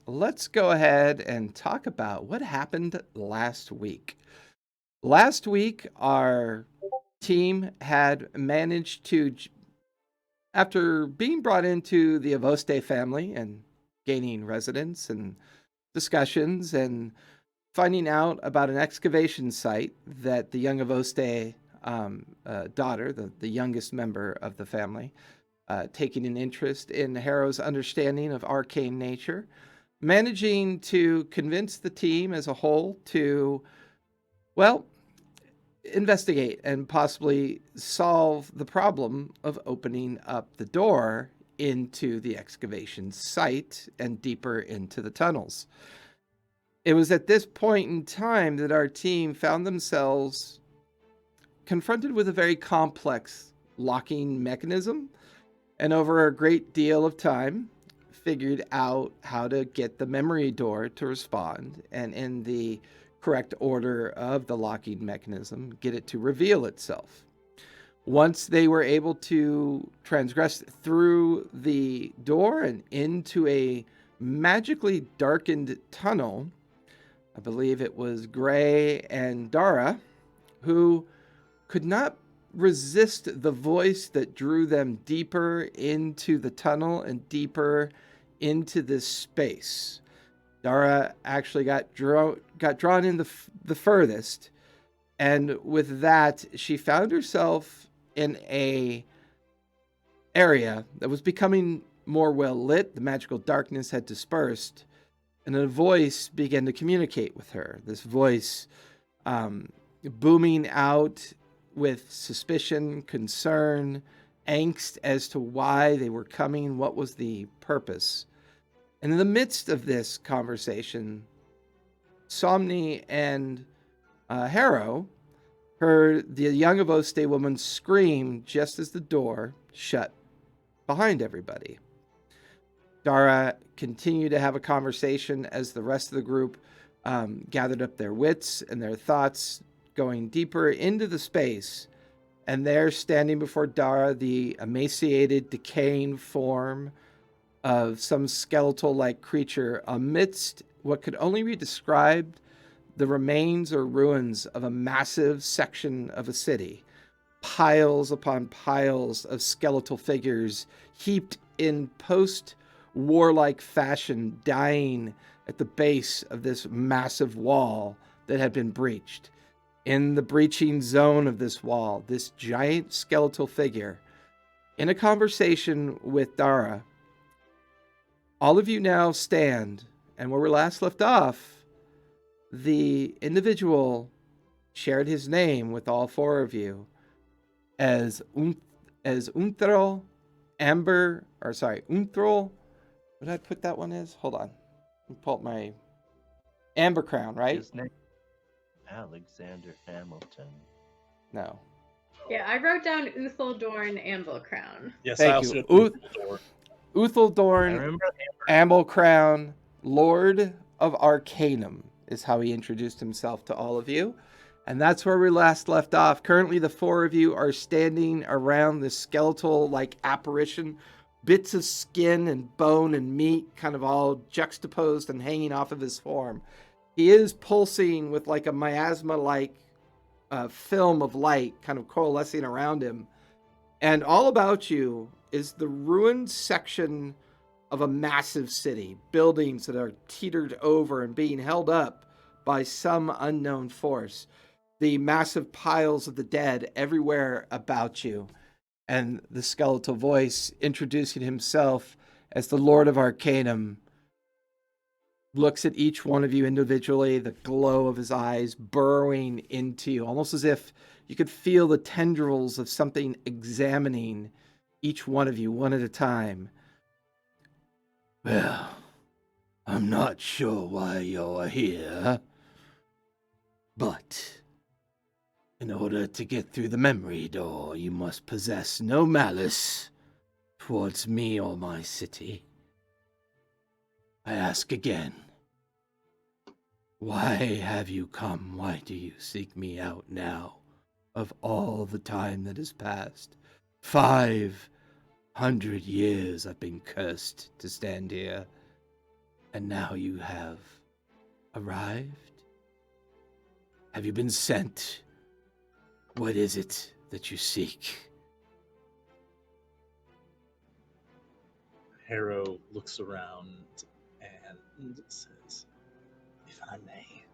let's go ahead and talk about what happened last week. Last week, our team had managed to, after being brought into the Avoste family and gaining residence and discussions and finding out about an excavation site that the young Avoste daughter, the youngest member of the family, taking an interest in Harrow's understanding of arcane nature, managing to convince the team as a whole to, well, investigate and possibly solve the problem of opening up the door into the excavation site and deeper into the tunnels. It was at this point in time that our team found themselves confronted with a very complex locking mechanism, and over a great deal of time figured out how to get the memory door to respond, and in the correct order of the locking mechanism, get it to reveal itself. Once they were able to transgress through the door and into a magically darkened tunnel, I believe it was Gray and Dara who could not resist the voice that drew them deeper into the tunnel and deeper into this space. Dara actually got drawn in the furthest, and with that, she found herself in a area that was becoming more well lit. The magical darkness had dispersed, and a voice began to communicate with her. This voice booming out with suspicion, concern, angst as to why they were coming, what was the purpose. And in the midst of this conversation, Somni and Harrow heard the young Avoste woman scream just as the door shut behind everybody. Dara continued to have a conversation as the rest of the group gathered up their wits and their thoughts, going deeper into the space. And there, standing before Dara, the emaciated, decaying form of some skeletal-like creature amidst what could only be described the remains or ruins of a massive section of a city. Piles upon piles of skeletal figures heaped in post-warlike fashion, dying at the base of this massive wall that had been breached. In the breaching zone of this wall, this giant skeletal figure, in a conversation with Dara, all of you now stand, and where we last left off, the individual shared his name with all four of you as Unthro Unthro. What did I put that one as? Hold on. Let me pull up my Amber Crown, right? His name Alexander Hamilton. No. Yeah, I wrote down Uthildorn Amblecrown. Yes, Thank I you. also had Uthildorn. I Uthildorn remember Amblecrown, Lord of Arcanum, is how he introduced himself to all of you. And that's where we last left off. Currently, the four of you are standing around this skeletal-like apparition, bits of skin and bone and meat kind of all juxtaposed and hanging off of his form. He is pulsing with like a miasma-like film of light kind of coalescing around him. And all about you is the ruined section of a massive city, buildings that are teetered over and being held up by some unknown force. The massive piles of the dead everywhere about you, and the skeletal voice introducing himself as the Lord of Arcanum looks at each one of you individually, the glow of his eyes burrowing into you, almost as if you could feel the tendrils of something examining each one of you one at a time. Well, I'm not sure why you're here, but in order to get through the memory door, you must possess no malice towards me or my city. I ask again, why have you come? Why do you seek me out now, of all the time that has passed? 500 years I've been cursed to stand here. And now you have arrived? Have you been sent? What is it that you seek? Harrow looks around and says, "If I may,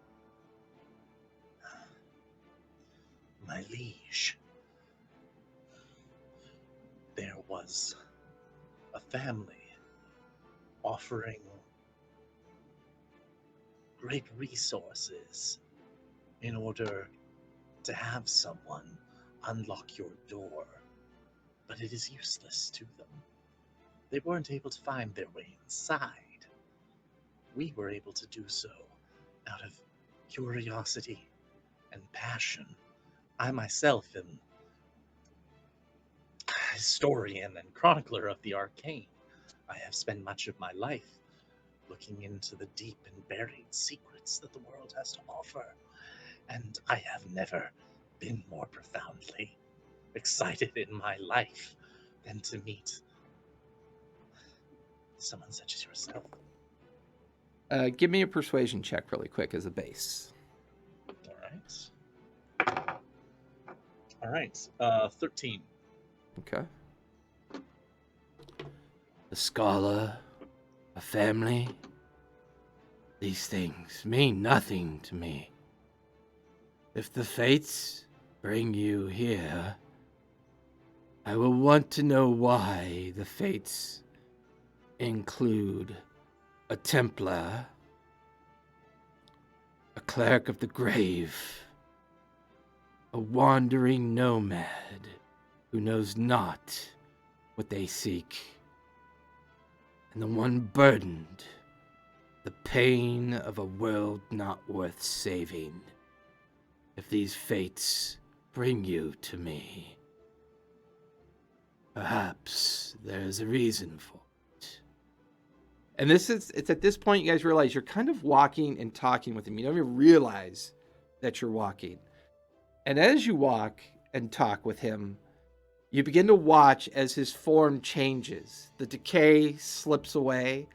my liege, there was a family offering great resources in order to have someone unlock your door, but it is useless to them. They weren't able to find their way inside. We were able to do so out of curiosity and passion. I myself am a historian and chronicler of the arcane. I have spent much of my life looking into the deep and buried secrets that the world has to offer, and I have never been more profoundly excited in my life than to meet someone such as yourself." Give me a persuasion check really quick as a base. All right. 13. Okay. The scholar, a family, these things mean nothing to me. If the fates bring you here, I will want to know why the fates include a Templar, a cleric of the grave, a wandering nomad who knows not what they seek, and the one burdened the pain of a world not worth saving. If these fates bring you to me, perhaps there's a reason for it. And it's at this point you guys realize you're kind of walking and talking with him. You don't even realize that you're walking. And as you walk and talk with him, you begin to watch as his form changes. The decay slips away.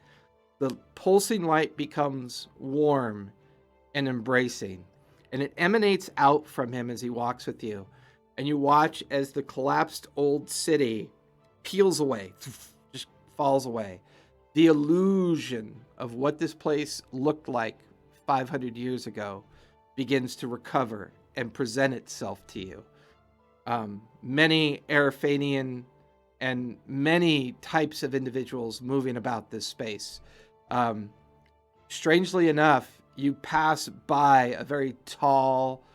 The pulsing light becomes warm and embracing. And it emanates out from him as he walks with you. And you watch as the collapsed old city peels away, just falls away. The illusion of what this place looked like 500 years ago begins to recover and present itself to you. Many Arafanian and many types of individuals moving about this space. Strangely enough, you pass by a very tall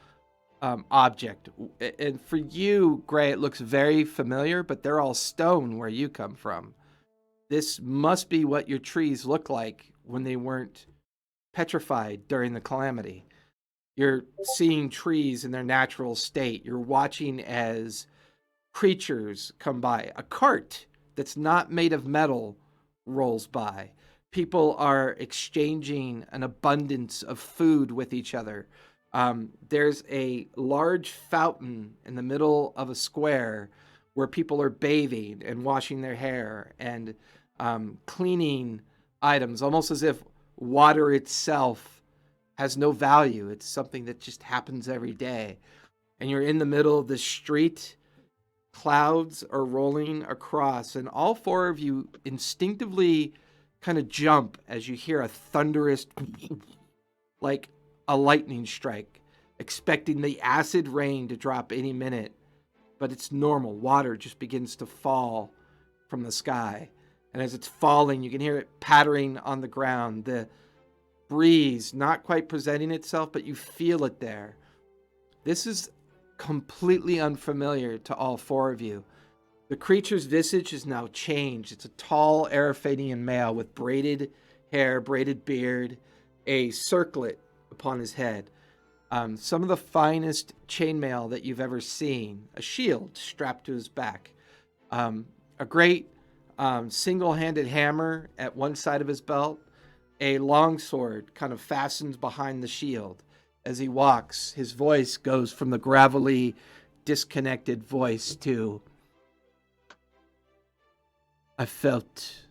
object. And for you, Gray, it looks very familiar, but they're all stone where you come from. This must be what your trees look like when they weren't petrified during the calamity. You're seeing trees in their natural state. You're watching as creatures come by. A cart that's not made of metal rolls by. People are exchanging an abundance of food with each other. There's a large fountain in the middle of a square where people are bathing and washing their hair and cleaning items, almost as if water itself has no value. It's something that just happens every day. And you're in the middle of the street. Clouds are rolling across, and all four of you instinctively kind of jump as you hear a thunderous, like a lightning strike, expecting the acid rain to drop any minute. But it's normal. Water just begins to fall from the sky. And as it's falling, you can hear it pattering on the ground. The breeze not quite presenting itself, but you feel it there. This is completely unfamiliar to all four of you. The creature's visage is now changed. It's a tall Arafanian male with braided hair, braided beard, a circlet upon his head. Some of the finest chainmail that you've ever seen. A shield strapped to his back. A great single-handed hammer at one side of his belt. A longsword kind of fastens behind the shield. As he walks, his voice goes from the gravelly, disconnected voice to, I felt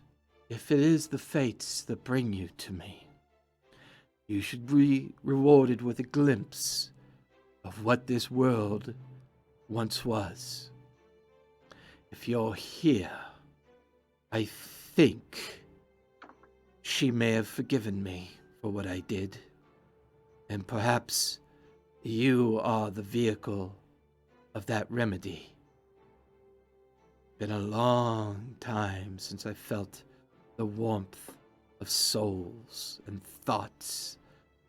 if it is the fates that bring you to me, you should be rewarded with a glimpse of what this world once was. If you're here, I think she may have forgiven me for what I did, and perhaps you are the vehicle of that remedy. Been a long time since I felt the warmth of souls and thoughts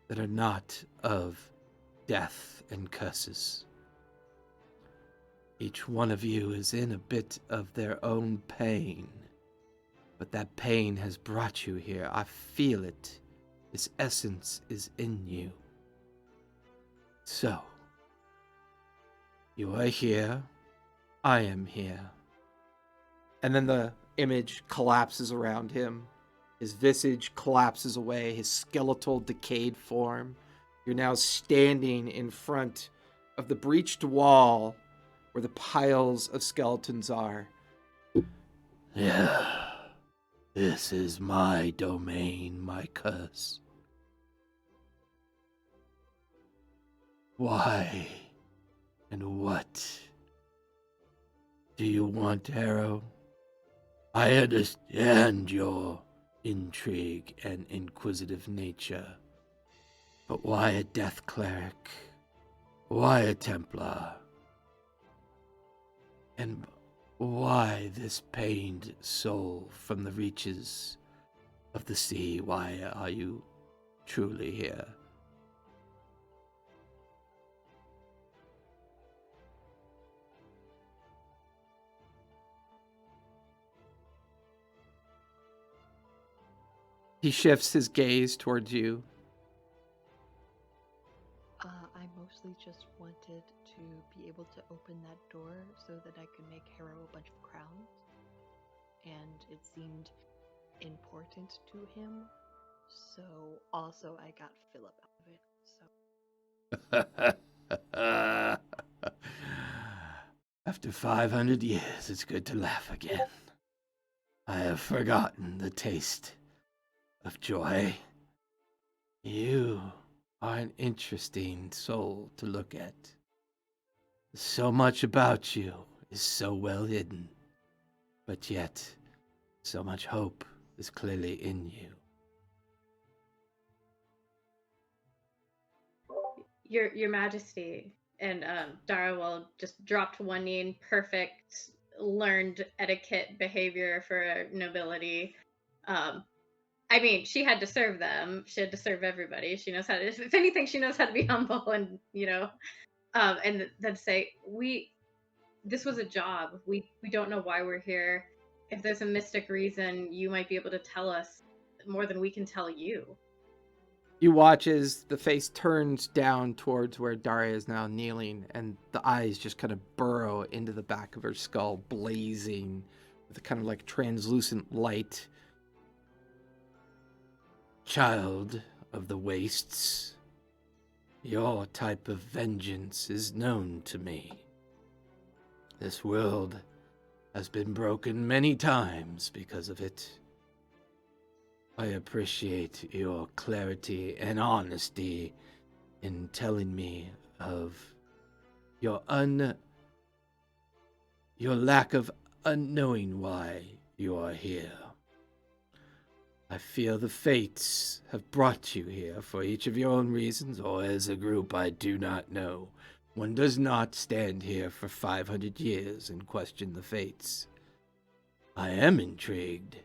that are not of death and curses. Each one of you is in a bit of their own pain, but that pain has brought you here. I feel it. Its essence is in you. So, you are here. I am here. And then the image collapses around him. His visage collapses away, his skeletal, decayed form. You're now standing in front of the breached wall where the piles of skeletons are. Yeah, this is my domain, my curse. Why and what do you want, Harrow? I understand your intrigue and inquisitive nature, but why a death cleric? Why a Templar? And why this pained soul from the reaches of the sea? Why are you truly here? He shifts his gaze towards you. I mostly just wanted to be able to open that door so that I could make Harrow a bunch of crowns. And it seemed important to him. So also I got Philip out of it. So After 500 years, it's good to laugh again. I have forgotten the taste of joy. You are an interesting soul to look at. So much about you is so well hidden, but yet so much hope is clearly in you. Your Majesty, and Dara will just drop to one knee in perfect learned etiquette behavior for nobility. I mean, she had to serve them. She had to serve everybody. She knows how to. If anything, she knows how to be humble and and then say, this was a job. We don't know why we're here. If there's a mystic reason, you might be able to tell us more than we can tell you. You watch as the face turns down towards where Daria is now kneeling, and the eyes just kind of burrow into the back of her skull, blazing with a kind of like translucent light. Child of the wastes, your type of vengeance is known to me. This world has been broken many times because of it. I appreciate your clarity and honesty in telling me of your lack of unknowing why you are here. I fear the fates have brought you here for each of your own reasons, or as a group I do not know. One does not stand here for 500 years and question the fates. I am intrigued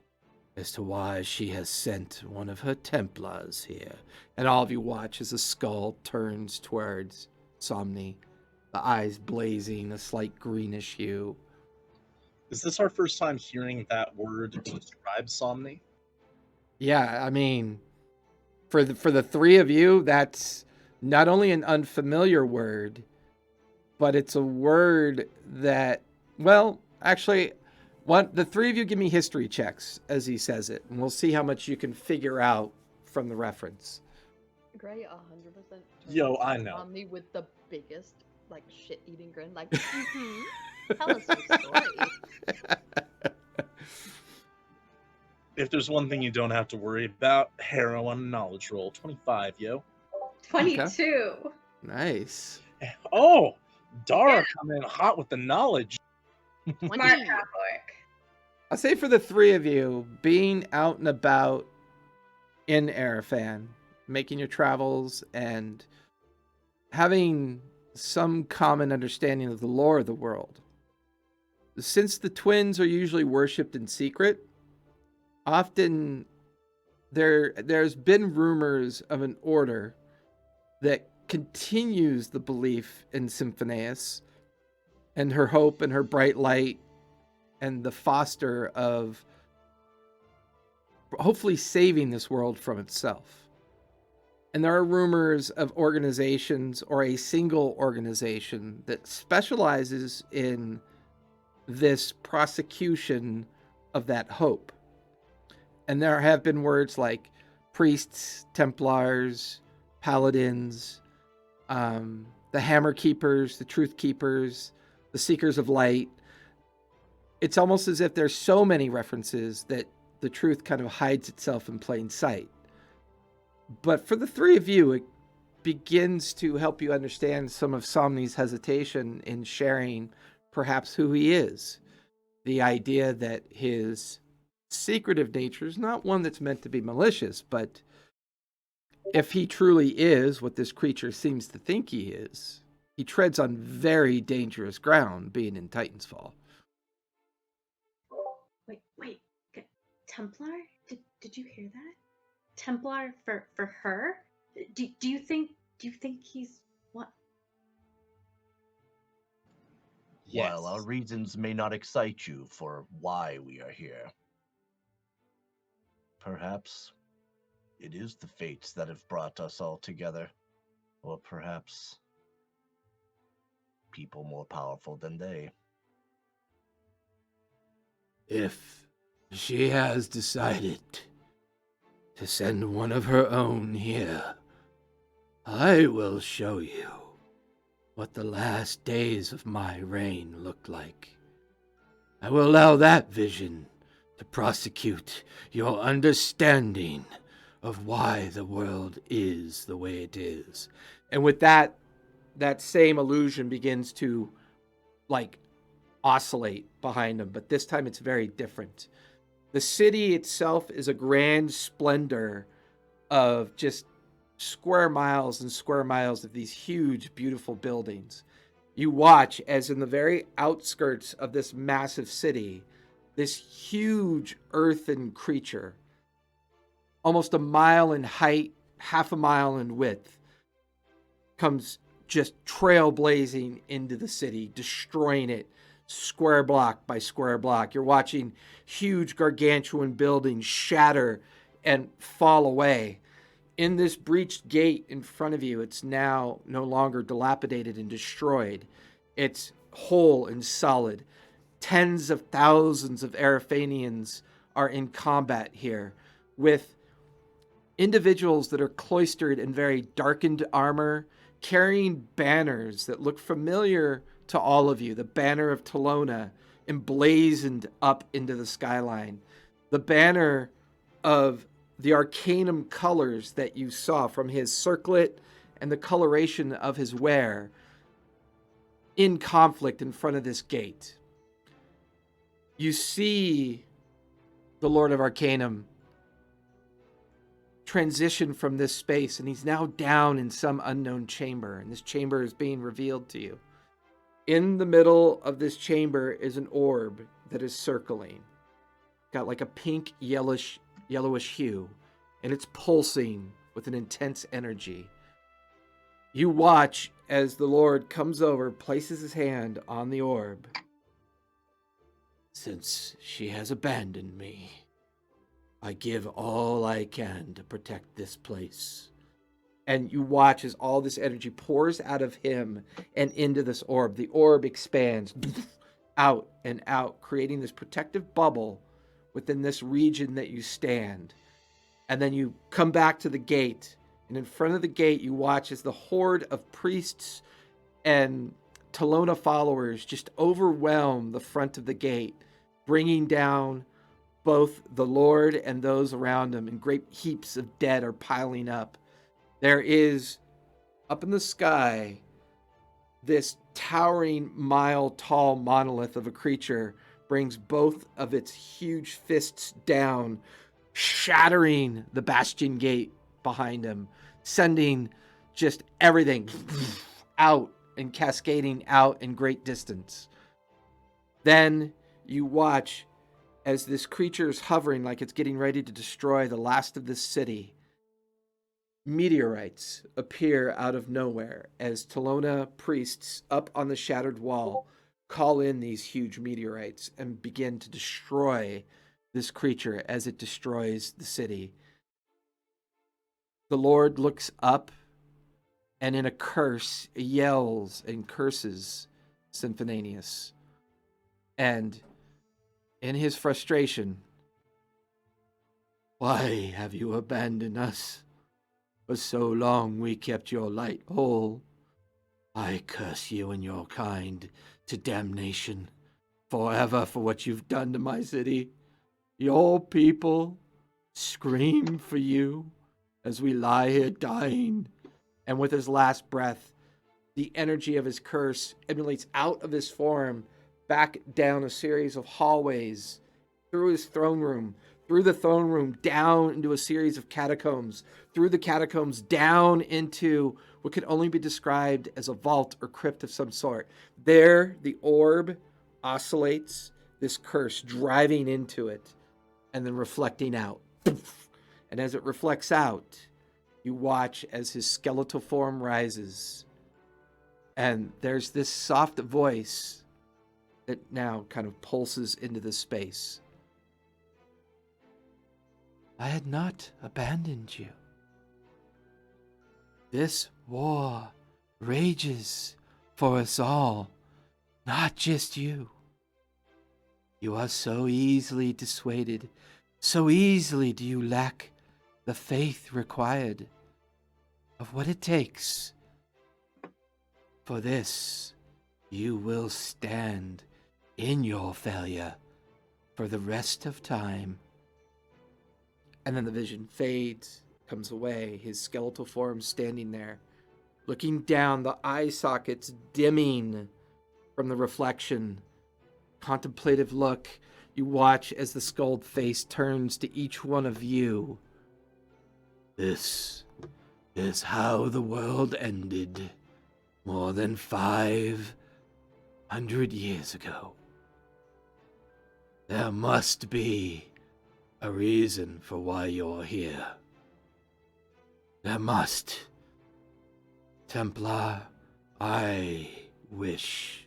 as to why she has sent one of her Templars here. And all of you watch as the skull turns towards Somni, the eyes blazing a slight greenish hue. Is this our first time hearing that word to describe Somni? Yeah, I mean, for the three of you, that's not only an unfamiliar word, but it's a word that, well, actually, the three of you give me history checks as he says it, and we'll see how much you can figure out from the reference. Gray 100%. Yo, I know. On me with the biggest, like, shit-eating grin, like, tell us your story. If there's one thing you don't have to worry about, Harrow on a knowledge roll. 25, yo. 22. Nice. Oh, Dara coming in hot with the knowledge. Smart 20. half orc. I'll say for the three of you, being out and about in Arafan, making your travels and having some common understanding of the lore of the world. Since the twins are usually worshipped in secret, often there's been rumors of an order that continues the belief in Symphoneus and her hope and her bright light and the foster of hopefully saving this world from itself. And there are rumors of organizations or a single organization that specializes in this prosecution of that hope. And there have been words like priests, Templars, paladins, the Hammer Keepers, the Truth Keepers, the Seekers of Light. It's almost as if there's so many references that the truth kind of hides itself in plain sight. But for the three of you, it begins to help you understand some of Somni's hesitation in sharing perhaps who he is. The idea that his secretive nature is not one that's meant to be malicious, but if he truly is what this creature seems to think he is, he treads on very dangerous ground being in Titan's Fall. Wait. Templar? Did you hear that? Templar for her? Do you think he's what? While our reasons may not excite you for why we are here, perhaps it is the fates that have brought us all together, or perhaps people more powerful than they. If she has decided to send one of her own here, I will show you what the last days of my reign looked like. I will allow that vision to prosecute your understanding of why the world is the way it is. And with that same illusion begins to oscillate behind him, but this time it's very different. The city itself is a grand splendor of just square miles and square miles of these huge, beautiful buildings. You watch as in the very outskirts of this massive city, this huge earthen creature, almost a mile in height, half a mile in width, comes just trailblazing into the city, destroying it square block by square block. You're watching huge gargantuan buildings shatter and fall away. In this breached gate in front of you, it's now no longer dilapidated and destroyed. It's whole and solid. Tens of thousands of Arafanians are in combat here with individuals that are cloistered in very darkened armor, carrying banners that look familiar to all of you. The banner of Talona emblazoned up into the skyline. The banner of the Arcanum colors that you saw from his circlet and the coloration of his wear in conflict in front of this gate. You see the Lord of Arcanum transition from this space, and he's now down in some unknown chamber, and this chamber is being revealed to you. In the middle of this chamber is an orb that is circling. Got like a pink yellowish hue, and it's pulsing with an intense energy. You watch as the Lord comes over, places his hand on the orb. Since she has abandoned me, I give all I can to protect this place. And you watch as all this energy pours out of him and into this orb. The orb expands out and out, creating this protective bubble within this region that you stand. And then you come back to the gate, and in front of the gate, you watch as the horde of priests and Talona followers just overwhelm the front of the gate, bringing down both the Lord and those around him, and great heaps of dead are piling up. There is, up in the sky, this towering, mile-tall monolith of a creature brings both of its huge fists down, shattering the bastion gate behind him, sending just everything out and cascading out in great distance. Then you watch as this creature is hovering like it's getting ready to destroy the last of this city. Meteorites appear out of nowhere as Telona priests up on the shattered wall call in these huge meteorites and begin to destroy this creature as it destroys the city. The Lord looks up and in a curse yells and curses Symphonius. And in his frustration, "Why have you abandoned us? For so long we kept your light whole. I curse you and your kind to damnation forever for what you've done to my city. Your people scream for you as we lie here dying." And with his last breath, the energy of his curse emanates out of his form, back down a series of hallways, through his throne room, through the throne room, down into a series of catacombs, through the catacombs, down into what could only be described as a vault or crypt of some sort. There, the orb oscillates, this curse driving into it, and then reflecting out. And as it reflects out, you watch as his skeletal form rises. And there's this soft voice that now kind of pulses into the space. "I had not abandoned you. This war rages for us all, not just you. You are so easily dissuaded, so easily do you lack the faith required of what it takes. For this, you will stand in your failure for the rest of time." And then the vision fades, comes away, his skeletal form standing there, looking down, the eye sockets dimming from the reflection. Contemplative look. You watch as the skulled face turns to each one of you. "This is how the world ended more than 500 years ago. There must be a reason for why you're here. There must. Templar, I wish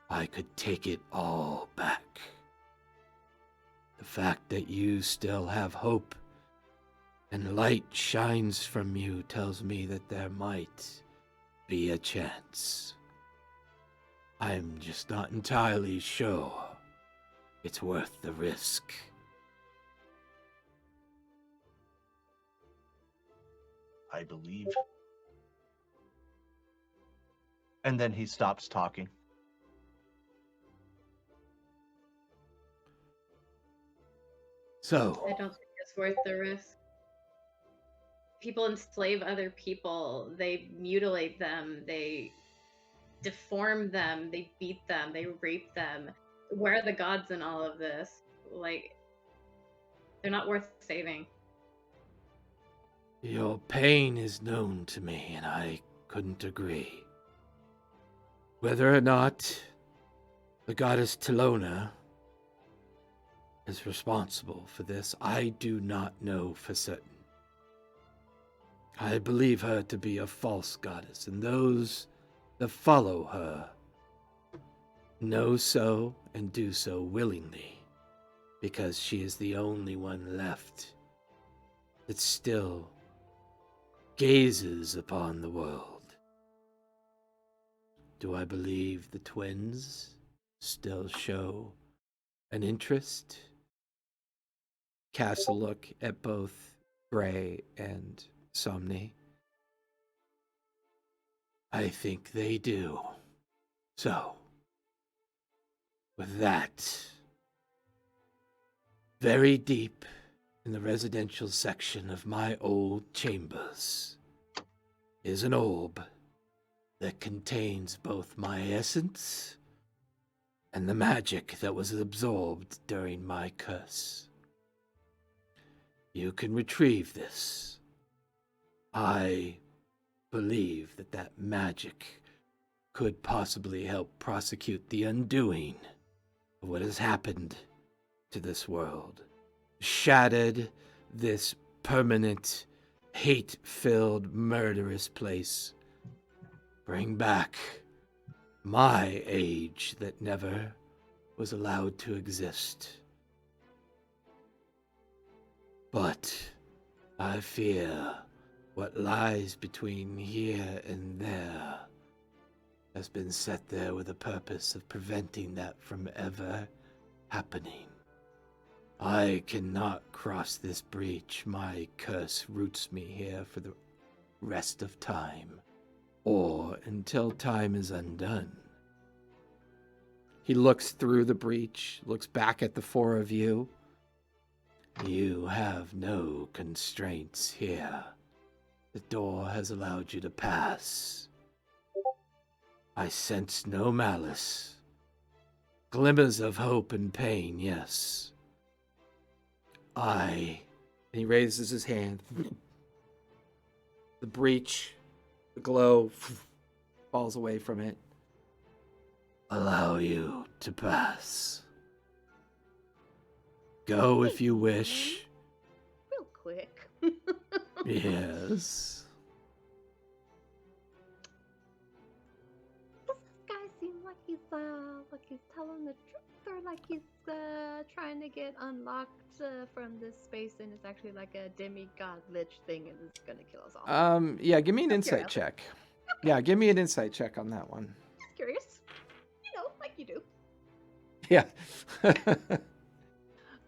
I could take it all back. The fact that you still have hope and light shines from you tells me that there might be a chance. I'm just not entirely sure it's worth the risk." I believe. And then he stops talking. So, I don't think it's worth the risk. People enslave other people, they mutilate them, they deform them, they beat them, they rape them. Where are the gods in all of this? Like, they're not worth saving. your pain is known to me, and I couldn't agree. Whether or not the goddess Telona is responsible for this, I do not know for certain. I believe her to be a false goddess, and those that follow her know so and do so willingly, because she is the only one left that still gazes upon the world. Do I believe the twins still show an interest? Cast a look at both Gray and Somni. I think they do. So, with that, Very deep in the residential section of my old chambers is an orb that contains both my essence and the magic that was absorbed during my curse. You can retrieve this. I believe that magic could possibly help prosecute the undoing of what has happened to this world. Shattered this permanent, hate-filled, murderous place. Bring back my age that never was allowed to exist. But I fear what lies between here and there has been set there with the purpose of preventing that from ever happening. I cannot cross this breach. My curse roots me here for the rest of time, or until time is undone. He looks through the breach, looks back at the four of you. You have no constraints here. The door has allowed you to pass. I sense no malice. Glimmers of hope and pain, yes. And he raises his hand. The breach, the glow, falls away from it. Allow you to pass. Go if you wish. Real quick. Yes. Does this guy seem like he's telling the truth, or like he's trying to get unlocked from this space, and it's actually like a demigod lich thing, and it's gonna kill us all? Yeah, give me an I'm insight curious. check. Okay. Yeah, give me an insight check on that one. Just curious. You know, like you do. Yeah.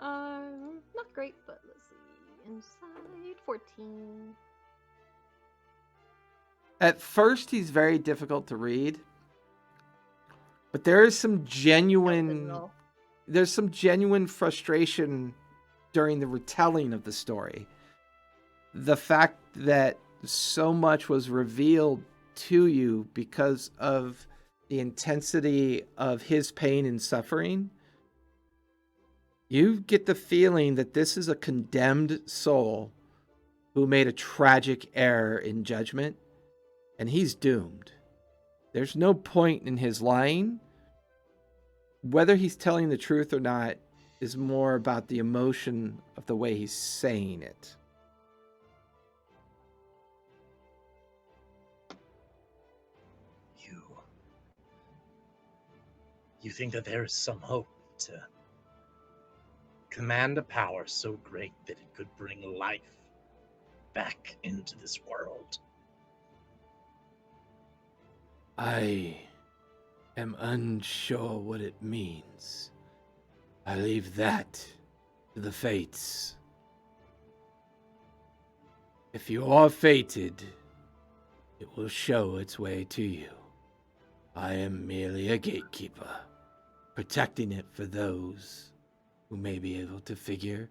Not great, but let's see. Inside 14. At first, he's very difficult to read, but there is some genuine frustration during the retelling of the story. The fact that so much was revealed to you because of the intensity of his pain and suffering. You get the feeling that this is a condemned soul who made a tragic error in judgment, and he's doomed. There's no point in his lying. Whether he's telling the truth or not is more about the emotion of the way he's saying it. You think that there is some hope to command a power so great that it could bring life back into this world? I am unsure what it means. I leave that to the fates. If you are fated, it will show its way to you. I am merely a gatekeeper, protecting it for those who may be able to figure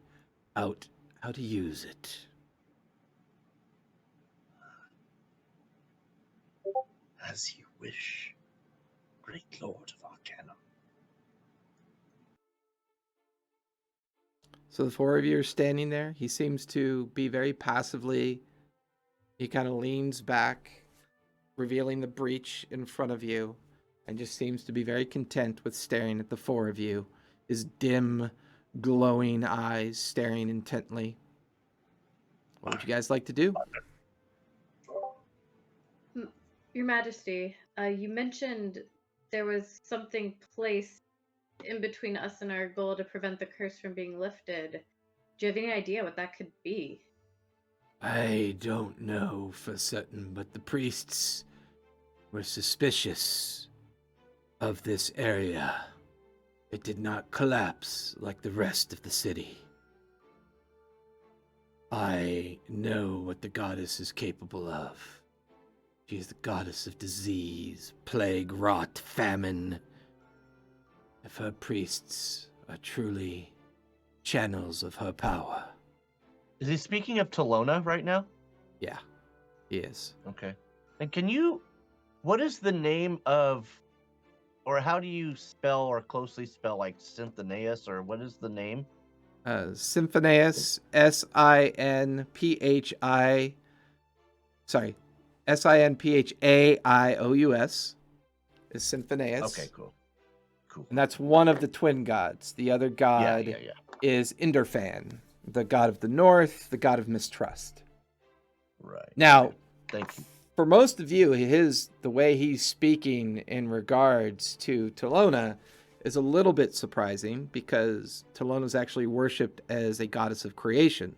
out how to use it. As you wish, great Lord of Arcanum. So the four of you are standing there. He seems to be very passively. He kind of leans back, revealing the breach in front of you, and just seems to be very content with staring at the four of you, his dim, glowing eyes staring intently. What would you guys like to do? Your Majesty, you mentioned there was something placed in between us and our goal to prevent the curse from being lifted. Do you have any idea what that could be? I don't know for certain, but the priests were suspicious of this area. It did not collapse like the rest of the city. I know what the goddess is capable of. She is the goddess of disease, plague, rot, famine. If her priests are truly channels of her power. Is he speaking of Talona right now? Yeah, he is. Okay. And what is the name of, or how do you spell or closely spell like Synthenaeus, or what is the name? Symphoneus, Sinphi. Sorry, Sinphaious is Symphoneus. Okay, cool. And that's one of the twin gods. The other god Yeah. is Inderfan, the god of the north, the god of mistrust. Right. Now, okay. Thank you. for most of you, the way he's speaking in regards to Talona is a little bit surprising because Talona is actually worshipped as a goddess of creation.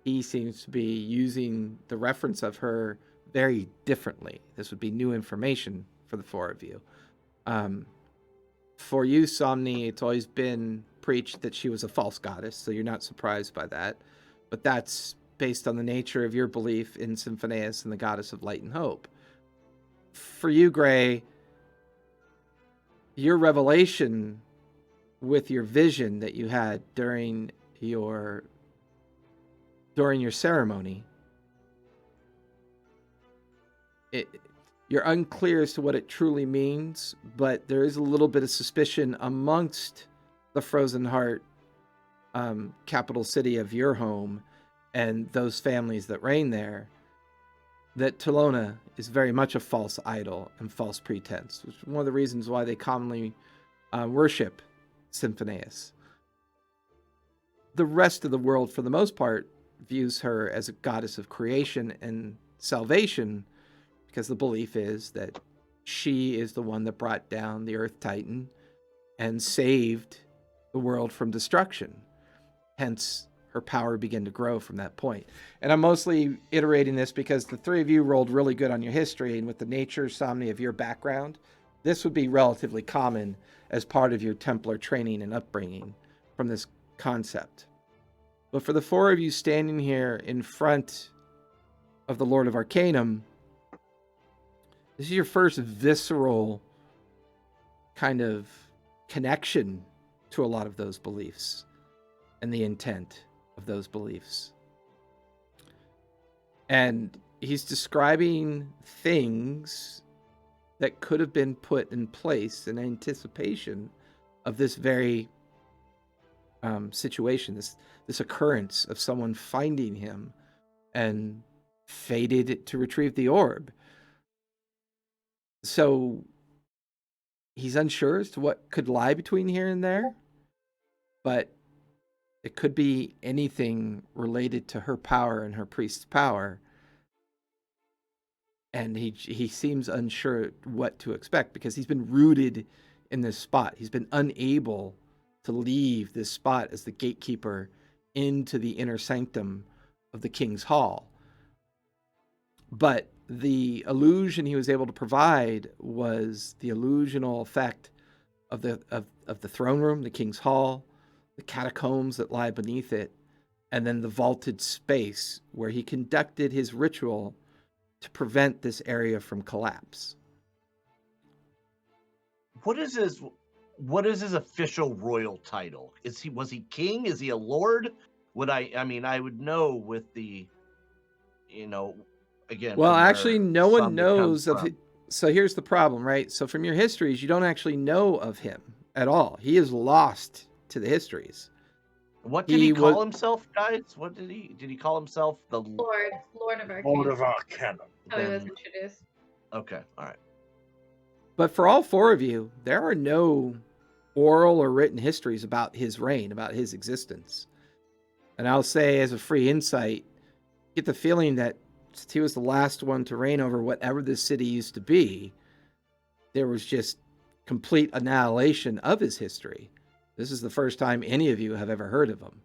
He seems to be using the reference of her very differently. This would be new information for the four of you. For you, Somni, it's always been preached that she was a false goddess, so you're not surprised by that. But that's based on the nature of your belief in Symphoneus and the goddess of light and hope. For you, Gray, your revelation with your vision that you had during your ceremony, you're unclear as to what it truly means, but there is a little bit of suspicion amongst the Frozen Heart capital city of your home and those families that reign there, that Talona is very much a false idol and false pretense, which is one of the reasons why they commonly worship Symphoneus. The rest of the world, for the most part, views her as a goddess of creation and salvation, because the belief is that she is the one that brought down the Earth Titan and saved the world from destruction. Hence, her power began to grow from that point. And I'm mostly iterating this because the three of you rolled really good on your history, and with the nature, Somni, of your background, this would be relatively common as part of your Templar training and upbringing from this concept. But for the four of you standing here in front of the Lord of Arcanum, this is your first visceral kind of connection to a lot of those beliefs and the intent of those beliefs. And he's describing things that could have been put in place in anticipation of this very situation, this occurrence of someone finding him and fated to retrieve the orb. So he's unsure as to what could lie between here and there, but it could be anything related to her power and her priest's power. And he seems unsure what to expect because he's been rooted in this spot. He's been unable to leave this spot as the gatekeeper into the inner sanctum of the King's Hall. But the illusion he was able to provide was the illusional effect of the throne room, the King's Hall, the catacombs that lie beneath it, and then the vaulted space where he conducted his ritual to prevent this area from collapse. What is his official royal title? Was he king? Is he a lord? I would know with the, again. Well, actually, no one knows of it. So here's the problem, right? So from your histories, you don't actually know of him at all. He is lost to the histories. What did he call himself, guys? What did he call himself? The Lord of Arcanum. Lord of Arcanum. How he was introduced. Okay, all right. But for all four of you, there are no oral or written histories about his reign, about his existence. And I'll say, as a free insight, get the feeling that he was the last one to reign over whatever this city used to be. There was just complete annihilation of his history. This is the first time any of you have ever heard of him.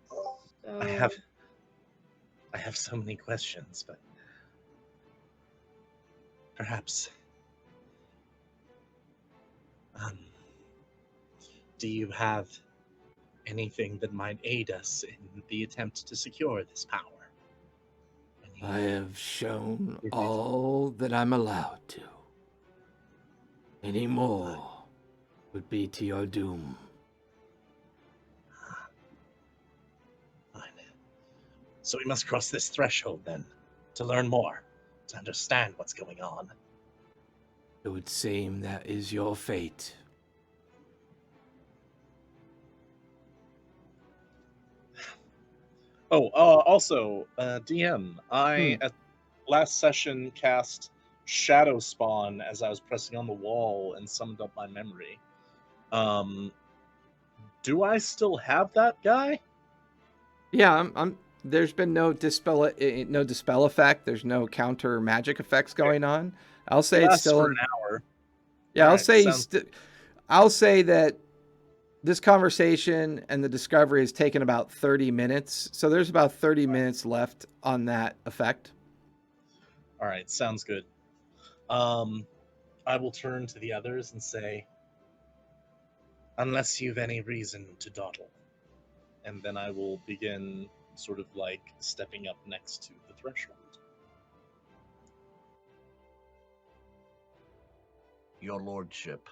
So... I have so many questions, but perhaps do you have anything that might aid us in the attempt to secure this power? I have shown It is- all that I'm allowed to. Any more would be to your doom. Fine. So we must cross this threshold then, to learn more, to understand what's going on. It would seem that is your fate. Oh, also, DM, I at last session cast Shadow Spawn as I was pressing on the wall and summoned up my memory. Do I still have that guy? Yeah, I'm there's been no dispel effect. There's no counter magic effects going on. I'll say It it's lasts still for in, an hour. yeah, I'll Alright, say sounds- I'll say that this conversation and the discovery has taken about 30 minutes. So there's about 30 minutes left on that effect. All right, sounds good. I will turn to the others and say, unless you've any reason to dawdle. And then I will begin sort of like stepping up next to the threshold. Your lordship.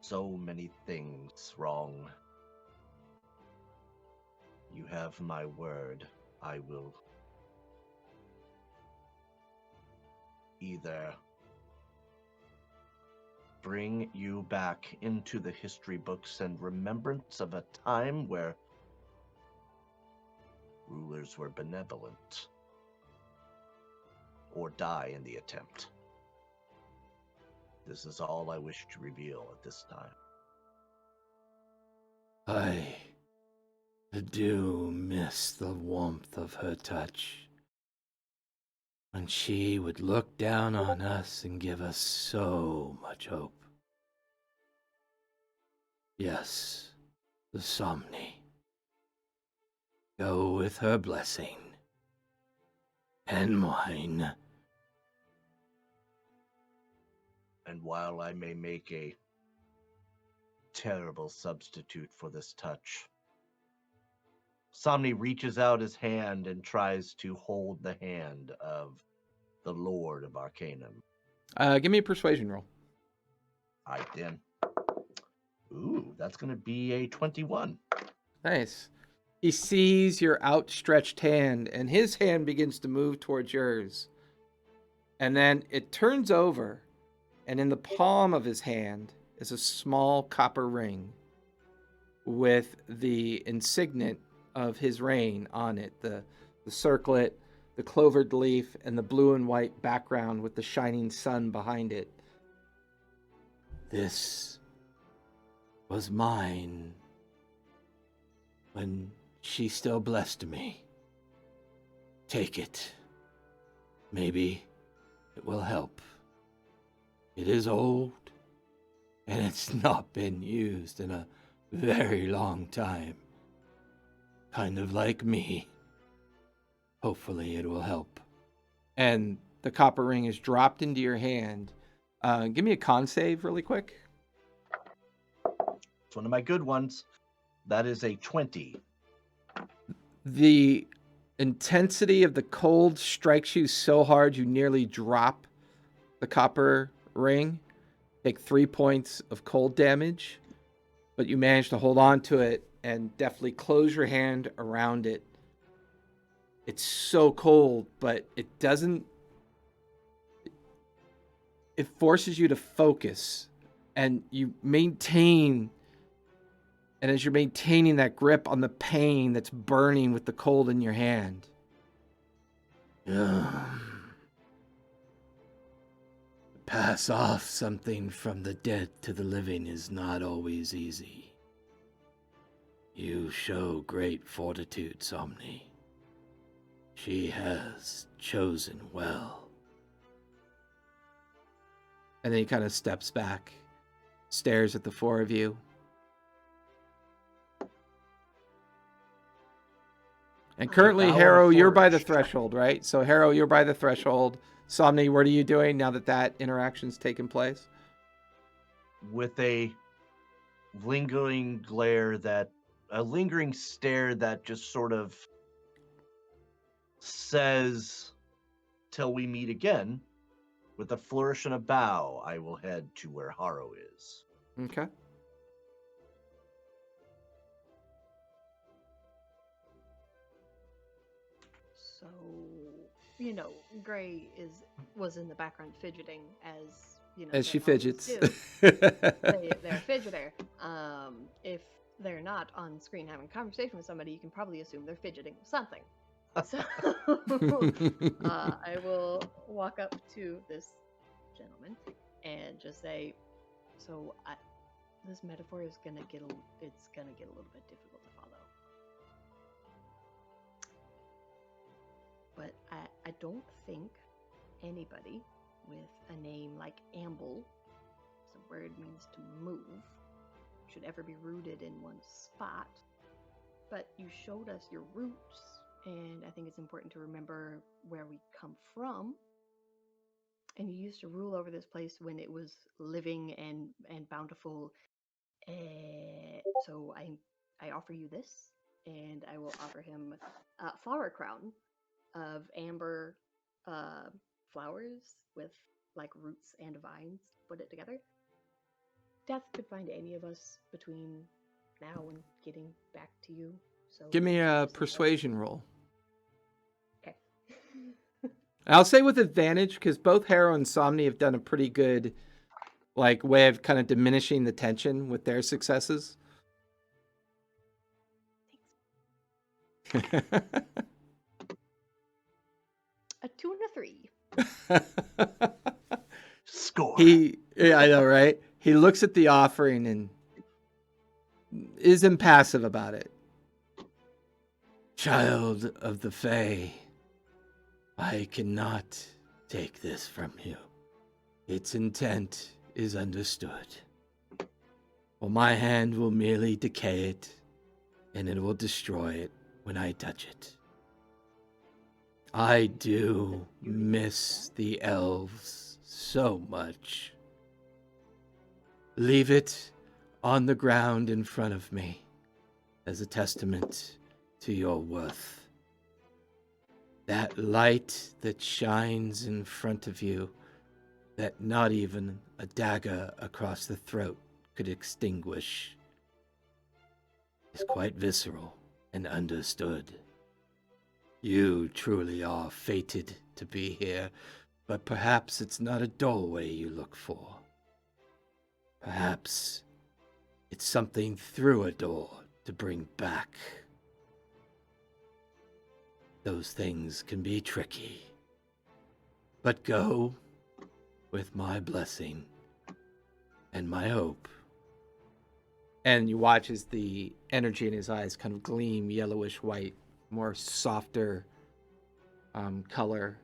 So many things wrong. You have my word. I will either bring you back into the history books and remembrance of a time where rulers were benevolent, or die in the attempt. This is all I wish to reveal at this time. I do miss the warmth of her touch. When she would look down on us and give us so much hope. Yes, the Somni. Go with her blessing. And mine. And while I may make a terrible substitute for this touch, Somni reaches out his hand and tries to hold the hand of the Lord of Arcanum. Give me a persuasion roll. I then. Ooh, that's going to be a 21. Nice. He sees your outstretched hand, and his hand begins to move towards yours. And then it turns over, and in the palm of his hand is a small copper ring with the insignia of his reign on it, the circlet, the clovered leaf, and the blue and white background with the shining sun behind it. This was mine when she still blessed me. Take it. Maybe it will help. It is old, and it's not been used in a very long time. Kind of like me. Hopefully it will help. And the copper ring is dropped into your hand. Give me a con save really quick. It's one of my good ones. That is a 20. The intensity of the cold strikes you so hard you nearly drop the copper ring. Take 3 points of cold damage, but you manage to hold on to it and deftly close your hand around it. It's so cold, but it doesn't. It forces you to focus, and you maintain. And as you're maintaining that grip on the pain that's burning with the cold in your hand. Pass off something from the dead to the living is not always easy. You show great fortitude, Somni. She has chosen well. And then he kind of steps back, stares at the four of you. And currently, Bow Harrow, you're by the forged. threshold, right? So, Harrow, you're by the threshold. Somni, what are you doing now that that interaction's taken place? With a lingering glare that, a lingering stare that just sort of says, "Till we meet again." With a flourish and a bow, I will head to where Haro is. Okay. So, Gray was in the background fidgeting as As she they always fidgets. do. They're a fidgeter. If they're not on screen having a conversation with somebody, you can probably assume they're fidgeting with something. So I will walk up to this gentleman and just say, "So this metaphor is gonna get a little bit difficult to follow. But I don't think anybody with a name like Amble, the word means to move, should ever be rooted in one spot. But you showed us your roots, and I think it's important to remember where we come from. And you used to rule over this place when it was living and bountiful. So I offer you this, and I will offer him a flower crown of amber flowers with like roots and vines. Put it together. Death could find any of us between now and getting back to you. So Give me a persuasion roll. Okay. I'll say with advantage because both Harrow and Somni have done a pretty good way of kind of diminishing the tension with their successes. A 2 and a 3. Score. I know, right? He looks at the offering and is impassive about it. Child of the Fae, I cannot take this from you. Its intent is understood. Well, my hand will merely decay it, and it will destroy it when I touch it. I do miss the elves so much. Leave it on the ground in front of me as a testament to your worth. That light that shines in front of you, that not even a dagger across the throat could extinguish, is quite visceral and understood. You truly are fated to be here, but perhaps it's not a doorway you look for. Perhaps it's something through a door to bring back. Those things can be tricky. But go with my blessing and my hope. And you watch as the energy in his eyes kind of gleam yellowish white, more softer color.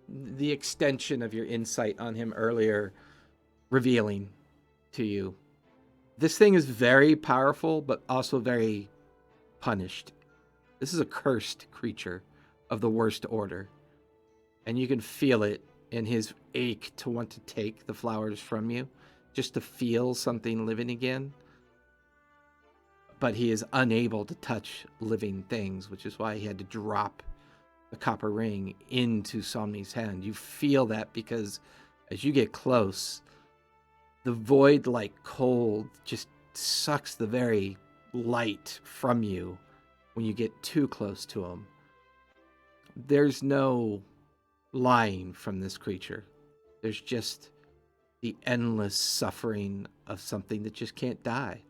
The extension of your insight on him earlier revealing to you. This thing is very powerful, but also very punished. This is a cursed creature of the worst order. And you can feel it in his ache to want to take the flowers from you, just to feel something living again. But he is unable to touch living things, which is why he had to drop the copper ring into Somni's hand. You feel that because as you get close, the void like cold just sucks the very light from you when you get too close to him. There's no lying from this creature. There's just the endless suffering of something that just can't die.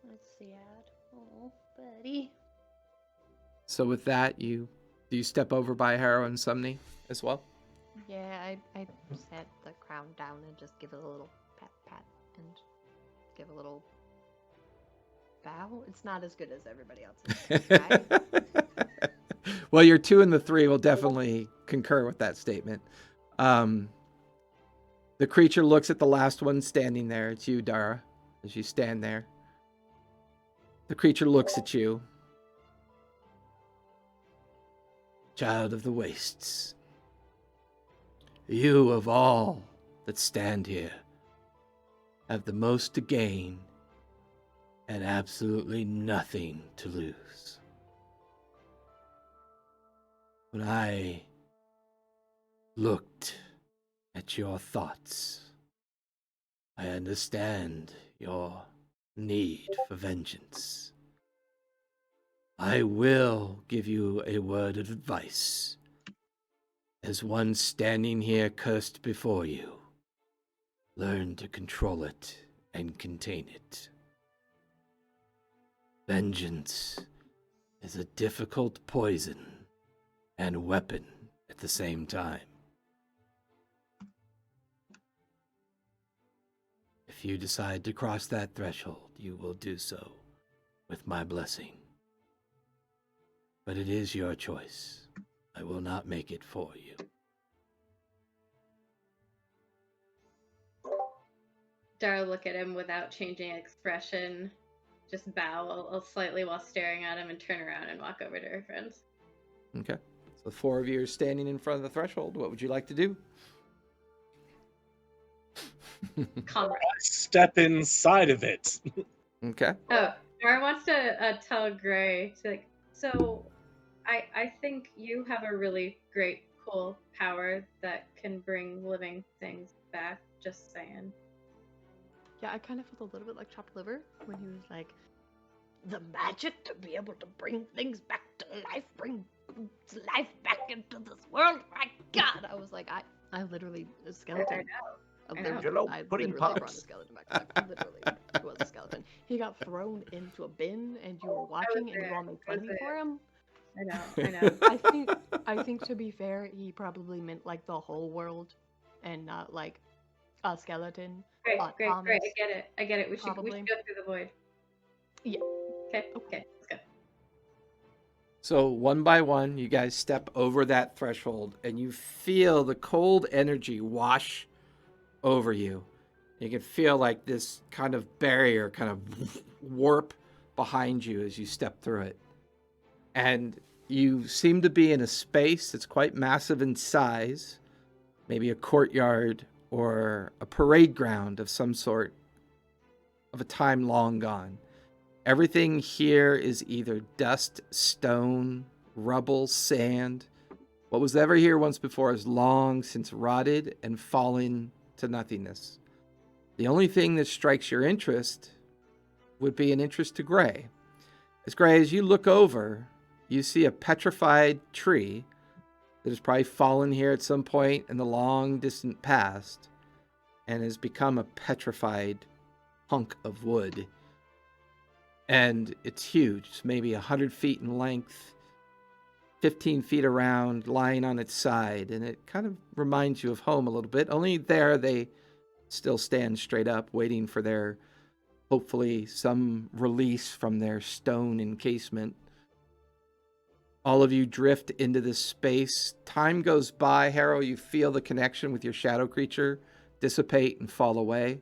That's sad. Oh, buddy. So with that, do you step over by Harrow and Sumney as well? Yeah, I set the crown down and just give it a little pat and give a little bow. It's not as good as everybody else's, right? Well, your 2 and the 3 will definitely concur with that statement. The creature looks at the last one standing there. It's you, Dara, as you stand there. The creature looks at you. Child of the Wastes, you of all that stand here have the most to gain and absolutely nothing to lose. When I looked at your thoughts, I understand your need for vengeance. I will give you a word of advice. As one standing here cursed before you, learn to control it and contain it. Vengeance is a difficult poison and weapon at the same time. If you decide to cross that threshold, you will do so with my blessing. But it is your choice. I will not make it for you. Dara will look at him without changing expression, just bow slightly while staring at him and turn around and walk over to her friends. Okay. So the four of you are standing in front of the threshold. What would you like to do? Comrade. Step inside of it. Okay. Oh, Dara wants to tell Gray, so I think you have a really great, cool power that can bring living things back. Just saying. Yeah, I kind of felt a little bit like chopped liver when he was like, the magic to be able to bring things back to life, bring life back into this world. My God, I was like, I literally a skeleton. I know. Angelo, I pudding literally brought pops. the skeleton back to life. Literally, it was a skeleton. He got thrown into a bin, and you were watching, and you all made fun of me for him. I know. I think to be fair, he probably meant like the whole world, and not like a skeleton. Great. Thomas, I get it. We should probably. go through the void. Yeah. Okay, let's go. So one by one, you guys step over that threshold and you feel the cold energy wash over you. You can feel like this kind of barrier kind of warp behind you as you step through it. And you seem to be in a space that's quite massive in size, maybe a courtyard or a parade ground of some sort of a time long gone. Everything here is either dust, stone, rubble, sand. What was ever here once before is long since rotted and fallen to nothingness. The only thing that strikes your interest would be an interest to Gray. As Gray, as you look over, you see a petrified tree that has probably fallen here at some point in the long distant past and has become a petrified hunk of wood. And it's huge. It's maybe 100 feet in length, 15 feet around, lying on its side. And it kind of reminds you of home a little bit. Only there they still stand straight up, waiting for their, hopefully, some release from their stone encasement. All of you drift into this space. Time goes by, Harrow. You feel the connection with your shadow creature dissipate and fall away.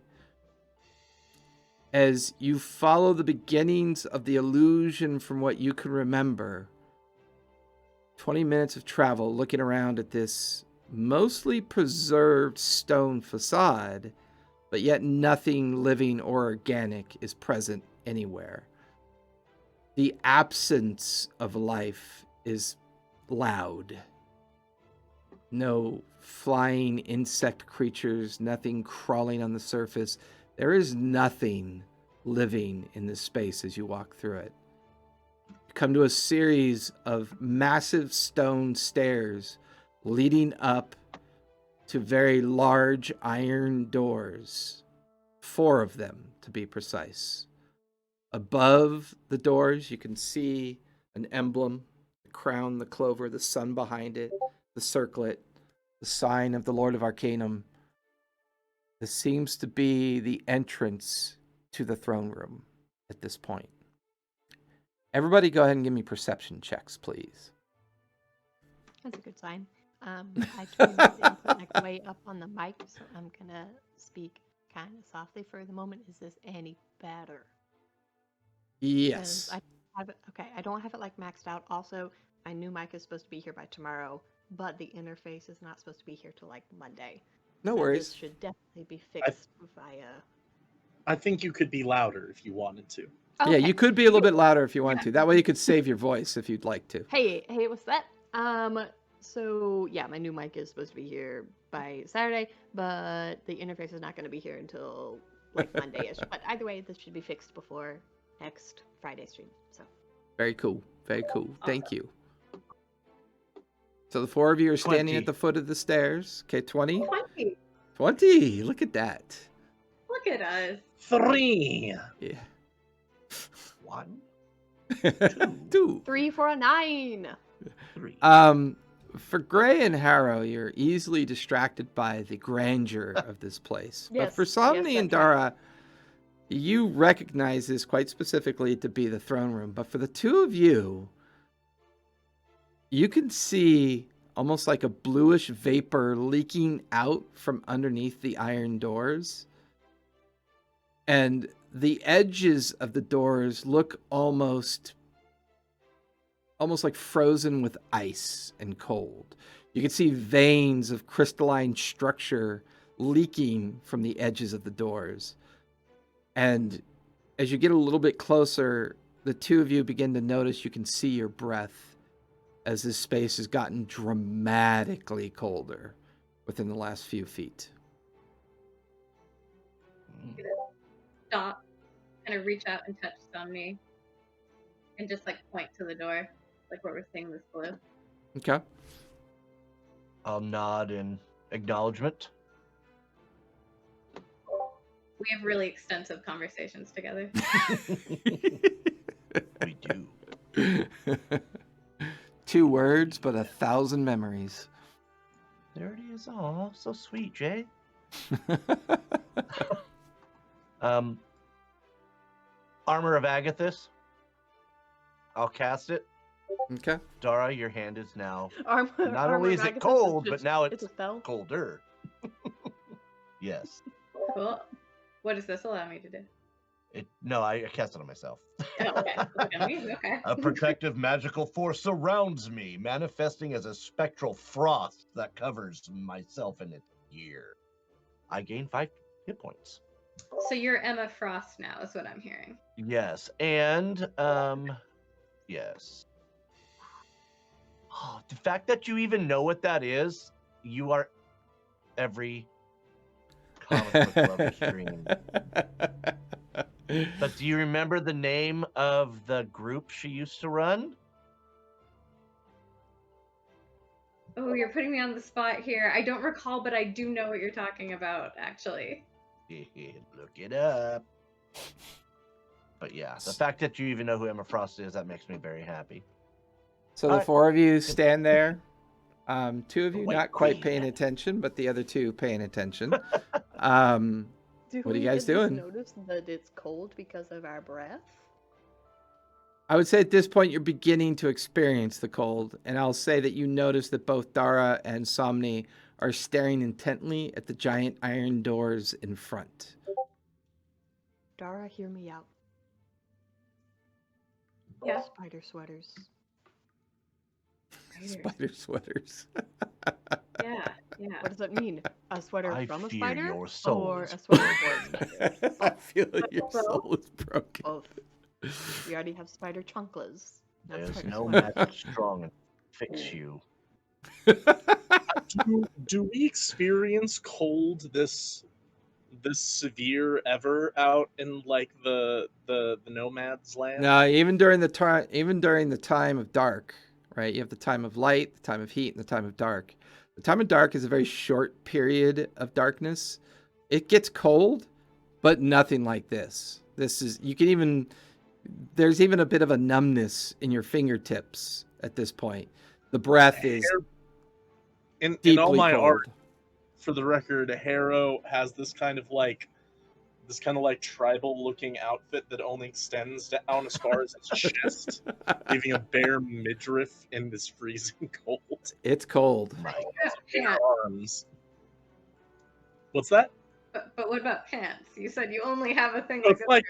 As you follow the beginnings of the illusion from what you can remember, 20 minutes of travel looking around at this mostly preserved stone facade, but yet nothing living or organic is present anywhere. The absence of life is loud. No flying insect creatures, nothing crawling on the surface. There is nothing living in this space as you walk through it. You come to a series of massive stone stairs leading up to very large iron doors, 4 of them to be precise. Above the doors, you can see an emblem, the crown, the clover, the sun behind it, the circlet, the sign of the Lord of Arcanum. This seems to be the entrance to the throne room at this point. Everybody go ahead and give me perception checks, please. That's a good sign. I turned the input like way up on the mic, so I'm gonna speak kind of softly for the moment. Is this any better? Yes. I don't have it like maxed out. Also, I knew Mike is supposed to be here by tomorrow, but the interface is not supposed to be here till like Monday. No So worries. This should definitely be fixed via. I think you could be louder if you wanted to. Yeah, Okay. you could be a little bit louder if you want to. That way you could save your voice if you'd like to. Hey, what's that? So yeah, my new mic is supposed to be here by Saturday, but the interface is not going to be here until like Monday-ish. But either way, this should be fixed before next Friday stream. So Very cool. Very cool. Thank you. So the four of you are standing 20. at the foot of the stairs. Okay, 20? 20. 20. Look at that. Look at us. 3. Yeah. 1, 2. 3 for a 9. 3. For Gray and Harrow, you're easily distracted by the grandeur of this place. But Yes, for Somni yes, and that's right. Dara, you recognize this quite specifically to be the throne room. But for the two of you, you can see almost like a bluish vapor leaking out from underneath the iron doors. And the edges of the doors look almost like frozen with ice and cold. You can see veins of crystalline structure leaking from the edges of the doors. And as you get a little bit closer, the two of you begin to notice you can see your breath as this space has gotten dramatically colder within the last few feet. Stop, kind of reach out and touch Somni, and just like point to the door, like what we're seeing this blue. Okay. I'll nod in acknowledgement. We have really extensive conversations together. We do. 2 words, but 1,000 memories. There it is. Oh, so sweet, Jay. Armor of Agathis. I'll cast it. Okay. Dara, your hand is now Armor, not Armor only of is it Agathis cold, just- but now it's it's a spell. colder. Yes. Cool. What does this allow me to do? No, I cast it on myself. Oh, okay. Look at me. Okay. A protective magical force surrounds me, manifesting as a spectral frost that covers myself and its gear. I gain 5 hit points. So you're Emma Frost now, is what I'm hearing. Yes, and yes. Oh, the fact that you even know what that is, you are every comic book lover's dream. But do you remember the name of the group she used to run? Oh, you're putting me on the spot here. I don't recall, but I do know what you're talking about, actually. Look it up. But yeah, the fact that you even know who Emma Frost is, that makes me very happy. So the Alright. 4 of you stand there. 2 of you White not quite queen. paying attention, but the other 2 paying attention. Do What are we you guys at least doing? notice that it's cold because of our breath? I would say at this point you're beginning to experience the cold, and I'll say that you notice that both Dara and Somni are staring intently at the giant iron doors in front. Dara, hear me out. Yeah. Spider sweaters. Spider sweaters. Yeah, yeah. What does that mean? A sweater I from a fear spider, your soul or is a sweater for a spider? I feel like your soul is broken. Both. We already have spider chunklas. not There's spider no sweaters. magic strong enough to fix you. Do we experience cold this severe ever out in like the nomads land? No, even during the time of dark, right? You have the time of light, the time of heat, and the time of dark. The time of dark is a very short period of darkness. It gets cold, but nothing like this. There's even a bit of a numbness in your fingertips at this point. The breath is In all deeply my cold. art, for the record, Harrow has this kind of like tribal looking outfit that only extends down as far as his chest, leaving a bare midriff in this freezing cold. It's cold. My Pants. Arms. What's that? But what about pants? You said you only have a thing. It's like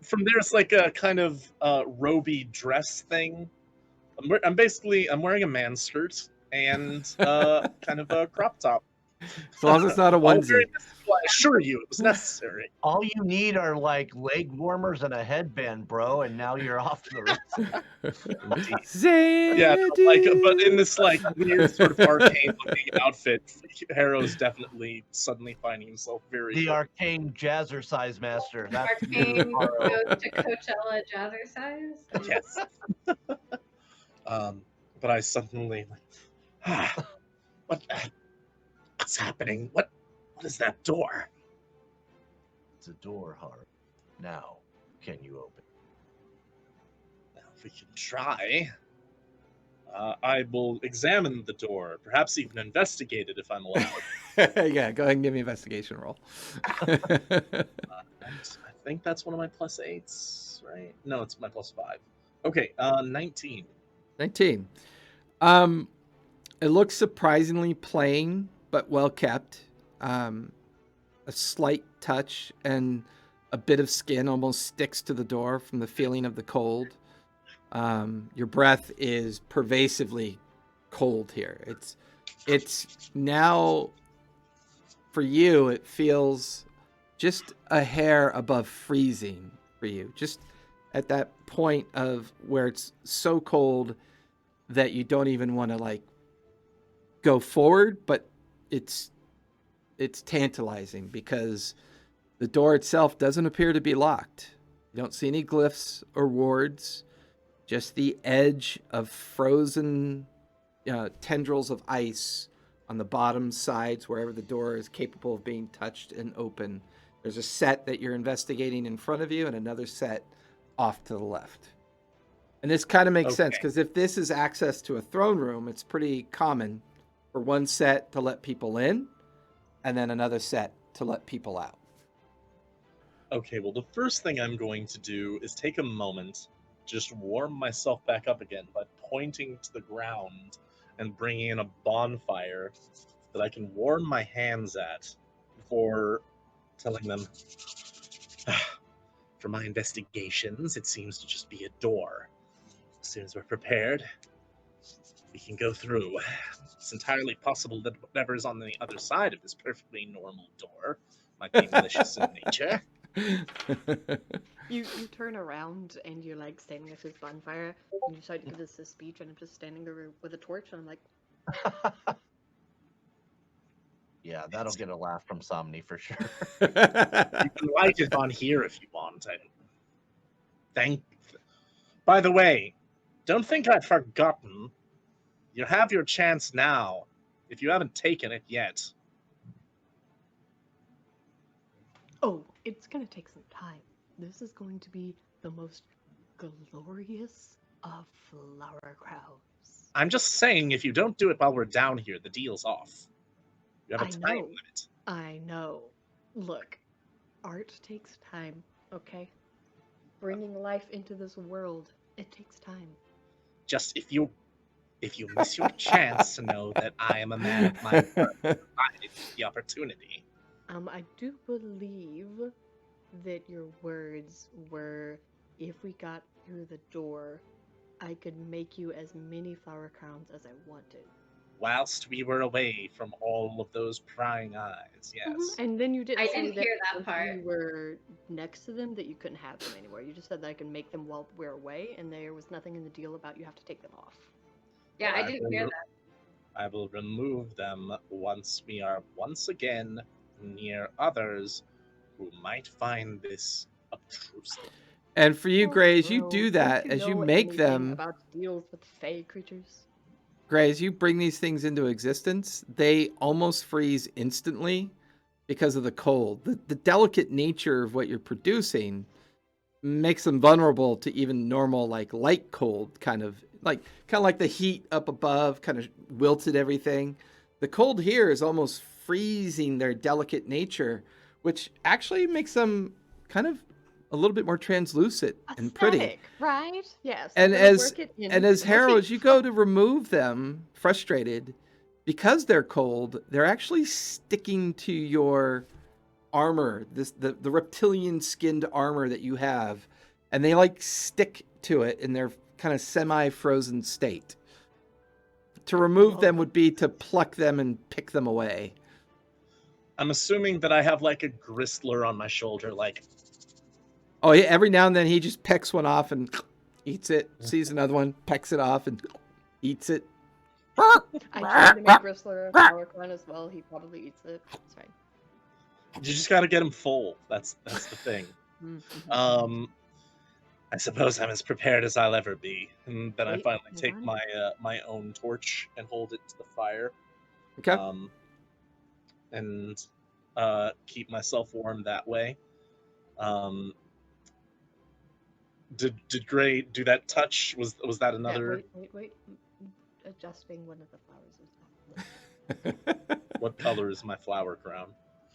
from there. It's like a kind of roby dress thing. I'm wearing a man skirt and kind of a crop top. As long as it's not a All very onesie. mystical, I assure you, it was necessary. All you need are like leg warmers and a headband, bro, and now you're off to the races. Indeed. Yeah, but in this like weird sort of arcane-looking outfit, Harrow's definitely suddenly finding himself very. The arcane jazzercise master. That's Arcane you, Haro. goes to Coachella Jazzercise. Yes. But I suddenly what's happening? What is that door? It's a door, Haro. Now, can you open? Well, we can try. I will examine the door, perhaps even investigate it if I'm allowed. Yeah, go ahead and give me an investigation roll. I think that's one of my +8s, right? No, it's my +5. Okay, 19. 19. It looks surprisingly plain, but well kept. A slight touch and a bit of skin almost sticks to the door from the feeling of the cold. Your breath is pervasively cold here. It's now, for you, it feels just a hair above freezing for you. Just at that point of where it's so cold that you don't even want to like go forward, but it's tantalizing because the door itself doesn't appear to be locked. You don't see any glyphs or wards, just the edge of frozen tendrils of ice on the bottom sides wherever the door is capable of being touched and open. There's a set that you're investigating in front of you and another set off to the left. And this kind of makes sense because if this is access to a throne room, it's pretty common for one set to let people in and then another set to let people out. Okay, well, the first thing I'm going to do is take a moment, just warm myself back up again by pointing to the ground and bringing in a bonfire that I can warm my hands at before telling them, for my investigations, it seems to just be a door. As soon as we're prepared, we can go through. It's entirely possible that whatever's on the other side of this perfectly normal door might be malicious in nature. You turn around and you're like standing next to this bonfire and you decide to give this a speech and I'm just standing there with a torch and I'm like, Yeah, that'll get a laugh from Somni for sure. You can light it on here if you want. By the way, don't think I've forgotten. You have your chance now, if you haven't taken it yet. oh, it's gonna take some time. This is going to be the most glorious of flower crowns. I'm just saying, if you don't do it while we're down here, the deal's off. You have a I time know. limit. I know. Look, art takes time, okay? Bringing life into this world, it takes time. Just if you miss your chance to know that I am a man of my word, provide the opportunity. I do believe that your words were, if we got through the door, I could make you as many flower crowns as I wanted. Whilst we were away from all of those prying eyes, yes. And then you didn't I say didn't that hear that once part. we were next to them that you couldn't have them anywhere. You just said that I can make them while we're away, and there was nothing in the deal about you have to take them off. Yeah, Well, I didn't hear that. I will remove them once we are once again near others who might find this obtrusive. And for you, Oh, Grays, you bro, do don't that as you know make anything them. about deals with fey creatures. Grays, you bring these things into existence, they almost freeze instantly because of the cold. The delicate nature of what you're producing makes them vulnerable to even normal, like light cold, kind of like the heat up above, kind of wilted everything. The cold here is almost freezing their delicate nature, which actually makes them kind of a little bit more translucent and pretty. Aesthetic, right? Yes. And I'm gonna as work it in and as my Harrow, motif. as you go to remove them, frustrated, because they're cold, they're actually sticking to your armor, the reptilian skinned armor that you have, and they like stick to it in their kind of semi-frozen state. To remove them would be to pluck them and pick them away. I'm assuming that I have like a gristler on my shoulder, like Oh, yeah, every now and then he just pecks one off and eats it, sees another one, pecks it off and eats it. I tried to make Gristler a flower crown as well. He probably eats it. It's fine. you just got to get them full. That's the thing. Mm-hmm. I suppose I'm as prepared as I'll ever be. And then I Wait, finally hold take on. my own torch and hold it to the fire. Okay. And keep myself warm that way. Did Gray do that touch? Was that another? Yeah, wait. Adjusting one of the flowers is not. What color is my flower crown?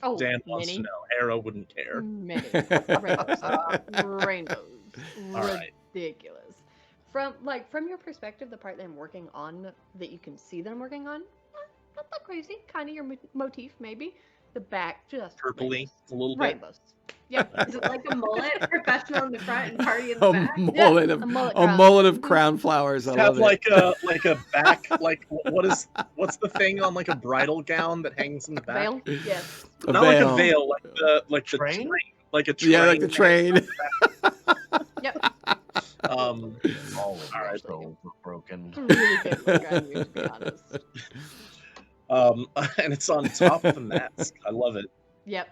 Oh, Dan wants to many. know. Harrow wouldn't care. Many. Rainbows. Rainbows. All right. Ridiculous. From your perspective, the part that I'm working on, that you can see that I'm working on, not that crazy. Kind of your motif, maybe. The back, just Purpley, rainbows. a little bit. Rainbows. Yep. Is it like a mullet? Professional in the front and party in the back? mullet Yeah, of a mullet a crown. mullet of crown flowers. I Have love it. like a back what's the thing on like a bridal gown that hangs in the back? Veil? Yes. A Not veil. like a veil, like the Train? like a train. Yeah, like the train. Yep. All of All right. the souls were broken. It's a really good look on you, to be honest. And it's on top of the mask. I love it. Yep.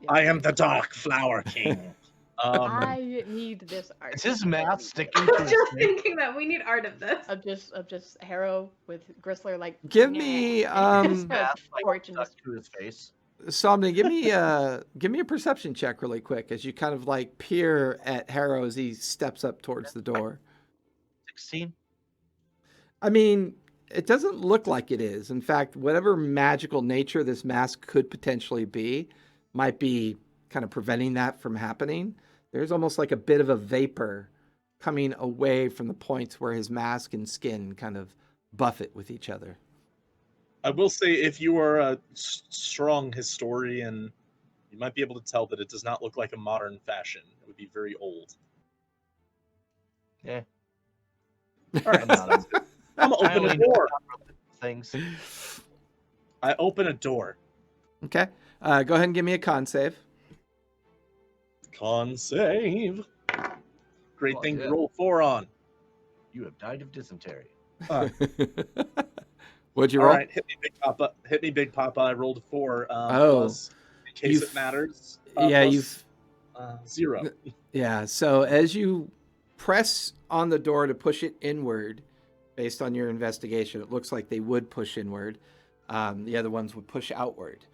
I am the Dark Flower King. I need this art. Is his mask sticking I to was his just face? thinking that we need art of this. Of just Harrow with Gristler like. Give me His mask torch and stuck just. to his face. Somni, give me a perception check really quick as you kind of like peer at Harrow as he steps up towards the door. 16. I mean, it doesn't look like it is. In fact, whatever magical nature this mask could potentially be might be kind of preventing that from happening. There's almost like a bit of a vapor coming away from the points where his mask and skin kind of buffet with each other. I will say, if you are a strong historian, you might be able to tell that it does not look like a modern fashion. It would be very old. Yeah. All right, I'm gonna open a door. Things. I open a door. Okay. Go ahead and give me a con save. Con save. Great Oh, thing yeah. to roll 4 on. You have died of dysentery. What'd you All roll? right, hit me, Big Papa. Hit me, Big Papa. I rolled a 4. Plus, in case it matters. Yeah, plus, 0. Yeah. So as you press on the door to push it inward, based on your investigation, it looks like they would push inward. The other ones would push outward.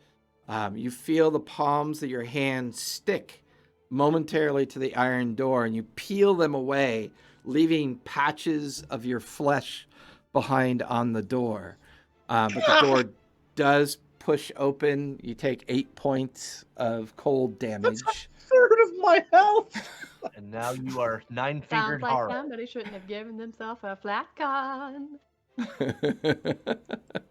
You feel the palms of your hands stick momentarily to the iron door, and you peel them away, leaving patches of your flesh behind on the door. But the door does push open. You take 8 points of cold damage. Third of my health. And now you are Sounds nine-fingered like horror. somebody shouldn't have given themselves a flat con.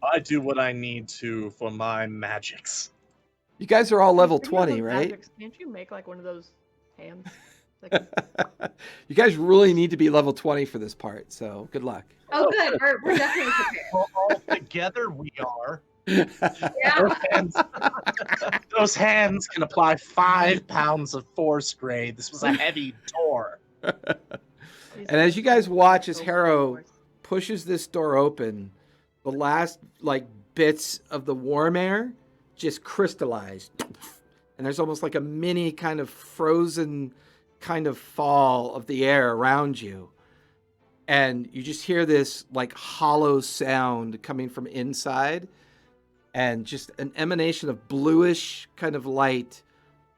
I do what I need to for my magics. You guys are all level Speaking of 20, those right? magics, can't you make like one of those hands? You guys really need to be level 20 for this part, so good luck. Oh, good. We're definitely prepared. Well, all together we are. Yeah. Those hands can apply 5 pounds of force, Gray. This was a heavy door. And as you guys watch as Harrow pushes this door open, the last like bits of the warm air just crystallize. And there's almost like a mini kind of frozen kind of fall of the air around you. And you just hear this like hollow sound coming from inside, and just an emanation of bluish kind of light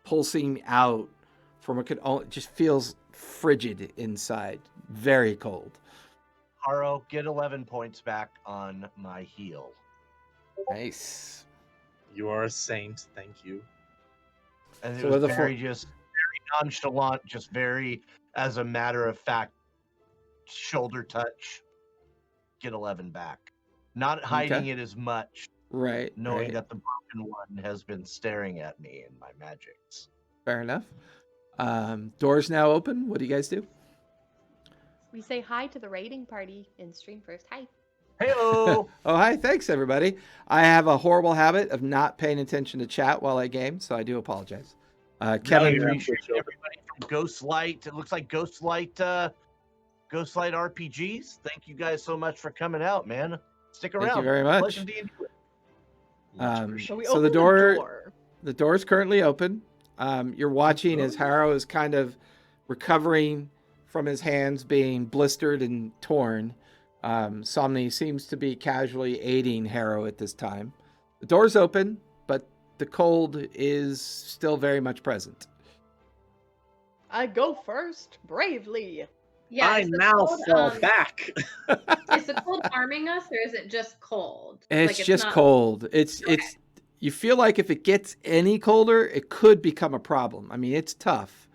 pulsing out from what could only just feels frigid inside, very cold. Haro, get 11 points back on my heal. Nice. You are a saint. Thank you. And it So was what are the very nonchalant, just very, as a matter of fact, shoulder touch. Get 11 back. Not hiding it as much, Right. knowing right. that the broken one has been staring at me in my magics. Fair enough. Doors now open. What do you guys do? We say hi to the raiding party in stream first. Hi. Hey-o! Oh, hi. Thanks, everybody. I have a horrible habit of not paying attention to chat while I game, so I do apologize. Kevin, you're Appreciate absolutely everybody from Ghostlight. It looks like Ghostlight RPGs. Thank you guys so much for coming out, man. Stick around. thank you very much. Pleasant D&D. much So appreciated. we So the open door- The door is currently open. You're watching as Harrow is kind of recovering from his hands being blistered and torn. Somni seems to be casually aiding Harrow at this time. The door's open, but the cold is still very much present. I go first, bravely. Yeah, I is the now cold, fall back. is the cold harming us, or is it just cold? It's Like, just not... cold. It's you feel like if it gets any colder, it could become a problem. I mean, it's tough.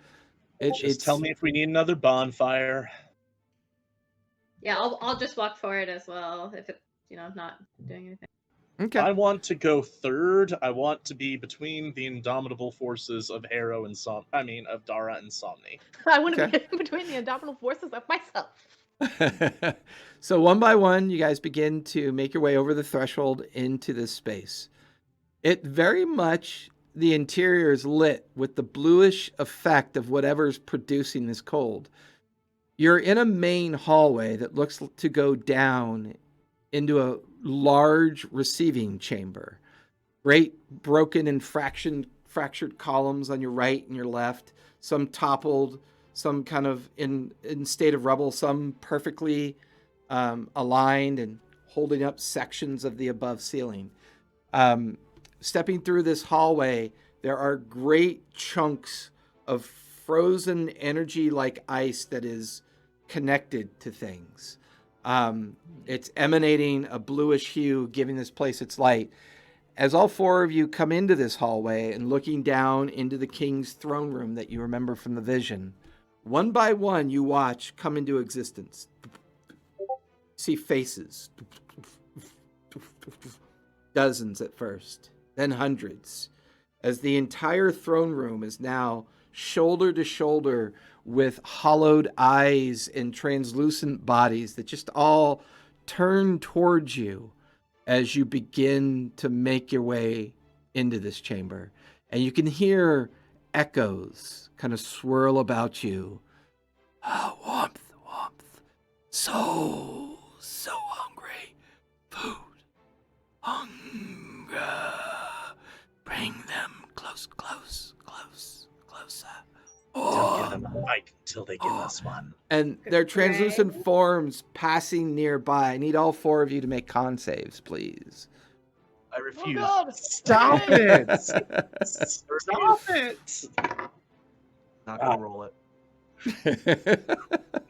Just tell me if we need another bonfire. Yeah, I'll just walk forward as well if it's not doing anything. Okay. I want to go third. I want to be between the indomitable forces of Harrow and of Dara and Somni. I want to Okay. be between the indomitable forces of myself. So one by one, you guys begin to make your way over the threshold into this space. It very much, the interior is lit with the bluish effect of whatever's producing this cold. You're in a main hallway that looks to go down into a large receiving chamber. Great broken and fractured columns on your right and your left, some toppled, some kind of in state of rubble, some perfectly aligned and holding up sections of the above ceiling. Stepping through this hallway, there are great chunks of frozen energy like ice that is connected to things. It's emanating a bluish hue, giving this place its light. As all four of you come into this hallway and looking down into the king's throne room that you remember from the vision, one by one you watch come into existence. See faces. Dozens at first, then hundreds, as the entire throne room is now shoulder to shoulder with hollowed eyes and translucent bodies that just all turn towards you as you begin to make your way into this chamber. And you can hear echoes kind of swirl about you. Oh, warmth. So hungry. Food. Hunger. Bring them closer. Don't give them a fight until they give us one. And their translucent forms passing nearby. I need all four of you to make con saves, please. I refuse. Oh God! Stop it! Stop it! Not gonna roll it.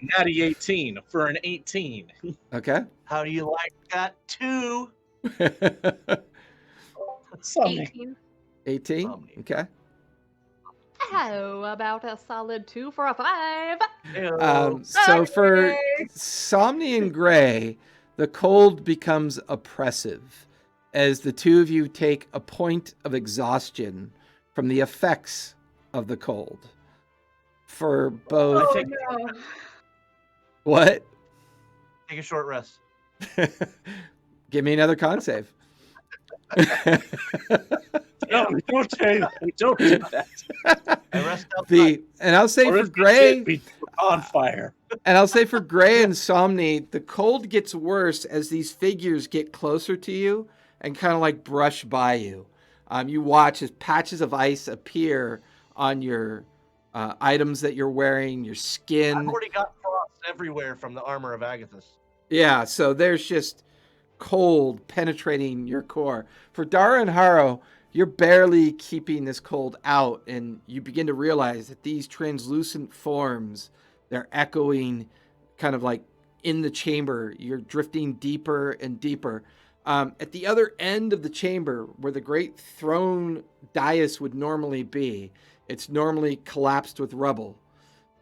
Natty 18 for an 18. Okay. How do you like that? 2. Somni. 18. 18. Somni. Okay. How about a solid 2 for a 5? So for Somni and Gray, the cold becomes oppressive as the two of you take a point of exhaustion from the effects of the cold. For both. Oh, no. What? Take a short rest. Give me another con save. No, don't do that. I rest outside. And I'll say Or for if Gray, we on fire. and I'll say for Gray and Somni, the cold gets worse as these figures get closer to you and kind of like brush by you. You watch as patches of ice appear on your items that you're wearing, your skin. I've already got frost everywhere from the armor of Agathis. Yeah, so there's just cold penetrating your core. For Dara and Harrow, you're barely keeping this cold out, and you begin to realize that these translucent forms, they're echoing kind of like in the chamber. You're drifting deeper and deeper. At the other end of the chamber, where the great throne dais would normally be, it's normally collapsed with rubble.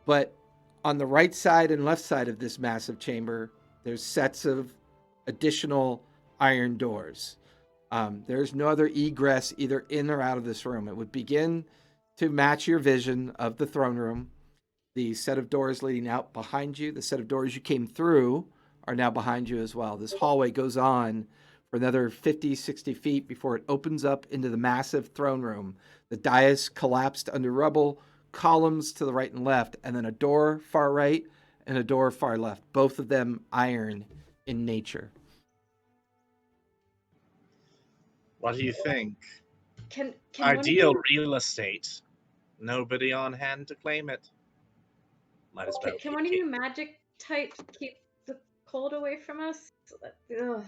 But on the right side and left side of this massive chamber, there's sets of additional iron doors. There's no other egress either in or out of this room. It would begin to match your vision of the throne room. The set of doors leading out behind you, the set of doors you came through are now behind you as well. This hallway goes on for another 50, 60 feet before it opens up into the massive throne room. The dais collapsed under rubble, columns to the right and left, and then a door far right and a door far left, both of them iron in nature. What do you think? Can Ideal one of real estate. Nobody on hand to claim it. Might as well you, can keep one of it. you magic type keep the cold away from us? Ugh.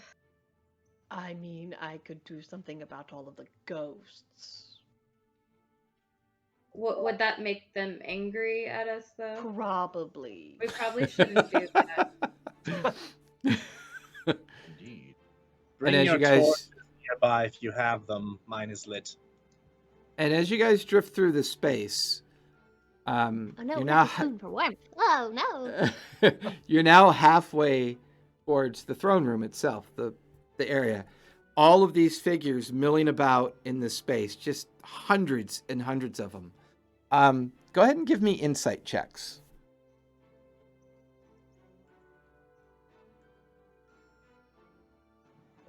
I mean, I could do something about all of the ghosts. Would that make them angry at us though? Probably. We probably shouldn't do that. Indeed. Bring as your you guys- torches nearby if you have them. Mine is lit. And as you guys drift through the space, Oh no, you're here's now a spoon for warmth. Oh no. you're now halfway towards the throne room itself, the area. All of these figures milling about in this space, just hundreds and hundreds of them. Go ahead and give me insight checks.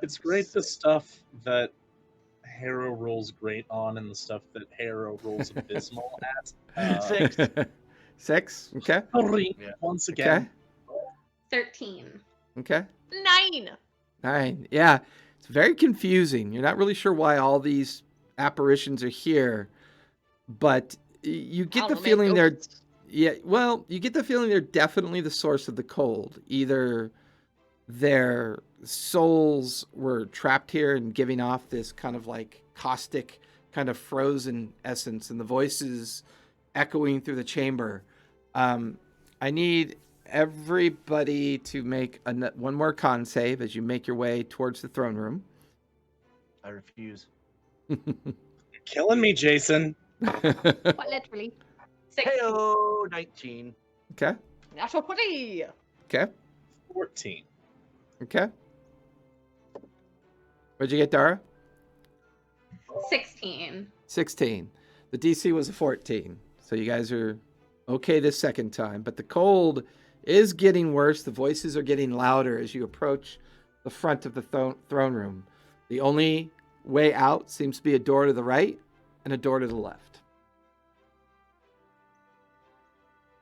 It's great the stuff that Harrow rolls great on and the stuff that Harrow rolls abysmal at. 6. 6. Okay. Yeah. Once Okay. again. 13. Okay. 9! 9. Yeah. It's very confusing. You're not really sure why all these apparitions are here, but you get the feeling they're you get the feeling they're definitely the source of the cold. Either their souls were trapped here and giving off this kind of like caustic, kind of frozen essence, and the voices echoing through the chamber. I need everybody to make one more con save as you make your way towards the throne room. I refuse. You're killing me, Jason. Quite literally. 16. Heyo, 19. Okay. Natural 20! Okay. 14. Okay. What'd you get, Dara? 16. 16. The DC was a 14. So you guys are okay this second time. But the cold is getting worse. The voices are getting louder as you approach the front of the throne room. The only way out seems to be a door to the right and a door to the left.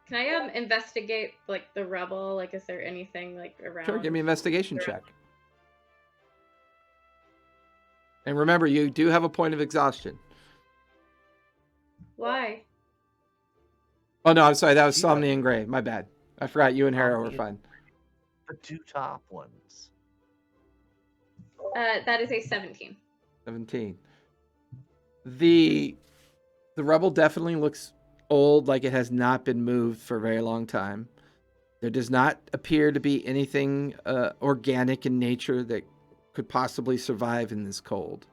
Can I investigate like the rubble? Like, is there anything like around? Sure, give me an investigation around- check. And remember, you do have a point of exhaustion. Why? Oh, no, I'm sorry. That was Yeah. Somni and Gray. My bad. I forgot you and Harrow were Somni. fine. The 2 top ones. That is a 17. 17. The rubble definitely looks old, like it has not been moved for a very long time. There does not appear to be anything organic in nature that could possibly survive in this cold.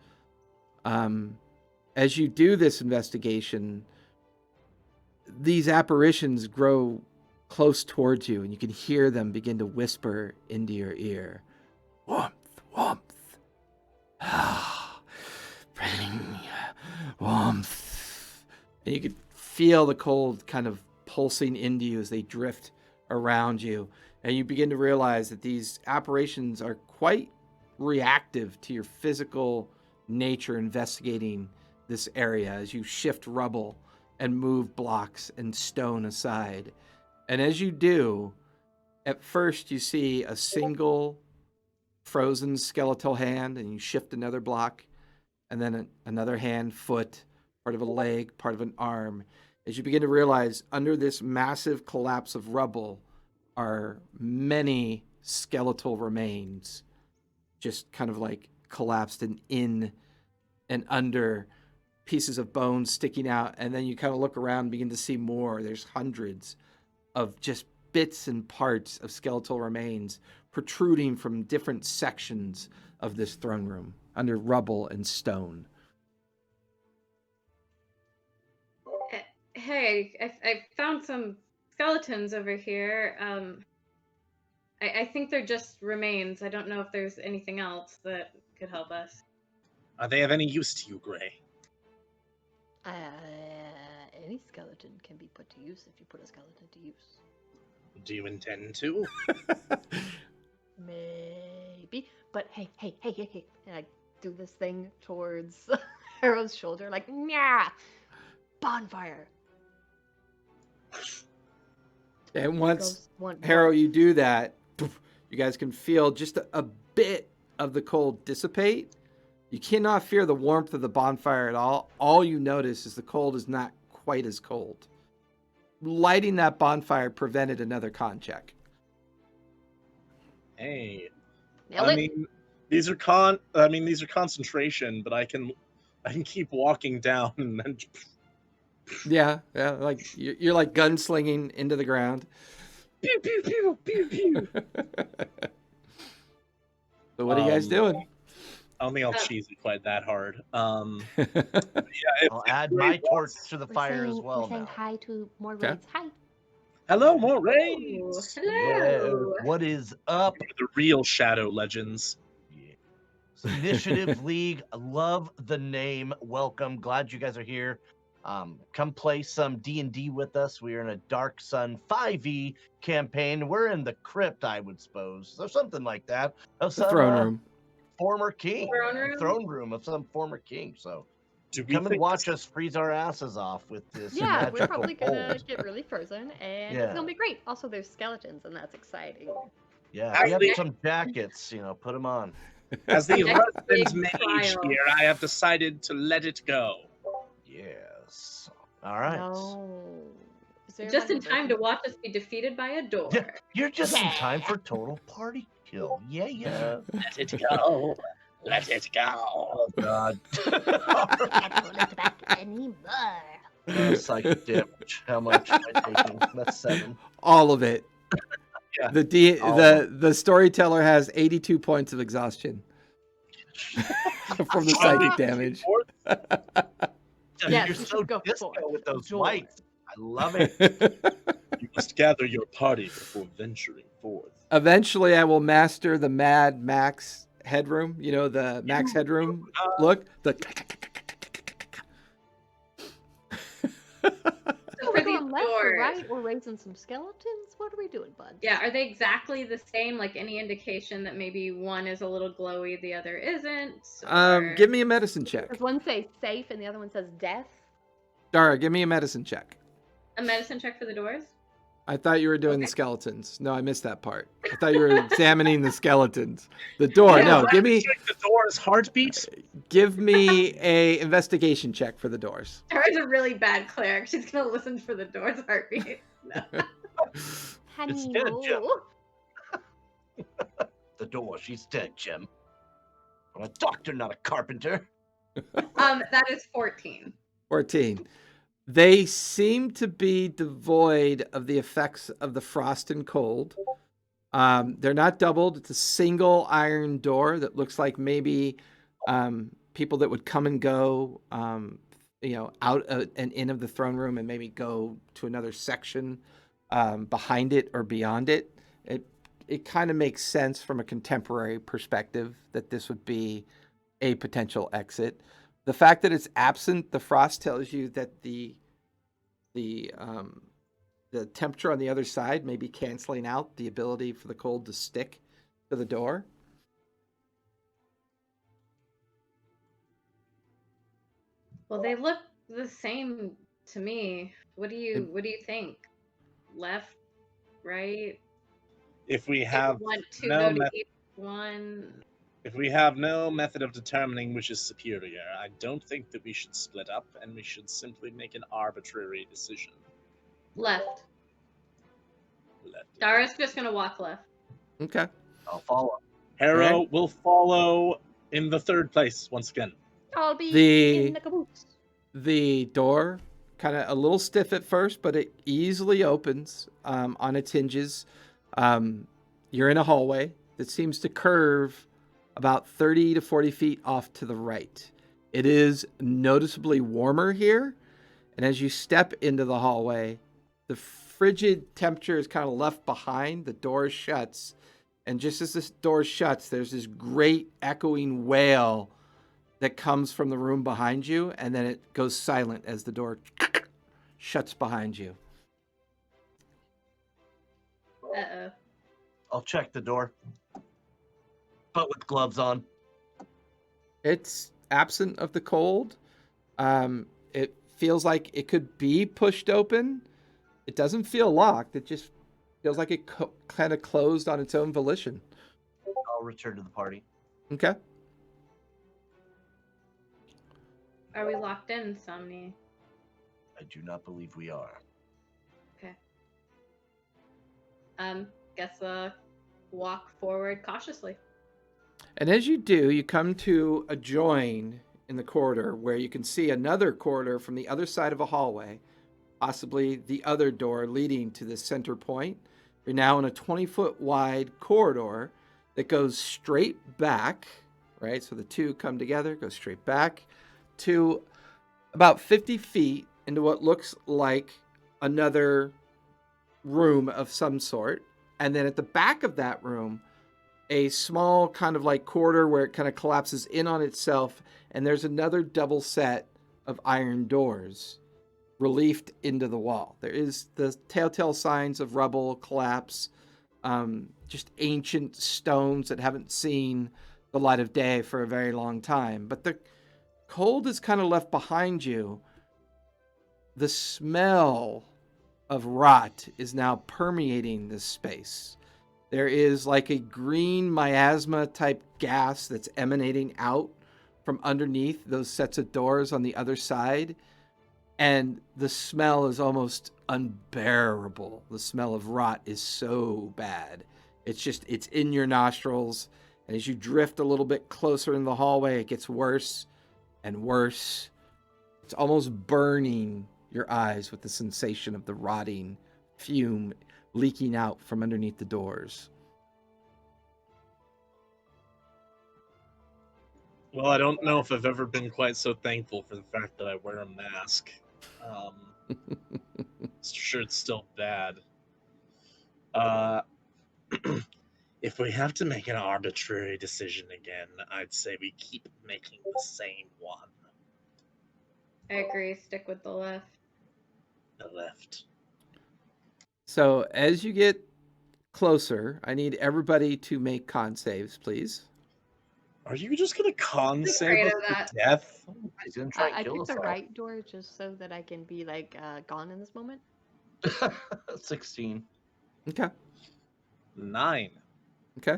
As you do this investigation, these apparitions grow close towards you, and you can hear them begin to whisper into your ear. Warmth, warmth. Bring warmth. And you can feel the cold kind of pulsing into you as they drift around you. And you begin to realize that these apparitions are quite reactive to your physical nature investigating this area as you shift rubble and move blocks and stone aside. And as you do, at first you see a single frozen skeletal hand, and you shift another block, and then another hand, foot, part of a leg, part of an arm. As you begin to realize under this massive collapse of rubble are many skeletal remains, just kind of like collapsed and in and under, pieces of bone sticking out. And then you kind of look around and begin to see more. There's hundreds of just bits and parts of skeletal remains protruding from different sections of this throne room under rubble and stone. Hey, I found some skeletons over here. I think they're just remains. I don't know if there's anything else that could help us. Are they of any use to you, Gray? Any skeleton can be put to use if you put a skeleton to use. Do you intend to? maybe. But hey, and I do this thing towards Harrow's shoulder, like, yeah, bonfire. And once Goes one. Harrow, you do that, poof, you guys can feel just a bit of the cold dissipate. You cannot feel the warmth of the bonfire at all. All you notice is the cold is not quite as cold. Lighting that bonfire prevented another con check. Hey, Nailed I it. mean, these are concentration, but I can keep walking down and then. Yeah, like you're like gunslinging into the ground. Pew pew pew pew pew. So what are you guys doing? I don't think I'll cheese it quite that hard. Yeah, I'll add my torch to the fire as well We're saying now. hi to more Okay. raids. Hi. Hello, more Ooh, raids. hello. Yeah, what is up? The real Shadow Legends. Yeah. Initiative League, I love the name. Welcome, glad you guys are here. Come play some D&D with us. We are in a Dark Sun 5e campaign. We're in the crypt, I would suppose, or something like that. Of The some throne room. former king, Throne room? room of some former king. So Do we come and think watch us freeze our asses off with this Yeah, magical we're probably gonna cold. get really frozen, and Yeah. it's gonna be great. Also, there's skeletons, and that's exciting. Yeah, if you have Actually- some jackets, put them on. As the Next husband big mage trial. here, I have decided to let it go. Yes. All right. No. Is there Just one in who's time to open? watch us be defeated by a door. Yeah, you're just in Yeah. time for total party kill. Yeah. Let it go. Let it go. Oh God. Can't hold it back anymore. Psychic damage. How much am I taking? That's 7. All of it. Yeah. The storyteller has 82 points of exhaustion from the psychic damage. Yes, You're you so should go disco for it. with those Joy. lights. I love it. You must gather your party before venturing forth. Eventually, I will master the Mad Max headroom. You know, the Max headroom look. The So Are for we these going left or doors, right? We're raising some skeletons? What are we doing, bud? yeah, are they exactly the same? Like any indication that maybe one is a little glowy, the other isn't? Or... give me a medicine check. Does one say safe and the other one says death? Dara, give me a medicine check. a medicine check for the doors. I thought you were doing the Okay. skeletons. No, I missed that part. I thought you were examining the skeletons. The door. Yeah, No, what? Check the door's heartbeat. give me a investigation check for the doors. Tara's a really bad cleric. She's gonna listen for the door's heartbeat. No. Honey, dead, no. Jim. The door. She's dead, Jim. I'm a doctor, not a carpenter. That is 14. 14. They seem to be devoid of the effects of the frost and cold. They're not doubled. It's a single iron door that looks like maybe people that would come and go, out and in of the throne room and maybe go to another section behind it or beyond it. It kind of makes sense from a contemporary perspective that this would be a potential exit. The fact that it's absent, the frost tells you that the temperature on the other side may be canceling out the ability for the cold to stick to the door. Well, they look the same to me. What do you think? Left, right? If we Do you have want to no go to method, each one? if we have no method of determining which is superior, I don't think that we should split up, and we should simply make an arbitrary decision. Left. Let Dara's just gonna walk left. Okay. I'll follow. Harrow will follow in the third place once again. I'll be The- in the caboose. The door, kind of a little stiff at first, but it easily opens on its hinges. You're in a hallway that seems to curve about 30 to 40 feet off to the right. It is noticeably warmer here. And as you step into the hallway, the frigid temperature is kind of left behind. The door shuts. And just as this door shuts, there's this great echoing wail that comes from the room behind you, and then it goes silent as the door shuts behind you. Uh-oh. I'll check the door. but with gloves on. It's absent of the cold. It feels like it could be pushed open. It doesn't feel locked. It just feels like it kind of closed on its own volition. I'll return to the party. Okay. Are we locked in, Somni? I do not believe we are. Okay. Guess walk forward cautiously. And as you do, you come to a join in the corridor where you can see another corridor from the other side of a hallway, possibly the other door leading to the center point. You're now in a 20-foot wide corridor that goes straight back, right? So the two come together, go straight back to about 50 feet into what looks like another room of some sort. And then at the back of that room, a small kind of like corridor where it kind of collapses in on itself, and there's another double set of iron doors reliefed into the wall. There is the telltale signs of rubble, collapse, just ancient stones that haven't seen the light of day for a very long time. But the cold is kind of left behind you. The smell of rot is now permeating this space. There is like a green miasma type gas that's emanating out from underneath those sets of doors on the other side. And the smell is almost unbearable. The smell of rot is so bad. It's in your nostrils. And as you drift a little bit closer in the hallway, it gets worse and worse. It's almost burning your eyes with the sensation of the rotting fume leaking out from underneath the doors. Well, I don't know if I've ever been quite so thankful for the fact that I wear a mask. Sure, it's still bad. If we have to make an arbitrary decision again, I'd say we keep making the same one. I agree. Stick with the left. The left. So as you get closer, I need everybody to make con saves, please. Are you just gonna con save afraid us of to that. death? He's gonna try and I kill picked us the all. right door just so that I can be like gone in this moment. 16. Okay. 9. Okay.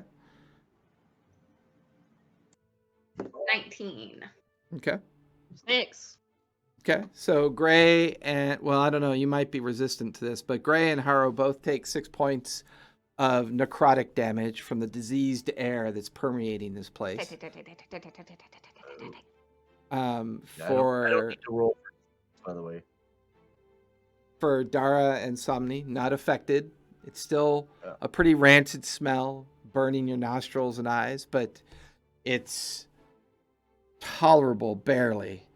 19. Okay. 6. Okay. So Gray and, well, I don't know, you might be resistant to this, but Gray and Haro both take 6 points of necrotic damage from the diseased air that's permeating this place. Yeah, I don't For need to roll, by the way. for Dara and Somni, not affected. It's still Yeah. a pretty rancid smell burning your nostrils and eyes, but it's tolerable barely.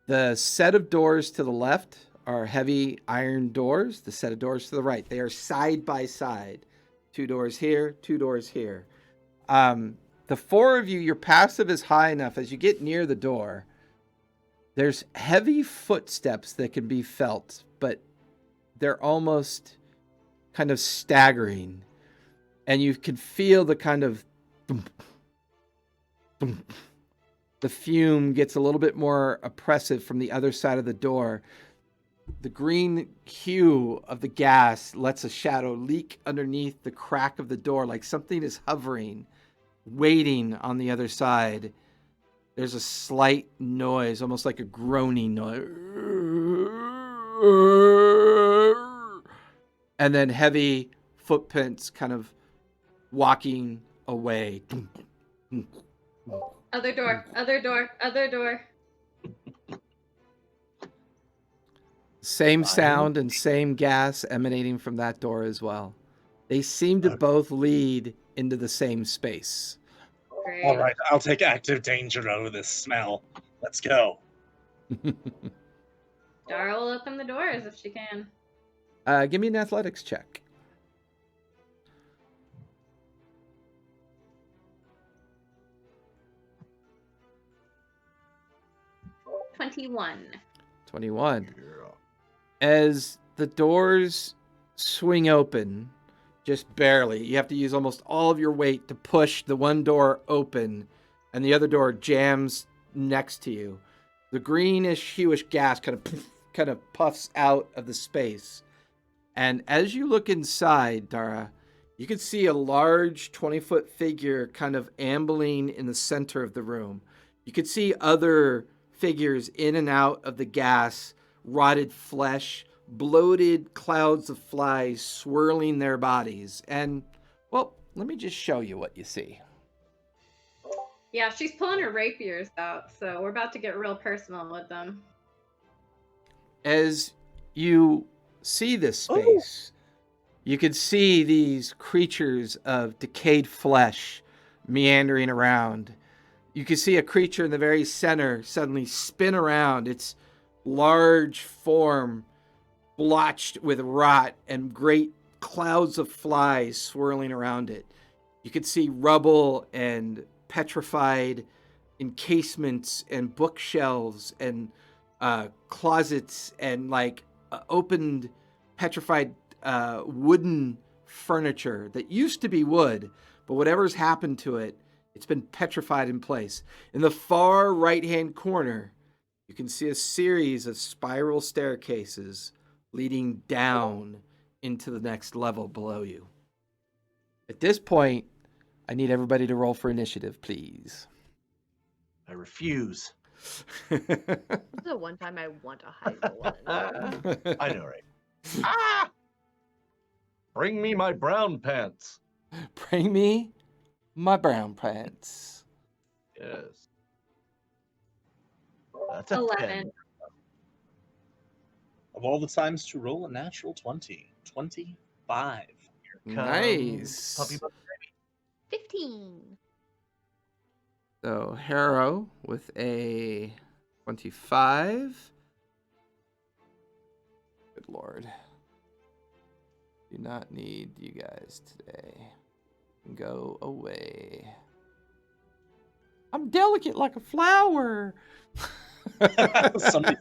The set of doors to the left are heavy iron doors. The set of doors to the right, they are side by side. 2 doors here, 2 doors here. The 4 of you, your passive is high enough. As you get near the door, there's heavy footsteps that can be felt, but they're almost kind of staggering. And you can feel the kind of thump, thump. The fume gets a little bit more oppressive from the other side of the door. The green hue of the gas lets a shadow leak underneath the crack of the door, like something is hovering, waiting on the other side. There's a slight noise, almost like a groaning noise. And then heavy footprints kind of walking away. Other door, other door, other door. Same sound and same gas emanating from that door as well. They seem to both lead into the same space. Great. All right, I'll take active danger over this smell. Let's go. Dara will open the doors if she can. Give me an athletics check. 21. 21. As the doors swing open, Just barely. You have to use almost all of your weight to push the one door open, and the other door jams next to you. The greenish, hueish gas kind of puffs out of the space. And as you look inside, Dara, you can see a large 20-foot figure kind of ambling in the center of the room. You can see other figures in and out of the gas, rotted flesh, bloated clouds of flies swirling their bodies. And, well, let me just show you what you see. Yeah, she's pulling her rapiers out, so we're about to get real personal with them. As you see this space, you can see these creatures of decayed flesh meandering around. You can see a creature in the very center suddenly spin around, its large form blotched with rot and great clouds of flies swirling around it. You can see rubble and petrified encasements and bookshelves and closets and opened petrified wooden furniture that used to be wood, but whatever's happened to it, it's been petrified in place. In the far right-hand corner, you can see a series of spiral staircases leading down into the next level below you. At this point, I need everybody to roll for initiative, please. I refuse. This is the one time I want a high roll. I know, right? Ah! Bring me my brown pants. Bring me my brown pants. Yes. That's a 11. 10. Of all the times to roll a natural 20, 25. Nice. Puppy butt. 15. So Harrow with a 25. Good Lord. Do not need you guys today. Go away. I'm delicate like a flower. Somebody's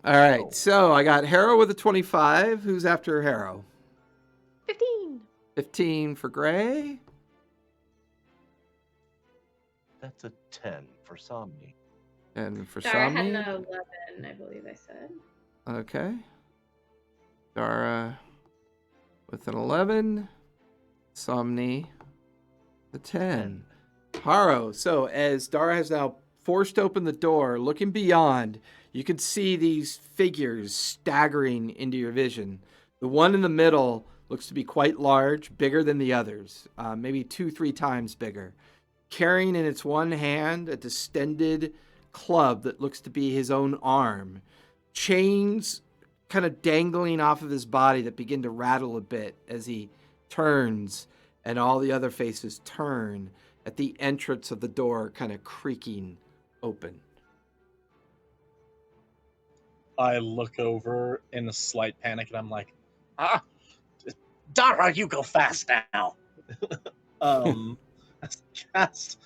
All right, so I got Harrow with a 25. Who's after Harrow? 15. 15 for Gray. That's a 10 for Somni. And for Dara had an Somni. 11, I believe I said. Okay. Dara with an 11. Somni, the 10. Haro. So as Dara has now forced open the door, looking beyond, you can see these figures staggering into your vision. The one in the middle looks to be quite large, bigger than the others, maybe 2-3 times bigger. Carrying in its one hand a distended club that looks to be his own arm. Chains kind of dangling off of his body that begin to rattle a bit as he turns, and all the other faces turn at the entrance of the door kind of creaking open. I look over in a slight panic and I'm like, Dara, you go fast now. as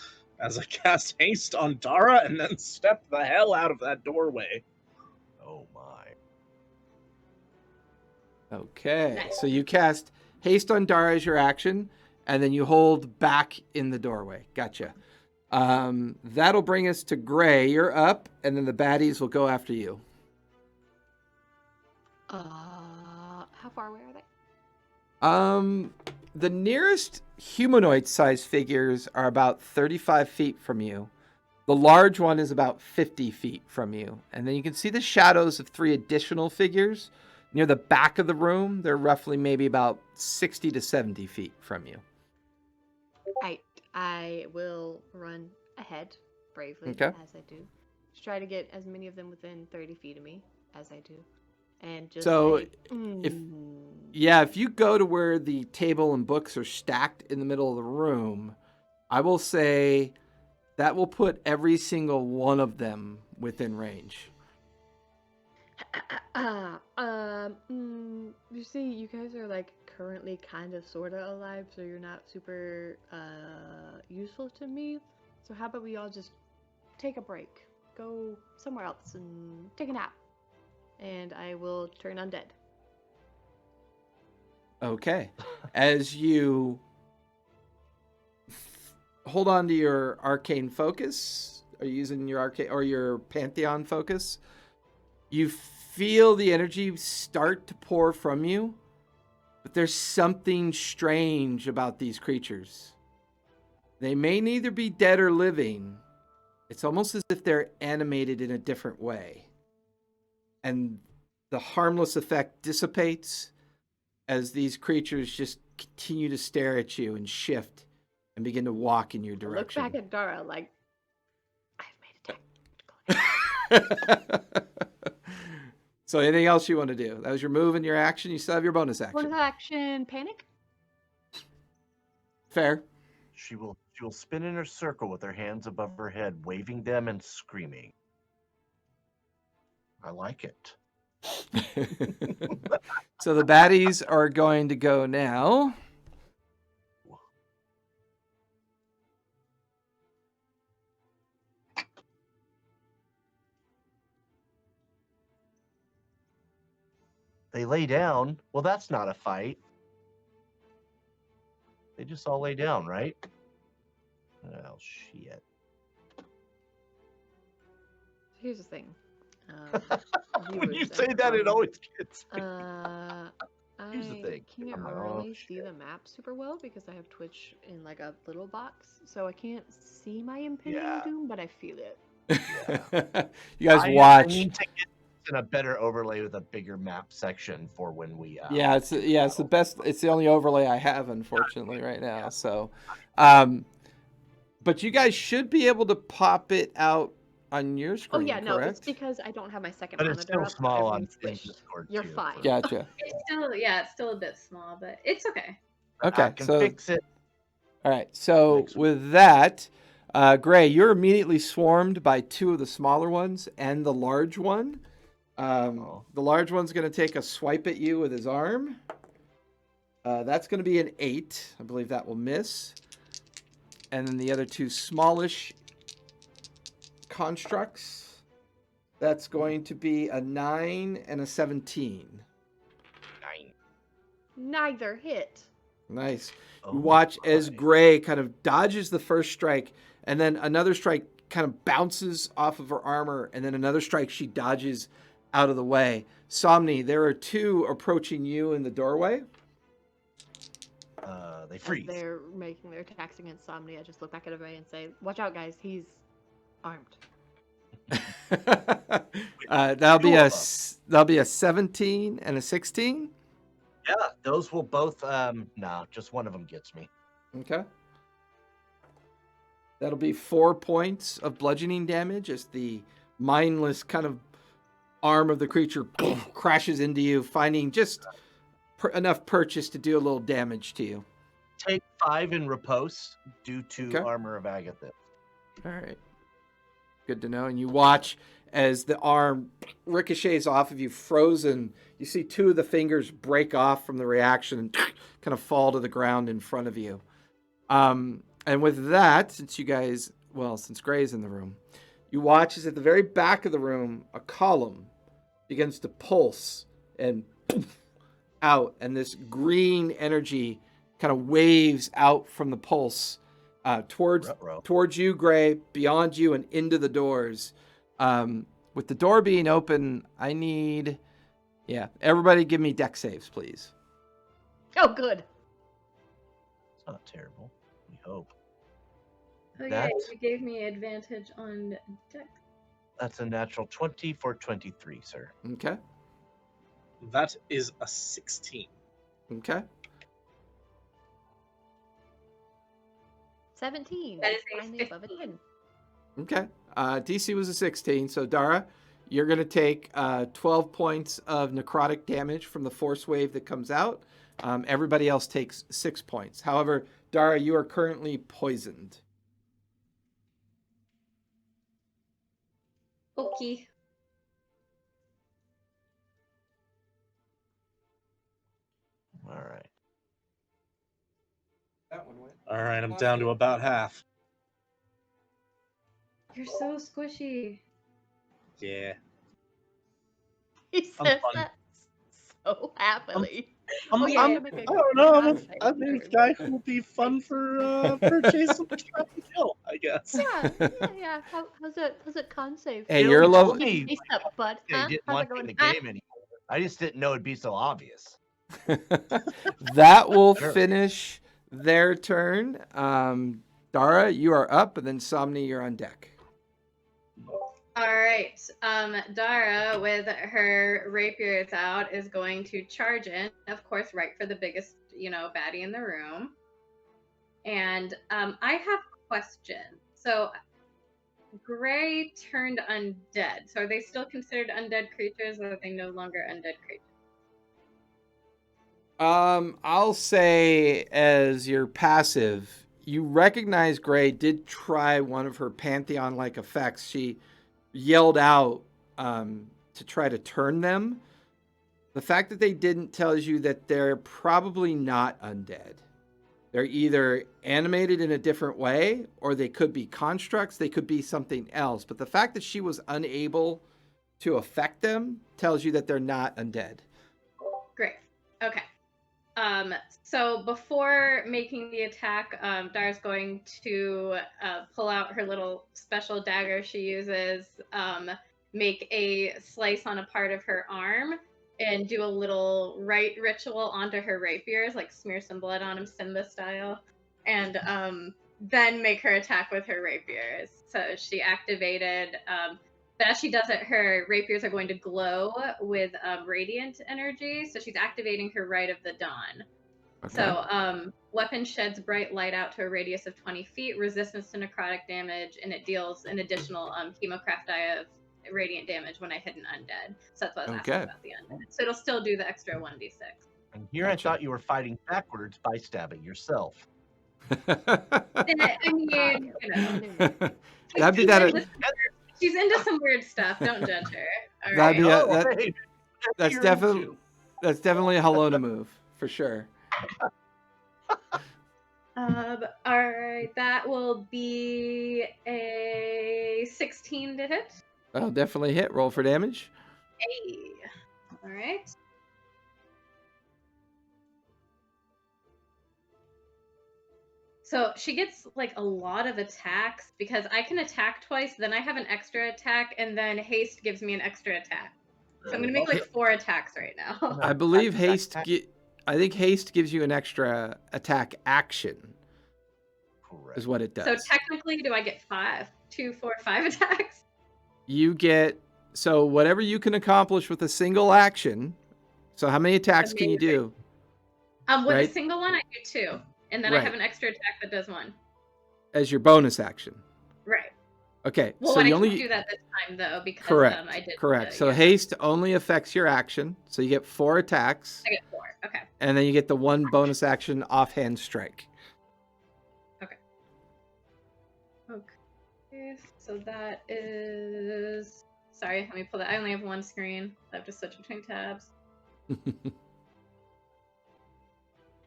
I cast haste on Dara and then step the hell out of that doorway. Oh my. Okay, Nice. so you cast haste on Dara as your action, and then you hold back in the doorway. Gotcha. That'll bring us to Gray. You're up, and then the baddies will go after you. How far away are they? The nearest humanoid-sized figures are about 35 feet from you. The large one is about 50 feet from you. And then you can see the shadows of 3 additional figures near the back of the room. They're roughly maybe about 60 to 70 feet from you. I will run ahead bravely, Okay. as I do. Just try to get as many of them within 30 feet of me, as I do. And just So, say, if you go to where the table and books are stacked in the middle of the room, I will say that will put every single one of them within range. You see, you guys are like currently kind of sorta alive, so you're not super useful to me. So how about we all just take a break, go somewhere else and take a nap, and I will turn undead. Okay. As you hold on to your arcane focus, are you using your arcane or your pantheon focus? You feel the energy start to pour from you, but there's something strange about these creatures. They may neither be dead or living. It's almost as if they're animated in a different way. And the harmless effect dissipates as these creatures just continue to stare at you and shift and begin to walk in your I look direction. back at Dara like, I've made a tactical So anything else you want to do? That was your move and your action. You still have your bonus action. bonus action. Panic. Fair. She will spin in her circle with her hands above her head, waving them and screaming. I like it. So the baddies are going to go now. They lay down. Well, that's not a fight. They just all lay down, right? Oh, shit. Here's the thing. When you Viewers say and that, it phone, always gets me. Here's the I thing. can't I'm like, oh, really see shit. the map super well because I have Twitch in like a little box, so I can't see my impending Yeah. doom, but I feel it. You guys I watch. need to get in a better overlay with a bigger map section for when we. Yeah, it's do the battle. best. It's the only overlay I have, unfortunately, right now. Yeah. So, but you guys should be able to pop it out on your Oh screen. yeah, no, it's correct? because I don't have my second But it's monitor still up. small on Everything's in squished. Discord You're too, fine. for- Gotcha. It's still a bit small, but it's okay. I Okay, can so fix it. all right. So Next week. with that, Gray, you're immediately swarmed by two of the smaller ones and the large one. The large one's going to take a swipe at you with his arm. That's going to be an 8. I believe that will miss. And then the other two smallish constructs, that's going to be a 9 and a 17. 9. Neither hit. Nice. Oh, You watch as my. Gray kind of dodges the first strike, and then another strike kind of bounces off of her armor, and then another strike she dodges out of the way. Somni, there are two approaching you in the doorway. They As freeze. they're making their attacks against Somni, I just look back at everybody and say, "Watch out, guys! He's armed." That'll be a 17 and a 16. Yeah, those will both. Just one of them gets me. Okay. That'll be 4 points of bludgeoning damage as the mindless kind of arm of the creature crashes into you, finding just enough purchase to do a little damage to you. Take 5 in riposte due to Okay. armor of Agathis. All right. Good to know. And you watch as the arm ricochets off of you, frozen. You see two of the fingers break off from the reaction and kind of fall to the ground in front of you. And with that, since Gray's in the room, you watch as at the very back of the room, a column begins to pulse and out, and this green energy kind of waves out from the pulse towards you, Gray, beyond you, and into the doors. With the door being open, I need, everybody give me deck saves, please. Oh, good. It's not terrible. We hope. Oh yeah, That's- you gave me advantage on deck. That's a natural 20 for 23, sir. Okay. That is a 16. Okay. 17. That is a Finally above a 10. Okay. DC was a 16, so Dara, you're going to take 12 points of necrotic damage from the force wave that comes out. Everybody else takes 6 points. However, Dara, you are currently poisoned. Okay. All right. That one went. All right, I'm down to about half. You're so squishy. Yeah. He I'm says fun. that so happily. I'm, Oh, yeah, I'm, you make a I don't know. con save I mean, first. guy who would be fun for chasing the trap and kill, I guess. Yeah. How's it con save? Hey, You you're a know, level. told me Face up, bud. they Huh? didn't How's want it me in going? the Huh? game anymore. I just didn't know it'd be so obvious. That will Sure. finish their turn. Dara, you are up, and then Somni, you're on deck. All right. Dara, with her rapiers out, is going to charge in, of course, right for the biggest, baddie in the room. And I have a question. So, Gray turned undead. So, are they still considered undead creatures, or are they no longer undead creatures? I'll say as your passive, you recognize Gray did try one of her Pantheon-like effects. She yelled out to try to turn them. The fact that they didn't tells you that they're probably not undead. They're either animated in a different way, or they could be constructs, they could be something else. But the fact that she was unable to affect them tells you that they're not undead. Great. Okay. So before making the attack, Dara's going to pull out her little special dagger she uses, make a slice on a part of her arm, and do a little rite ritual onto her rapiers, like smear some blood on them, Simba style, and then make her attack with her rapiers. So she activated. But as she does it, her rapiers are going to glow with radiant energy. So she's activating her Rite of the Dawn. Okay. So weapon sheds bright light out to a radius of 20 feet, resistance to necrotic damage, and it deals an additional hemocraft die of radiant damage when I hit an undead. So that's what I was asking about the undead. So it'll still do the extra 1d6. And here Gotcha. I thought you were fighting backwards by stabbing yourself. I mean, That'd be that. She's into some weird stuff. Don't judge her. All That'd right. be hey, that's you're definitely into. a Halona move for sure. All right, that will be a 16 to hit. That'll definitely hit. Roll for damage. Hey. All right. So she gets like a lot of attacks because I can attack twice, then I have an extra attack, and then haste gives me an extra attack. So I'm gonna make like 4 attacks right now. I believe haste. I think haste gives you an extra attack action. Correct. Is what it does. So technically, do I get 2, 4, 5 attacks? You get whatever you can accomplish with a single action. So how many attacks can you do? With right? a single one, I do 2, and then I have an extra attack that does 1 as your bonus action. Right. Okay. Well, so I you can't only do that this time though because correct. I did. Correct. So haste only affects your action. So you get 4 attacks. I get 4. Okay. And then you get the 1 bonus action offhand strike. Okay, so that is... Sorry, let me pull that. I only have one screen. I have to switch between tabs.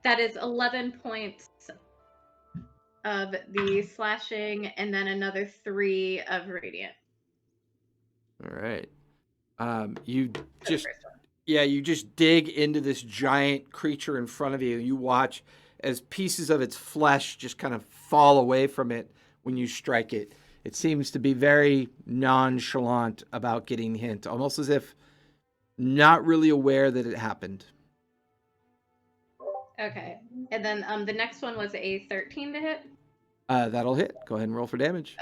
That is 11 points of the slashing, and then another 3 of radiant. All right. You just dig into this giant creature in front of you. You watch as pieces of its flesh just kind of fall away from it when you strike it. It seems to be very nonchalant about getting hit, almost as if not really aware that it happened. Okay. And then the next one was a 13 to hit? That'll hit. Go ahead and roll for damage.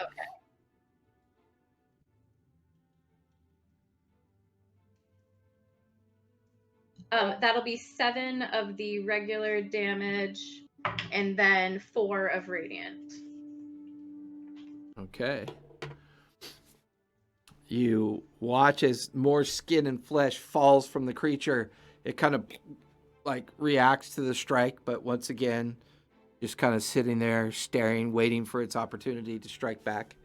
Okay. That'll be 7 of the regular damage, and then 4 of radiant. Okay. You watch as more skin and flesh falls from the creature. It kind of like reacts to the strike, but once again, just kind of sitting there staring, waiting for its opportunity to strike back.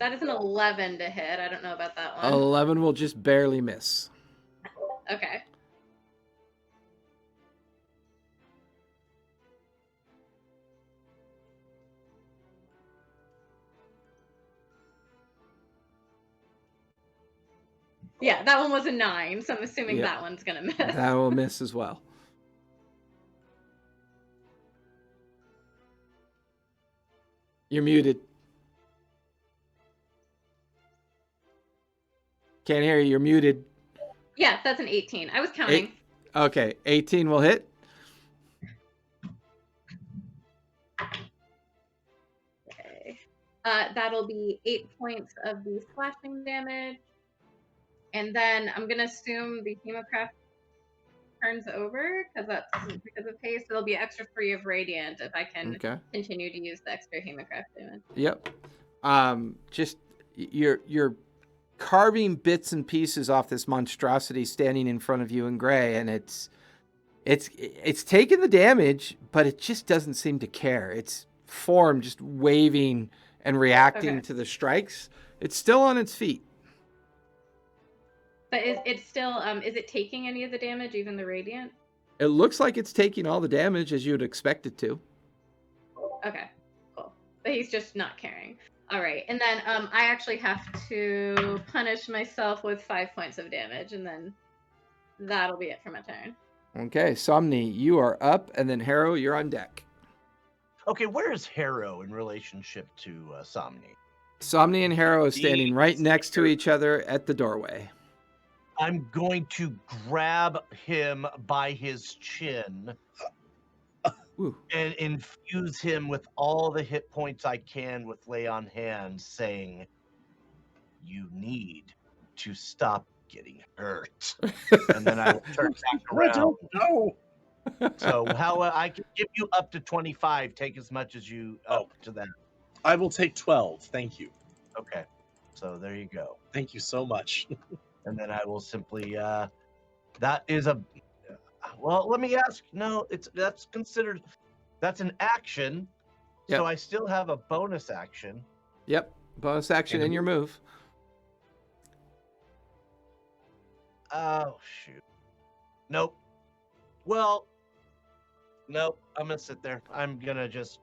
That is an 11 to hit. I don't know about that one. 11 will just barely miss. Okay. Yeah, that one was a 9, so I'm assuming Yep. that one's gonna miss. That will miss as well. You're muted. Can't hear you. You're muted. Yeah, that's an 18. I was counting. Okay, 18 will hit. Okay. That'll be 8 points of the slashing damage. And then I'm gonna assume the hemocraft turns over because of haste. There'll be extra 3 of radiant if I can Okay. continue to use the extra hemocraft damage. Yep. Just you're carving bits and pieces off this monstrosity standing in front of you in gray, and it's taking the damage, but it just doesn't seem to care. Its form just waving and reacting to the strikes. It's still on its feet. But is it taking any of the damage, even the radiant? It looks like it's taking all the damage as you'd expect it to. Okay, cool. But he's just not caring. All right, and then I actually have to punish myself with 5 points of damage, and then that'll be it for my turn. Okay, Somni, you are up, and then Harrow, you're on deck. Okay, where is Harrow in relationship to Somni? Somni and Harrow are standing right next to each other at the doorway. I'm going to grab him by his chin Ooh. and infuse him with all the hit points I can with Lay on Hands, saying, "You need to stop getting hurt." And then I will turn back I around. don't know. So how I can give you up to 25. Take as much as you up to that. I will take 12. Thank you. Okay. So there you go. Thank you so much. And then I will simply that is a well, let me ask. No, that's considered that's an action. Yep. So I still have a bonus action. Yep. Bonus action in your move. Oh shoot. Nope. Well, nope. I'm gonna sit there. I'm gonna just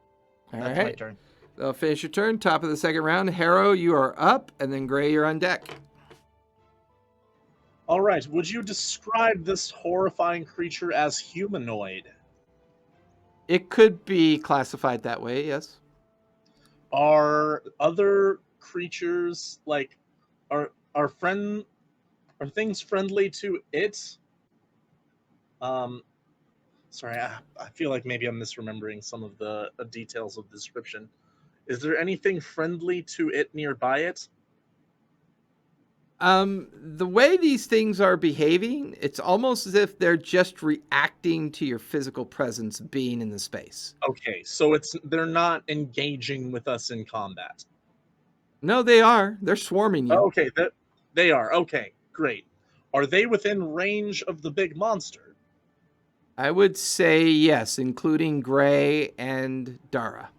that's my turn. So finish your turn. Top of the second round. Harrow, you are up, and then Gray, you're on deck. All right. Would you describe this horrifying creature as humanoid? It could be classified that way, yes. Are other creatures like are things friendly to it? Sorry, I feel like maybe I'm misremembering some of the details of the description. Is there anything friendly to it nearby it? The way these things are behaving, it's almost as if they're just reacting to your physical presence being in the space. Okay, so they're not engaging with us in combat. No, they are. They're swarming you. Okay, they are. Okay, great. Are they within range of the big monster? I would say yes, including Gray and Dara.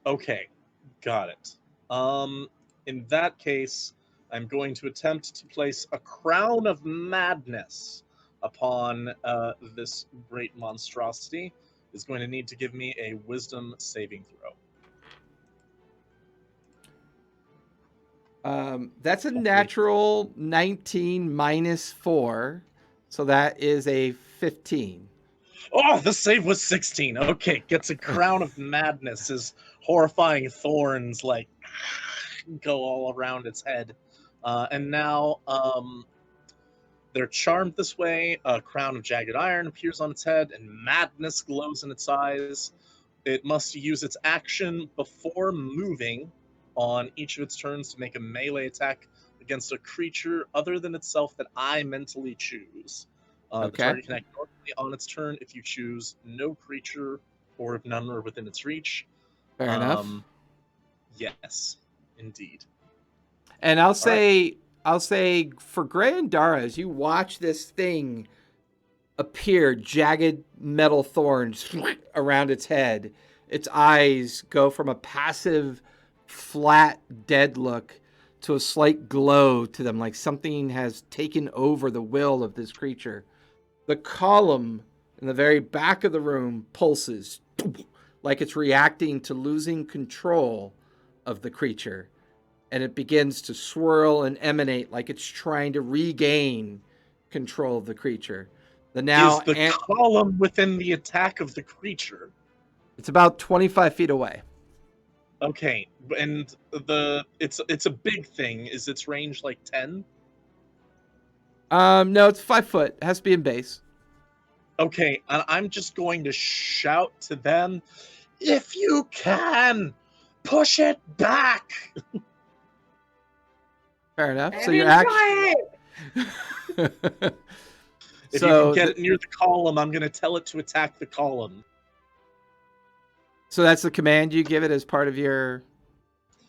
Okay, got it. In that case, I'm going to attempt to place a crown of madness upon this great monstrosity. Is going to need to give me a wisdom saving throw. That's a natural 19 minus 4, so that is a 15. Oh, the save was 16. Okay, gets a crown of madness as horrifying thorns like go all around its head. And now they're charmed this way. A crown of jagged iron appears on its head, and madness glows in its eyes. It must use its action before moving on each of its turns to make a melee attack against a creature other than itself that I mentally choose. The target can act normally on its turn if you choose no creature or if none are within its reach. Fair enough. Yes, indeed. And I'll say for Gray and Dara, as you watch this thing appear, jagged metal thorns around its head, its eyes go from a passive, flat, dead look to a slight glow to them, like something has taken over the will of this creature. The column in the very back of the room pulses, like it's reacting to losing control of the creature. and it begins to swirl and emanate like it's trying to regain control of the creature. The now Is the column within the attack of the creature? it's about 25 feet away. Okay, and it's a big thing. Is its range like 10? No, it's 5 foot. It has to be in base. Okay, and I'm just going to shout to them, if you can, push it back. Fair enough. I So your didn't action. try it. If you can get it near the column, I'm going to tell it to attack the column. So that's the command you give it as part of your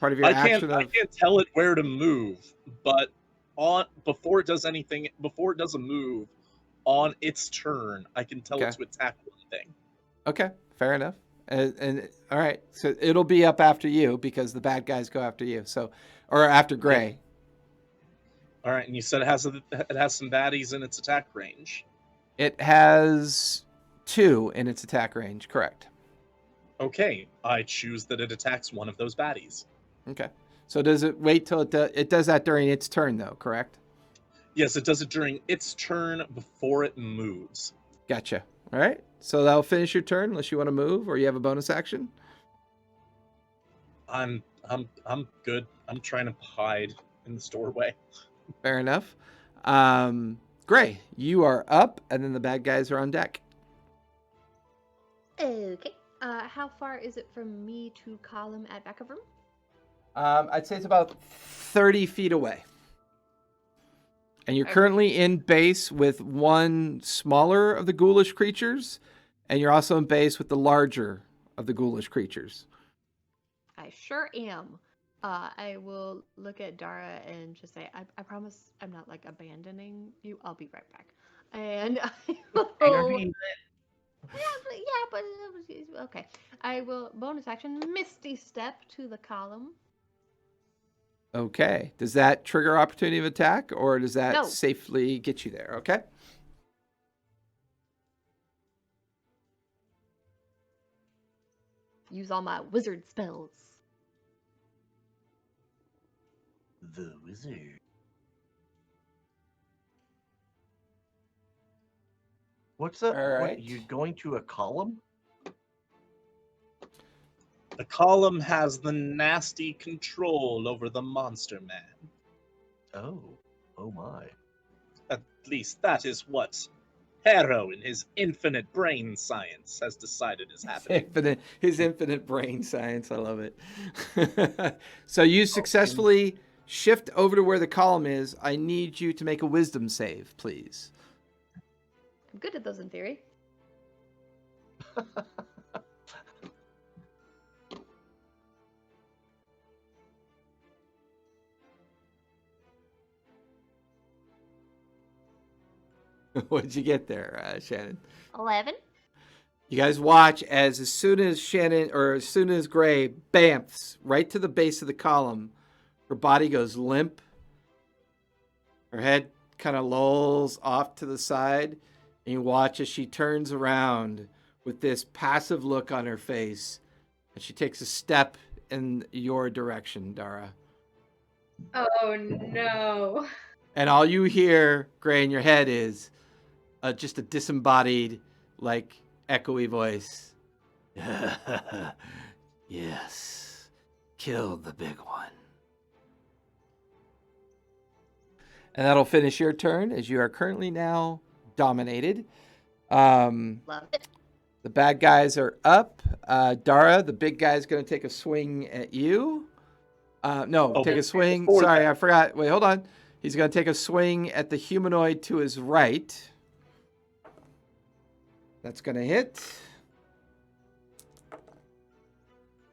action. I can't tell it where to move, but before it does a move, on its turn, I can tell it to attack one thing. Okay, fair enough. And all right, so it'll be up after you because the bad guys go after you. So, or after Gray. All right, and you said it has some baddies in its attack range. It has 2 in its attack range. Correct. Okay, I choose that it attacks one of those baddies. Okay. So does it wait till it does that during its turn though? Correct. Yes, it does it during its turn before it moves. Gotcha. All right. So that'll finish your turn unless you want to move or you have a bonus action. I'm good. I'm trying to hide in the doorway. Fair enough. Gray, you are up, and then the bad guys are on deck. Okay. How far is it from me to column at back of room? I'd say it's about 30 feet away. And you're currently in base with one smaller of the ghoulish creatures, and you're also in base with the larger of the ghoulish creatures. I sure am. I will look at Dara and just say, I promise I'm not like abandoning you. I'll be right back. And I will... yeah, but okay. I will bonus action Misty Step to the column. Okay. Does that trigger opportunity of attack, or does that No. safely get you there? Okay. Use all my wizard spells. The wizard. What's up? All right. What, you going to a column? The column has the nasty control over the monster man. Oh my. At least that is what Harrow in his infinite brain science has decided is happening. His infinite brain science. I love it. So you successfully shift over to where the column is. I need you to make a wisdom save, please. I'm good at those in theory. What'd you get there, Shannon? 11. You guys watch as soon as Gray bamfs right to the base of the column, her body goes limp. Her head kind of lolls off to the side, and you watch as she turns around with this passive look on her face, and she takes a step in your direction, Dara. Oh no. And all you hear, Gray, in your head is just a disembodied, like, echoey voice. Yes, kill the big one. And that'll finish your turn, as you are currently now dominated. Love it. The bad guys are up. Dara, the big guy's going to take a swing at you. Take a swing. Sorry, I forgot. Wait, hold on. He's going to take a swing at the humanoid to his right. That's going to hit.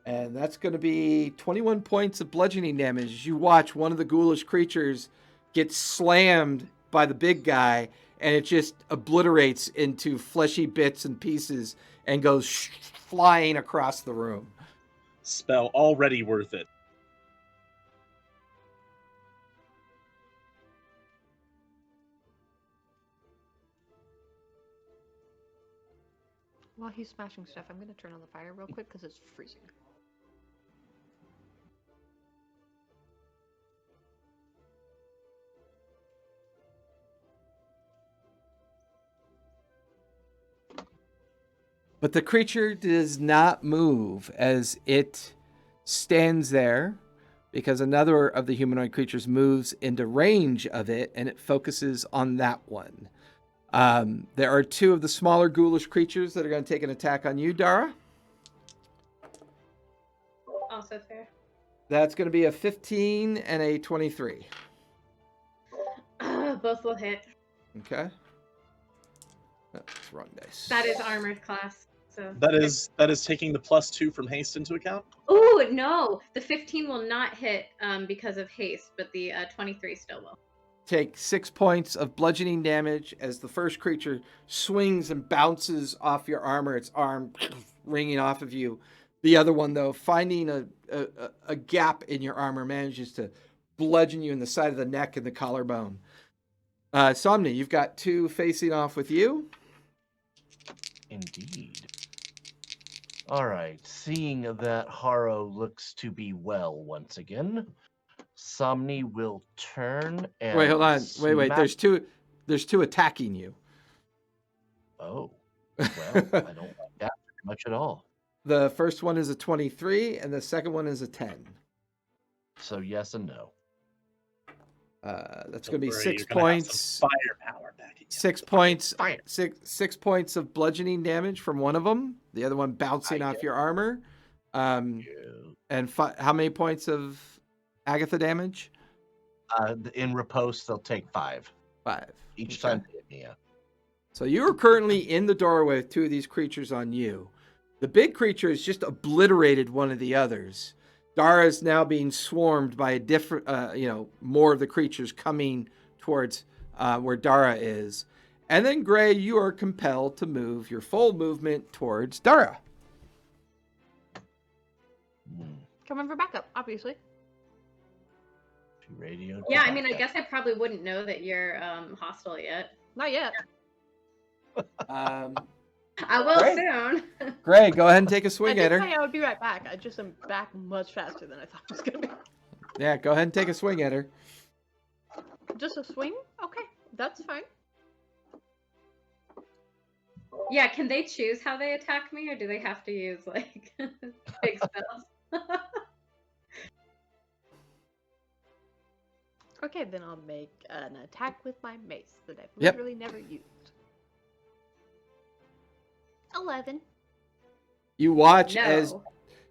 And that's going to be 21 points of bludgeoning damage. As you watch one of the ghoulish creatures get slammed by the big guy, and it just obliterates into fleshy bits and pieces and goes flying across the room. Spell already worth it. While he's smashing stuff, I'm going to turn on the fire real quick because it's freezing. But the creature does not move as it stands there because another of the humanoid creatures moves into range of it and it focuses on that one. There are 2 of the smaller ghoulish creatures that are going to take an attack on you, Dara. Also fair. That's going to be a 15 and a 23. Both will hit. Okay. That's wrong dice. That is armored class. So That is taking the +2 from haste into account. Oh no, the 15 will not hit because of haste, but the 23 still will. Take 6 points of bludgeoning damage as the first creature swings and bounces off your armor, its arm ringing off of you. The other one, though, finding a gap in your armor, manages to bludgeon you in the side of the neck and the collarbone. Somni, you've got 2 facing off with you. Indeed. All right. Seeing that Haro looks to be well once again, Somni will turn and Wait, hold on. Wait. smack- There's two attacking you. Oh, well, I don't like that very much at all. The first one is a 23, and the second one is a 10. So yes and no. That's going to be Don't worry, 6 you're gonna have points. some firepower back again. 6 points. Fire. 6 points of bludgeoning damage from one of them. The other one bouncing off your armor. And how many points of Agatha damage? In riposte, they'll take 5 5. each Okay. time they hit me. Yeah. So you are currently in the doorway with 2 of these creatures on you. The big creature has just obliterated one of the others. Dara is now being swarmed by a different, more of the creatures coming towards where Dara is. And then, Gray, you are compelled to move your full movement towards Dara. Coming for backup, obviously. Radio. Yeah, I mean, I guess I probably wouldn't know that you're hostile yet. Not yet. I will Great. soon. Gray, go ahead and take a I swing did at her. say I would be right back. I just am back much faster than I thought I was gonna be. Yeah, go ahead and take a swing at her. Just a swing? Okay, that's fine. Yeah, can they choose how they attack me, or do they have to use like big spells? Okay, then I'll make an attack with my mace that I've Yep. literally never used. 11. You watch No.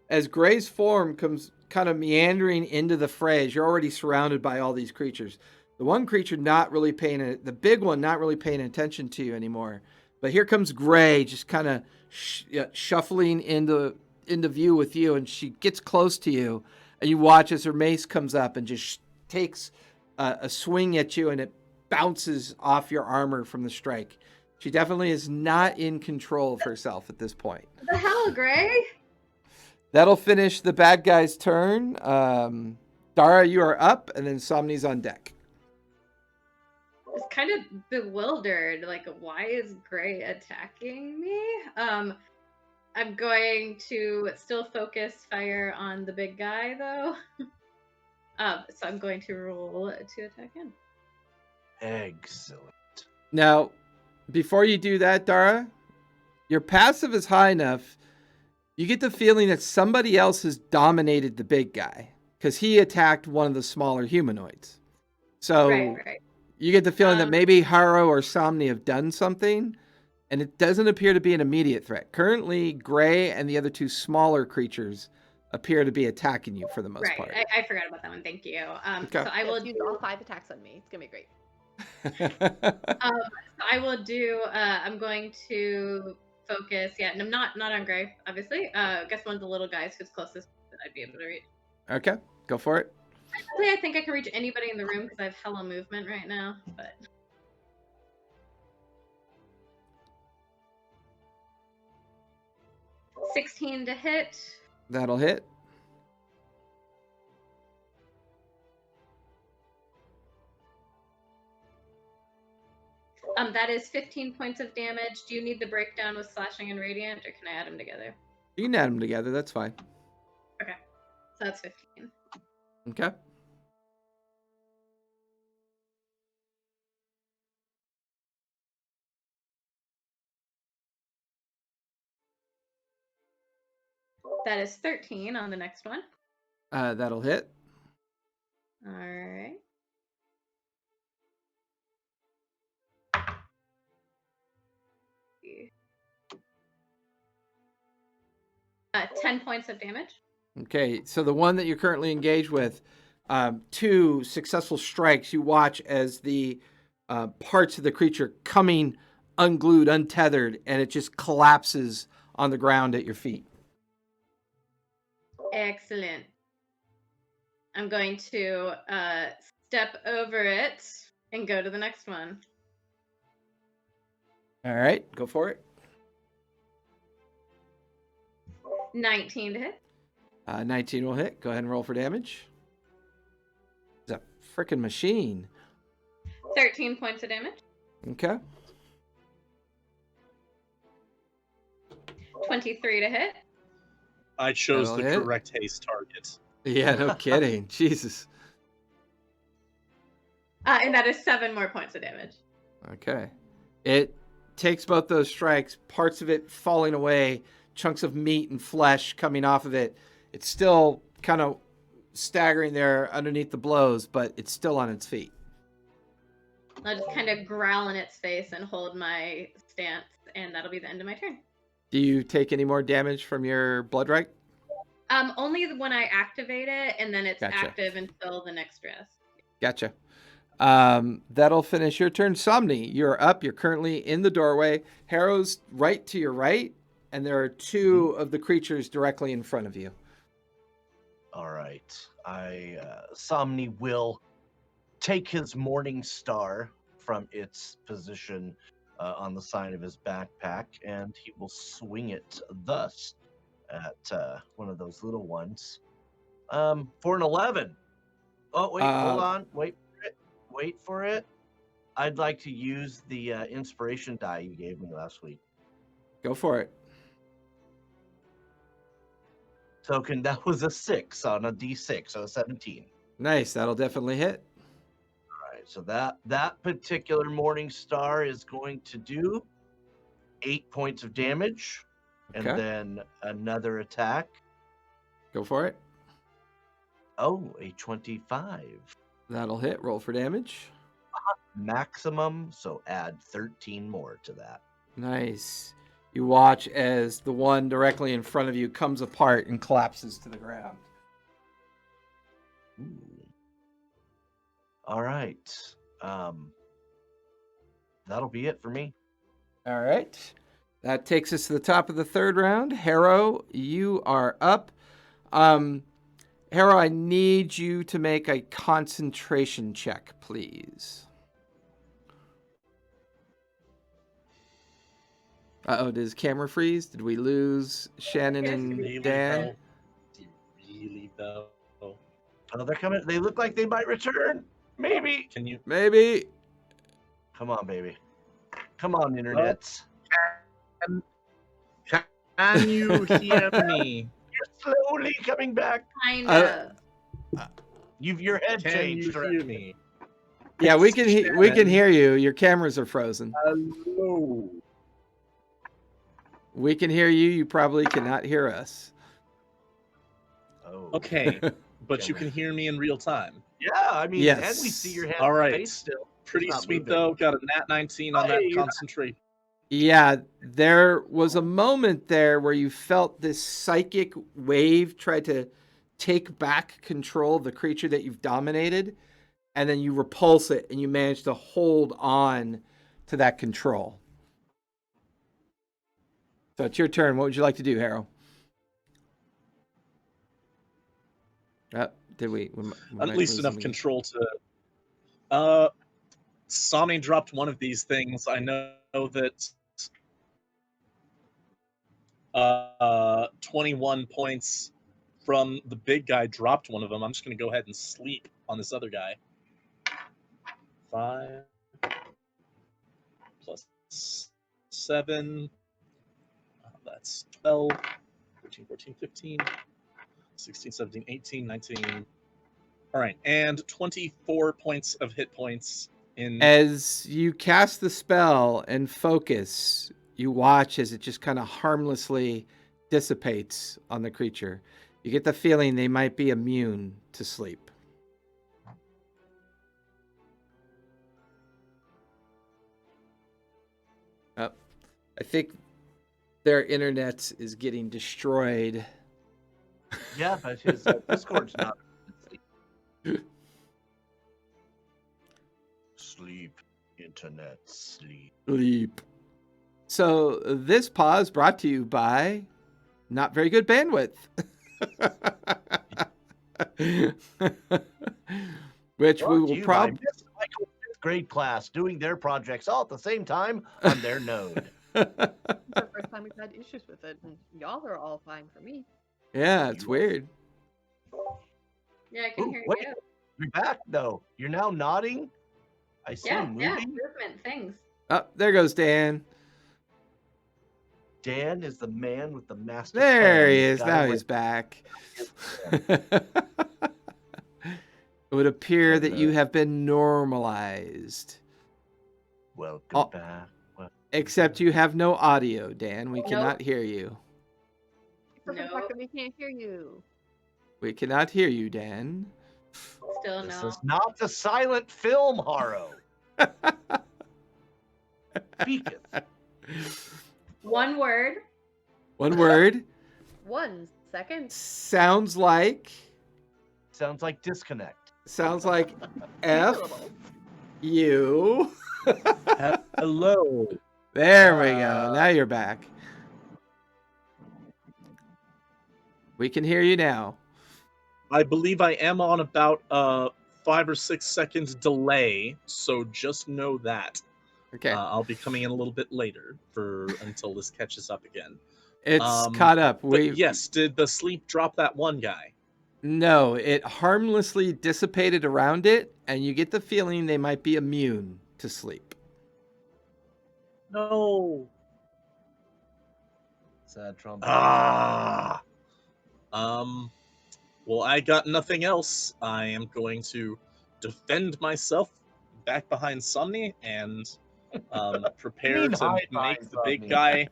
as Gray's form comes kind of meandering into the fray as you're already surrounded by all these creatures. The one creature the big one not really paying attention to you anymore. But here comes Gray just kind of shuffling into view with you, and she gets close to you, and you watch as her mace comes up and just takes a swing at you, and it bounces off your armor from the strike. She definitely is not in control of herself at this point. What the hell, Gray? That'll finish the bad guy's turn. Dara, you are up, and then Somni's on deck. I was kind of bewildered. Like, why is Gray attacking me? I'm going to still focus fire on the big guy, though. So I'm going to roll to attack him. Excellent. Now, before you do that, Dara, your passive is high enough. You get the feeling that somebody else has dominated the big guy because he attacked one of the smaller humanoids. So Right. you get the feeling that maybe Haro or Somni have done something, and it doesn't appear to be an immediate threat. Currently, Gray and the other 2 smaller creatures appear to be attacking you for the most part. I forgot about that one. Thank you. Okay. So I will use all 5 attacks on me. It's gonna be great. I will do. I'm going to focus. Yeah, and I'm not on Gray, obviously. I guess one of the little guys who's closest that I'd be able to reach. Okay, go for it. Actually, I think I can reach anybody in the room because I have hella movement right now. But 16 to hit. That'll hit. That is 15 points of damage. Do you need the breakdown with slashing and radiant, or can I add them together? You can add them together. That's fine. Okay, so that's 15. Okay. That is 13 on the next one. That'll hit. All right. Uh, 10 points of damage. Okay, so the one that you're currently engaged with, 2 successful strikes. You watch as the parts of the creature coming unglued, untethered, and it just collapses on the ground at your feet. Excellent. I'm going to step over it and go to the next one. All right, go for it. 19 to hit. 19 will hit. Go ahead and roll for damage. It's a freaking machine. 13 points of damage. Okay. 23 to hit. I chose That'll the hit. correct haste target. Yeah, no kidding. Jesus. And that is 7 more points of damage. Okay. It takes both those strikes, parts of it falling away, chunks of meat and flesh coming off of it. It's still kind of staggering there underneath the blows, but it's still on its feet. I'll just kind of growl in its face and hold my stance, and that'll be the end of my turn. Do you take any more damage from your blood right? Only when I activate it, and then it's Gotcha. active until the next rest. Gotcha. That'll finish your turn. Somni, you're up. You're currently in the doorway. Harrow's right to your right, and there are 2 of the creatures directly in front of you. All right. Somni will take his morning star from its position on the side of his backpack, and he will swing it thus at one of those little ones. For an 11. Oh, wait, hold on. Wait for it. I'd like to use the inspiration die you gave me last week. Go for it. Token, that was a 6 on a d6, so a 17. Nice. That'll definitely hit. All right, so that particular morning star is going to do 8 points of damage, Okay. and then another attack. Go for it. Oh, a 25 That'll hit. Roll for damage. maximum, so add 13 more to that. Nice. You watch as the one directly in front of you comes apart and collapses to the ground. Ooh. All right. That'll be it for me. All right. That takes us to the top of the 3rd round. Harrow, you are up. Harrow, I need you to make a concentration check, please. Uh-oh, did his camera freeze? Did we lose Shannon and Really, Dan? Really, though. Oh, they're coming. They look like they might return. Maybe. Can you? Maybe. Come on, baby. Come on, internets. Can you hear me? You're slowly coming back. Kinda. Your head Can changed. you hear me? Yeah, we can hear you. Your cameras are frozen. Hello. We can hear you. You probably cannot hear us. Oh. Okay, but you can hear me in real time. Yeah, I mean, Yes. and we see your head All right. face still. Pretty Not sweet moving. though. Got a nat 19 on that Hey, concentrate. Yeah, there was a moment there where you felt this psychic wave try to take back control of the creature that you've dominated, and then you repulse it, and you manage to hold on to that control. So it's your turn. What would you like to do, Harrow? Did we At might least lose enough him again. control to. Sami dropped one of these things. I know that 21 points from the big guy dropped one of them. I'm just going to go ahead and sleep on this other guy. 5 plus 7. That's 12, 13, 14, 15, 16, 17, 18, 19. All right, and 24 points of hit points. As you cast the spell and focus, you watch as it just kind of harmlessly dissipates on the creature. You get the feeling they might be immune to sleep. Oh, I think their internet is getting destroyed. Yeah, but his Discord's not. Sleep, internet, sleep. Sleep. So this pause brought to you by not very good bandwidth. Which we will probably Miss Michael's 5th grade class doing their projects all at the same time on their node. It's the first time we've had issues with it, and y'all are all fine for me. Yeah, it's You are- weird. Yeah, I can Ooh, hear wait. you. You're back though. You're now nodding. I see Yeah, moving. yeah, movement things. Oh, there goes Dan. Dan is the man with the master There plan. he He's is. got Now it he's back. right. It would appear And, that you have been normalized. Welcome Oh, back. Except you have no audio, Dan. We Nope. cannot hear you. Except for the fact Nope. that we can't hear you. We cannot hear you, Dan. Still This no. is not the silent film, Haro. Speaketh. One word. One word. 1 second. Sounds like Sounds like disconnect. F Syllable. U. Hello. There we go. Now you're back. We can hear you now. I believe I am on about 5 or 6 seconds delay, so just know that. Okay. I'll be coming in a little bit later until this catches up again. It's caught up. But yes, did the sleep drop that one guy? No, it harmlessly dissipated around it, and you get the feeling they might be immune to sleep. No. Sad Trump. Ah. Well, I got nothing else. I am going to defend myself back behind Somni and prepare to hide make behind the big Somni. guy.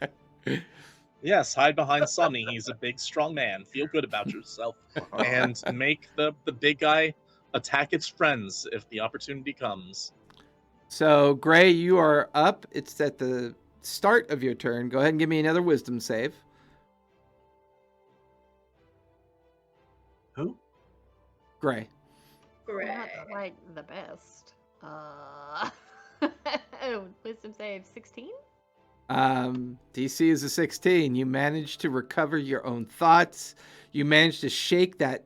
Yes, hide behind Somni. He's a big, strong man. Feel good about yourself. And make the big guy attack its friends if the opportunity comes. So, Gray, you are up. It's at the start of your turn. Go ahead and give me another wisdom save. Who? Gray. Great. Not quite the best. Wisdom save 16? DC is a 16. You managed to recover your own thoughts. You managed to shake that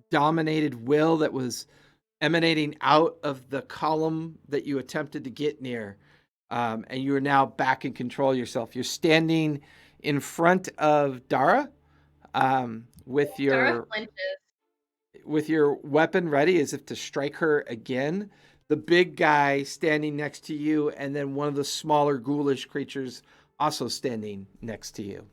dominated will that was emanating out of the column that you attempted to get near. And you are now back in control of yourself. You're standing in front of Dara with Dara your flinches. weapon ready as if to strike her again. The big guy standing next to you, and then one of the smaller ghoulish creatures also standing next to you.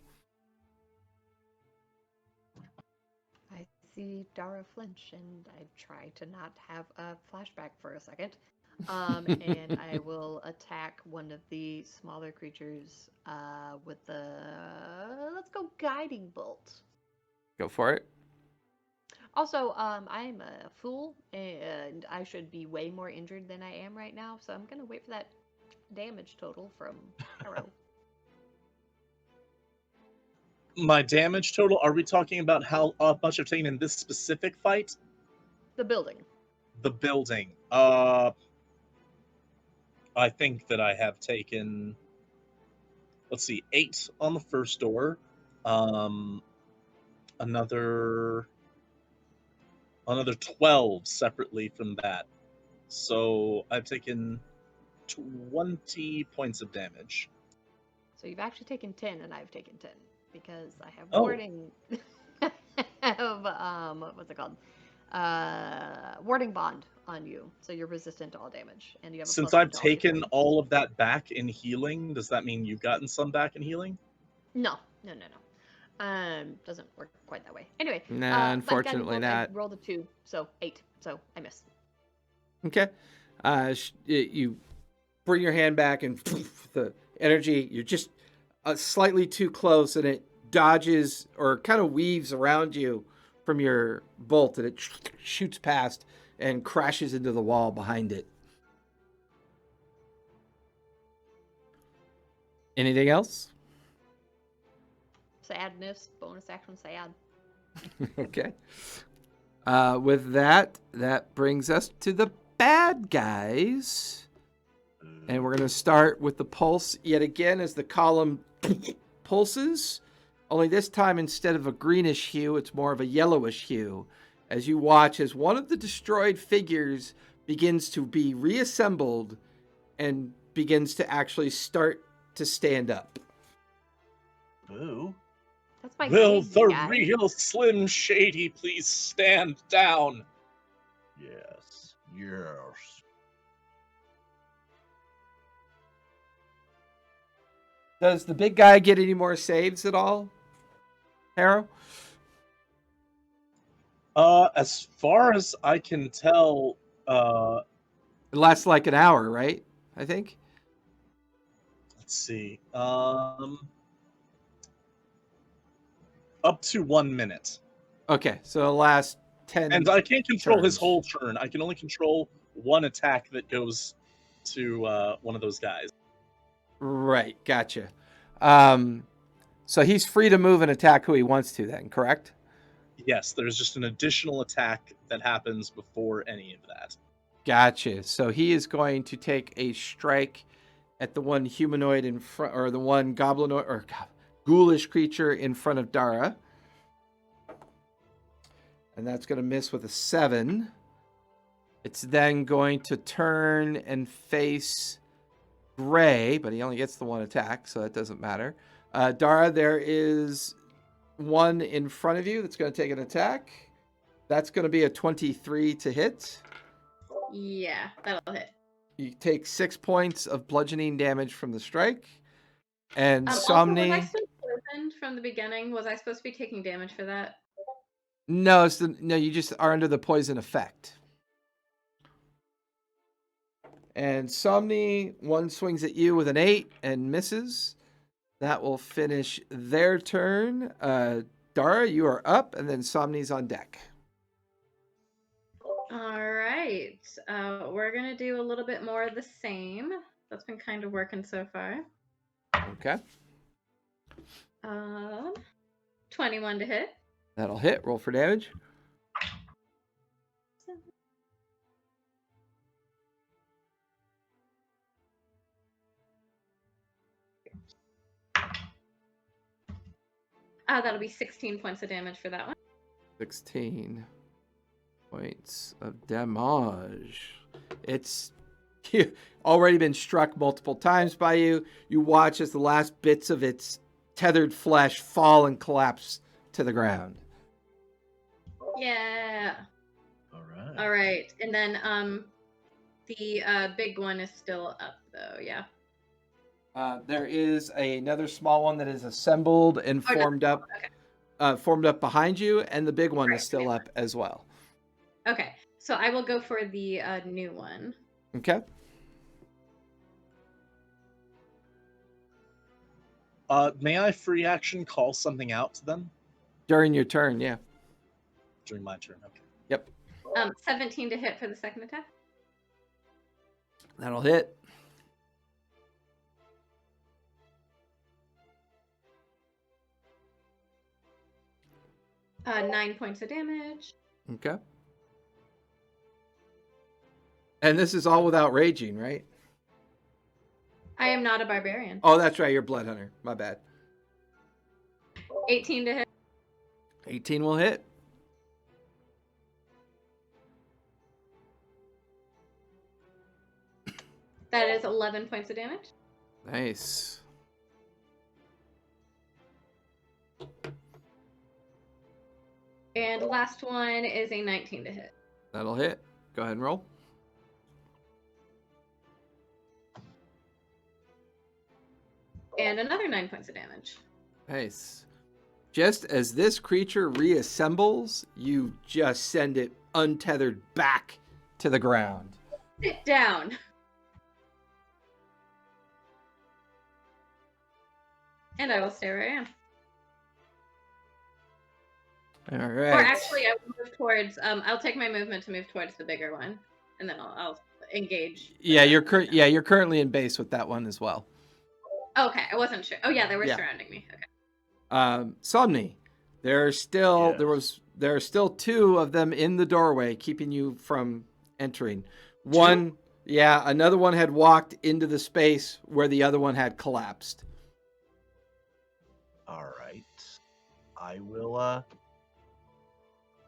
I see Dara flinch, and I try to not have a flashback for a second. And I will attack one of the smaller creatures with the, let's go, guiding bolt. Go for it. Also, I'm a fool, and I should be way more injured than I am right now, so I'm gonna wait for that damage total from Arrow. My damage total, are we talking about how much I've taken in this specific fight? The building. The building. I think that I have taken, let's see, 8 on the first door. Another 12 separately from that. So I've taken 20 points of damage. So you've actually taken 10, and I've taken 10, because I have Oh. warding. What's it called? Warding bond on you, so you're resistant to all damage, and you have a Since +1 I've to all hit taken points. all of that back in healing, does that mean you've gotten some back in healing? No. Doesn't work quite that way. Anyway. Nah, but guiding unfortunately bolt, not. I rolled a 2, so 8. So I miss. Okay. You bring your hand back, and the energy, you're just slightly too close, and it dodges or kind of weaves around you from your bolt, and it shoots past and crashes into the wall behind it. Anything else? Sadness, bonus action sad. Okay. With that brings us to the bad guys. And we're going to start with the pulse yet again as the column pulses. Only this time, instead of a greenish hue, it's more of a yellowish hue. As you watch as one of the destroyed figures begins to be reassembled and begins to actually start to stand up. Boo. That's my Will big the guy. real Slim Shady please stand down? Yes. Yes. Does the big guy get any more saves at all, Harrow? As far as I can tell, It lasts like an hour, right? I think. let's see. Up to 1 minute. Okay, so the last 10. And I can't control his turns. whole turn. I can only control one attack that goes to one of those guys. Right, gotcha. So he's free to move and attack who he wants to then, correct? Yes, there's just an additional attack that happens before any of that. Gotcha. So he is going to take a strike at the one humanoid in front, or the one goblinoid or ghoulish creature in front of Dara. And that's going to miss with a 7. It's then going to turn and face Gray, but he only gets the one attack, so that doesn't matter. Dara, there is one in front of you that's going to take an attack. That's going to be a 23 to hit. Yeah, that'll hit. You take 6 points of bludgeoning damage from the strike. And Also, Somni... was I still poisoned from the beginning? Was I supposed to be taking damage for that? No, you just are under the poison effect. And Somni, one swings at you with an 8 and misses. That will finish their turn. Dara, you are up, and then Somni's on deck. All right. We're going to do a little bit more of the same. That's been kind of working so far. Okay. 21 to hit. That'll hit. Roll for damage. That'll be 16 points of damage for that one. 16 points of damage. It's already been struck multiple times by you. You watch as the last bits of its tethered flesh fall and collapse to the ground. Yeah. All right. All right. And then the big one is still up, though. Yeah. There is another small one that is assembled and Oh, no. formed up. Okay. Formed up behind you, and the big one Right, is still okay. up as well. Okay. So I will go for the new one. Okay. May I free action call something out to them? During your turn, yeah. During my turn, okay. Yep. 17 to hit for the second attack. That'll hit. Uh, 9 points of damage. Okay. And this is all without raging, right? I am not a barbarian. Oh, that's right. You're Blood Hunter. My bad. 18 to hit. 18 will hit. That is 11 points of damage. Nice. And last one is a 19 to hit. That'll hit. Go ahead and roll. And another 9 points of damage. Nice. Just as this creature reassembles, you just send it untethered back to the ground. Sit down. And I will stay where I am. All Or right. actually, I will move towards. I'll take my movement to move towards the bigger one, and then I'll engage. Yeah, you're currently in base with that one as well. Okay, I wasn't sure. Oh yeah, they were Yeah. surrounding me. Okay. Somni, there are still Yes. there are still two of them in the doorway keeping you from entering. One, yeah, another one had walked into the space where the other one had collapsed. All right. I will.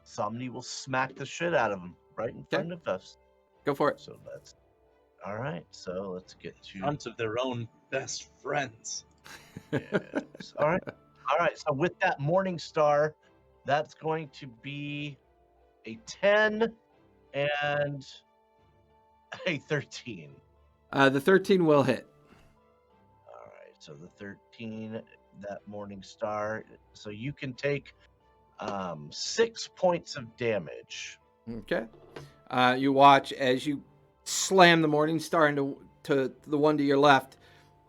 Somebody will smack the shit out of him right in front of us. Go for it. So that's all right. So let's get In to. front of their own best friends. Yes. All right. All right. So with that Morning Star, that's going to be a 10 and a 13. The 13 will hit. All right. So the 13, that Morning Star. So you can take 6 points of damage. Okay. You watch as you slam the Morning Star into the one to your left.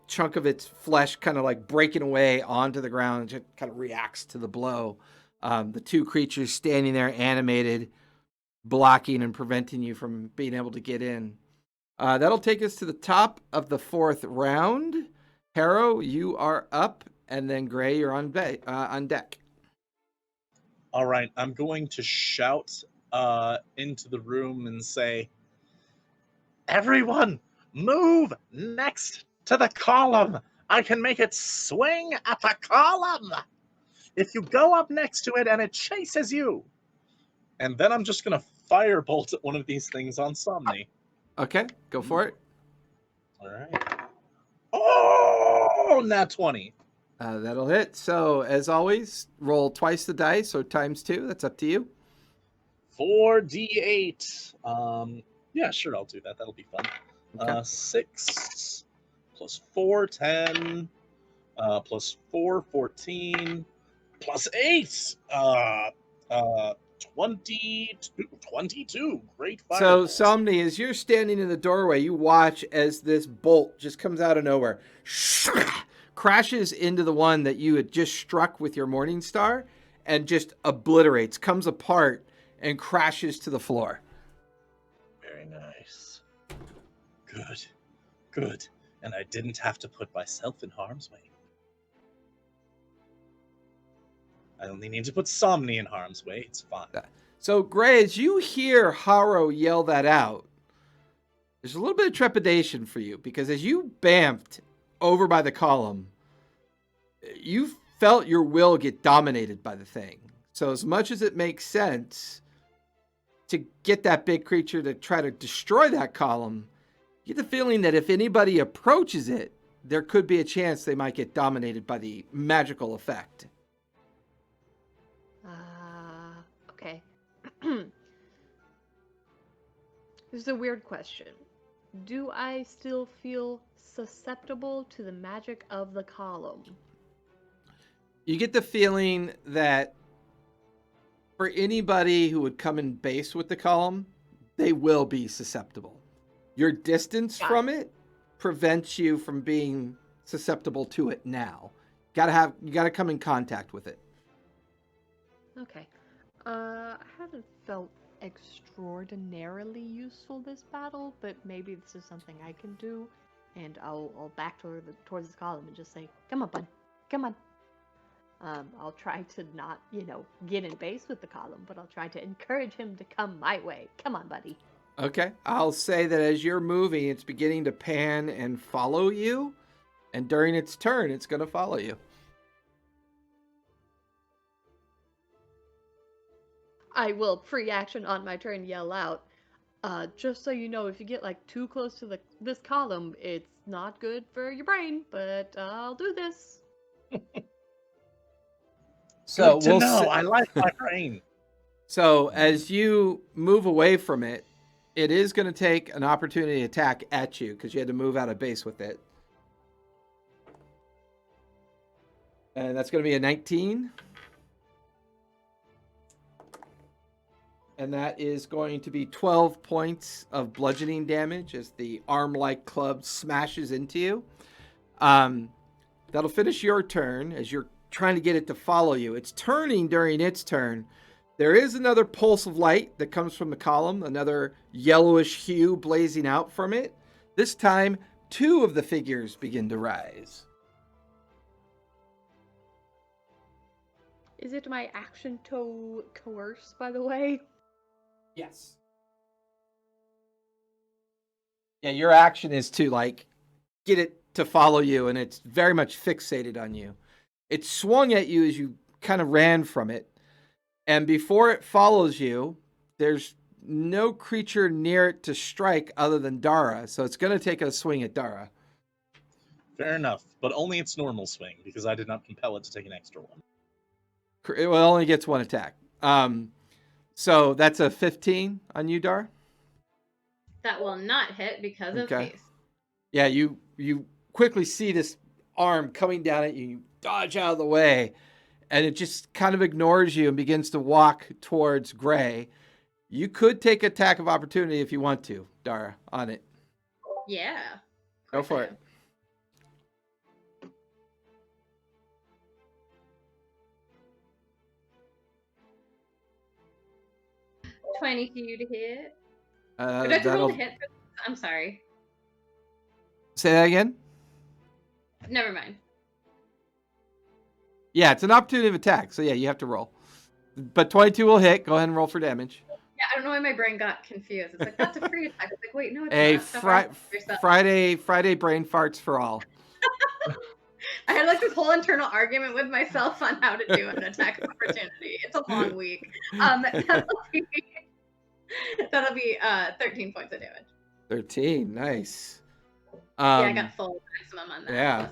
Chunk of its flesh kind of like breaking away onto the ground and just kind of reacts to the blow. The two creatures standing there animated, blocking and preventing you from being able to get in. That'll take us to the top of the 4th round. Harrow, you are up, and then Gray, you're on deck. All right, I'm going to shout into the room and say, "Everyone, move next to the column. I can make it swing at the column. If you go up next to it and it chases you." And then I'm just going to firebolt at one of these things on Somni. Okay, go for it. All right. Oh, nat 20. That'll hit. So, as always, roll twice the dice or times 2. That's up to you. 4d8. Yeah, sure, I'll do that. That'll be fun. Okay. 6 plus 4, 10. Plus 4, 14. Plus 8, 22. Great fire. So, Somni, as you're standing in the doorway, you watch as this bolt just comes out of nowhere, crashes into the one that you had just struck with your Morning Star, and just obliterates, comes apart, and crashes to the floor. Very nice. Good. And I didn't have to put myself in harm's way. I only need to put Somni in harm's way. It's fine. So, Gray, as you hear Harrow yell that out, there's a little bit of trepidation for you, because as you bamfed over by the column, you felt your will get dominated by the thing. So as much as it makes sense to get that big creature to try to destroy that column, you get the feeling that if anybody approaches it, there could be a chance they might get dominated by the magical effect. Okay. This is a weird question. Do I still feel susceptible to the magic of the column? You get the feeling that for anybody who would come in base with the column, they will be susceptible. Your distance from it prevents you from being susceptible to it now. You gotta come in contact with it. Okay. I haven't felt extraordinarily useful this battle, but maybe this is something I can do, and I'll back towards the column and just say, "Come on, bud. Come on." I'll try to not, get in base with the column, but I'll try to encourage him to come my way. Come on, buddy. Okay. I'll say that as you're moving, it's beginning to pan and follow you, and during its turn, it's going to follow you. I will free action on my turn yell out. Just so you know, if you get too close to this column, it's not good for your brain, but I'll do this. So Good to know. I like my brain. So as you move away from it, it is going to take an opportunity attack at you because you had to move out of base with it. And that's going to be a 19. And that is going to be 12 points of bludgeoning damage as the arm-like club smashes into you. That'll finish your turn as you're trying to get it to follow you. It's turning during its turn. There is another pulse of light that comes from the column, another yellowish hue blazing out from it. This time, 2 of the figures begin to rise. Is it my action to coerce, by the way? Yes. Yeah, your action is to like get it to follow you, and it's very much fixated on you. It swung at you as you kind of ran from it, and before it follows you, there's no creature near it to strike other than Dara, so it's going to take a swing at Dara. Fair enough, but only its normal swing because I did not compel it to take an extra one. It only gets 1 attack. So that's a 15 on you, Dara? That will not hit because of Okay. haste. Yeah, you quickly see this arm coming down at you. You dodge out of the way, and it just kind of ignores you and begins to walk towards Gray. You could take attack of opportunity if you want to, Dara, on it. Yeah. Go for it. 22 to hit. Do I have to roll to hit? I'm sorry. Say that again? Never mind. Yeah, it's an opportunity of attack, so yeah, you have to roll. But 22 will hit. Go ahead and roll for damage. Yeah, I don't know why my brain got confused. It's like, that's a free attack. It's like, wait, no, it's A not. So hard for yourself. Friday brain farts for all. I had like this whole internal argument with myself on how to do an attack of opportunity. It's a long week. That'll be 13 points of damage. 13, nice. Yeah, I got full maximum on that. Yeah.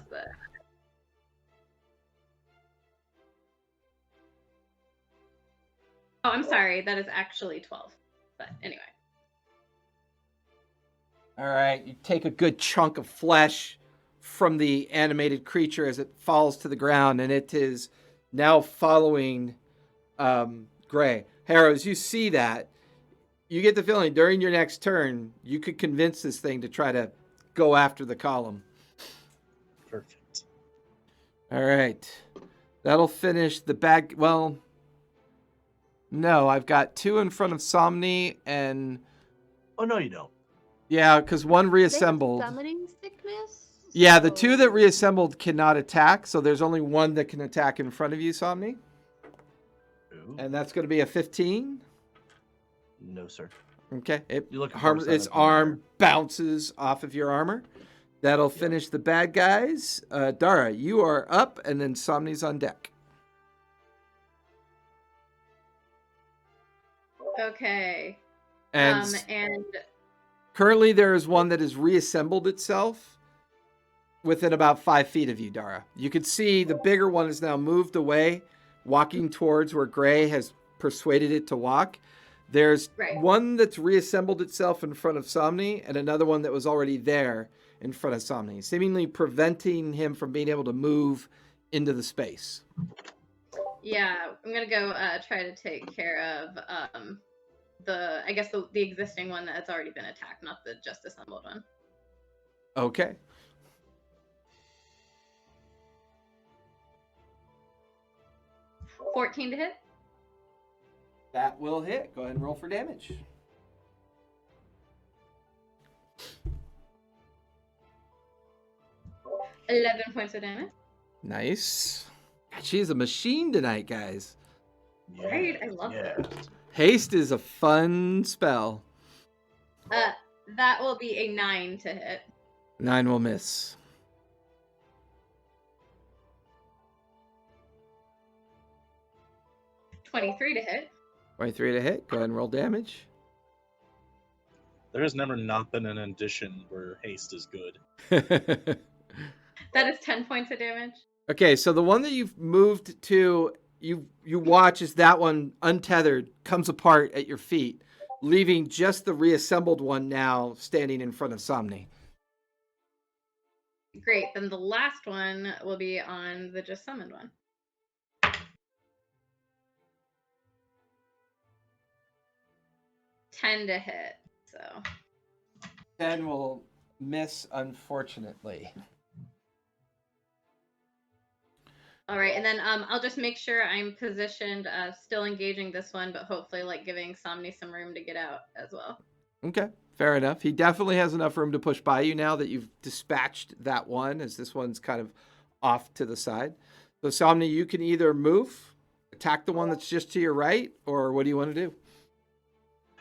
Oh, I'm sorry. That is actually 12. But anyway. All right, you take a good chunk of flesh from the animated creature as it falls to the ground, and it is now following Gray. Harrow, as you see that, you get the feeling during your next turn, you could convince this thing to try to go after the column. Perfect. All right. That'll finish the bag. Well, no, I've got 2 in front of Somni and... Oh, no, you don't. Yeah, because 1 reassembled. They have summoning sickness? Yeah, the 2 that reassembled cannot attack, so there's only 1 that can attack in front of you, Somni. Ooh. And that's going to be a 15. No, sir. Okay. Its arm bounces off of your armor. That'll finish the bad guys. Dara, you are up, and then Somni's on deck. Okay. And and currently there is one that has reassembled itself within about 5 feet of you, Dara. You can see the bigger one is now moved away, walking towards where Gray has persuaded it to walk. There's one that's reassembled itself in front of Somni, and another one that was already there in front of Somni, seemingly preventing him from being able to move into the space. Yeah, I'm gonna go try to take care of the existing one that's already been attacked, not the just assembled one. Okay. $14 to hit. That will hit. Go ahead and roll for damage. $11 points of damage. Nice. God, she's a machine tonight, guys. Right, I love it. Haste is a fun spell. That will be a 9 to hit. 9 will miss. $23 to hit. 23 to hit. Go ahead and roll damage. There has never not been an edition where haste is good. That is 10 points of damage. Okay, so the one that you've moved to, you watch as that one, untethered, comes apart at your feet, leaving just the reassembled one now standing in front of Somni. Great, then the last one will be on the just summoned one. $10 to hit, so 10 will miss, unfortunately. All right, and then I'll just make sure I'm positioned, still engaging this one, but hopefully like giving Somni some room to get out as well. Okay, fair enough. He definitely has enough room to push by you now that you've dispatched that one, as this one's kind of off to the side. So, Somni, you can either move, attack the one that's just to your right, or what do you want to do?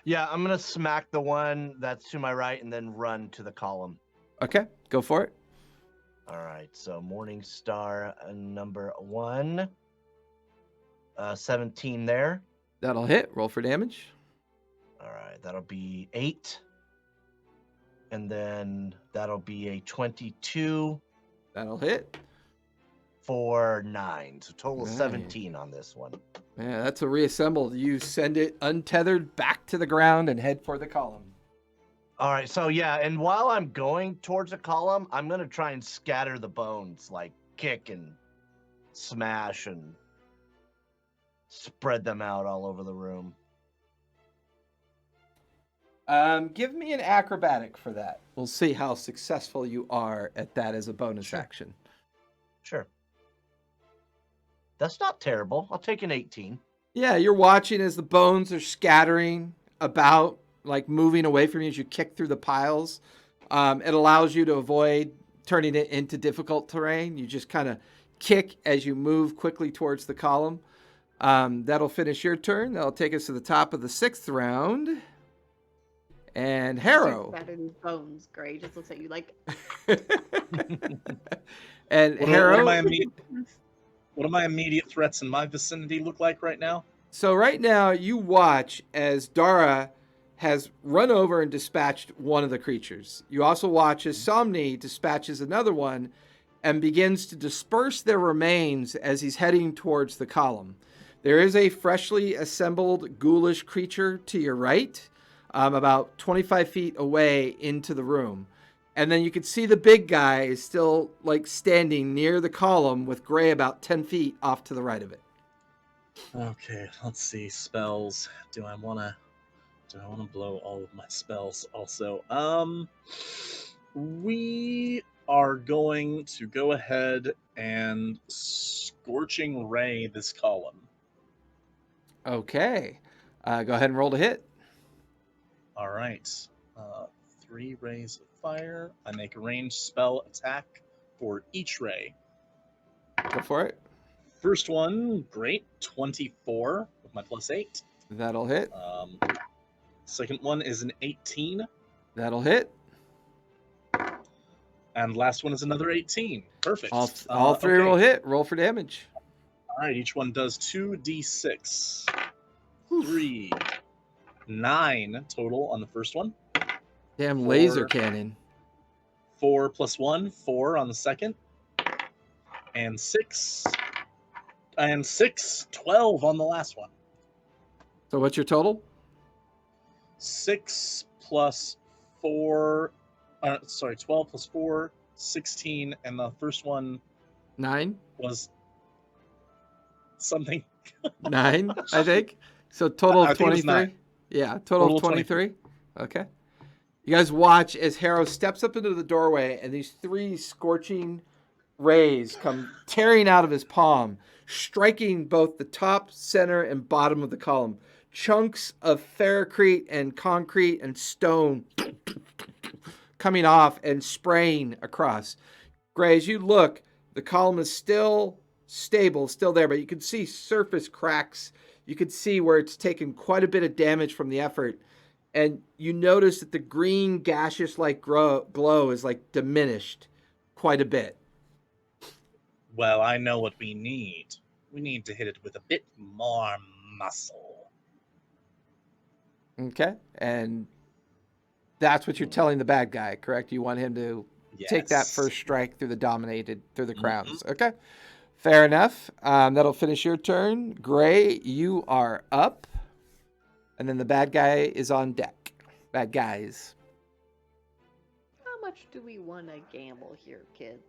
Yeah, I'm gonna smack the one that's to my right and then run to the column. Okay, go for it. All right, so Morning Star number 1, 17 there. That'll hit. Roll for damage. All right, that'll be 8. And then that'll be a 22 That'll hit. for 9. So total Nice. 17 on this one. Yeah, that's a reassembled. You send it untethered back to the ground and head for the column. All right, so yeah, and while I'm going towards the column, I'm going to try and scatter the bones, like kick and smash and spread them out all over the room. Give me an acrobatic for that. We'll see how successful you are at that as a bonus Sure. action. Sure. That's not terrible. I'll take an 18. Yeah, you're watching as the bones are scattering about, like moving away from you as you kick through the piles. It allows you to avoid turning it into difficult terrain. You just kind of kick as you move quickly towards the column. That'll finish your turn. That'll take us to the top of the 6th round. And Harrow. Better these bones, Gray. Just looks at you like. And What Harrow. do my immediate threats in my vicinity look like right now? So right now you watch as Dara has run over and dispatched one of the creatures. You also watch as Somni dispatches another one and begins to disperse their remains as he's heading towards the column. There is a freshly assembled ghoulish creature to your right, about 25 feet away into the room. And then you can see the big guy is still like standing near the column with Gray about 10 feet off to the right of it. Okay, let's see. Spells. Do I wanna blow all of my spells also? We are going to go ahead and Scorching Ray this column. Okay. Go ahead and roll to hit. All right. 3 rays of fire. I make a ranged spell attack for each ray. Go for it. First one, great, 24 with my +8. That'll hit. Second one is an 18. That'll hit. And last one is another 18. Perfect. All three okay. will hit. Roll for damage. All right, each one does 2d6. 3. 9 total on the first one. Damn laser 4. cannon. 4 plus 1, 4 on the second. And 6. And 6, 12 on the last one. So what's your total? 6 plus 4. 12 plus 4, 16. And the first one 9? was something. 9, I think. So total I of think it was 23? 9. Yeah, total of 23? Okay. You guys watch as Harrow steps up into the doorway and these 3 scorching rays come tearing out of his palm, striking both the top, center, and bottom of the column. Chunks of ferrocrete and concrete and stone coming off and spraying across. Gray, as you look, the column is still stable, still there, but you can see surface cracks. You can see where it's taken quite a bit of damage from the effort. And you notice that the green gaseous-like glow is like diminished quite a bit. Well, I know what we need. We need to hit it with a bit more muscle. Okay, and that's what you're telling the bad guy, correct? You want him to take that first strike through the crowns. Okay, fair enough. That'll finish your turn. Gray, you are up, and then the bad guy is on deck. Bad guys. How much do we want to gamble here, kids?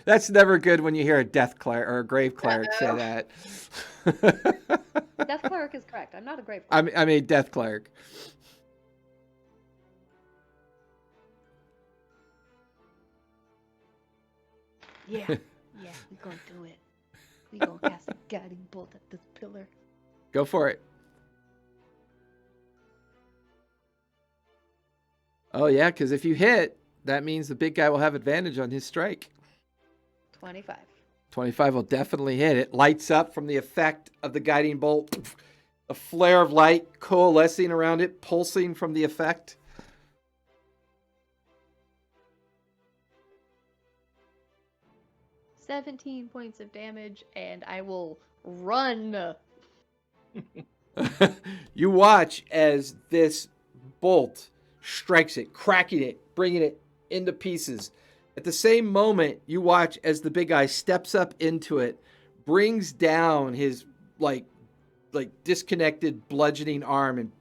That's never good when you hear a death cleric or a grave cleric say that. Death cleric is correct. I'm not a grave I cleric. mean, death cleric. Yeah. Yeah. We gonna do it. We gonna cast a guiding bolt at this pillar. Go for it. Oh, yeah, because if you hit, that means the big guy will have advantage on his strike. 25. 25 will definitely hit. It lights up from the effect of the guiding bolt. A flare of light coalescing around it, pulsing from the effect. "17 points of damage, and I will run." You watch as this bolt strikes it, cracking it, bringing it into pieces. At the same moment, you watch as the big guy steps up into it, brings down his like disconnected bludgeoning arm and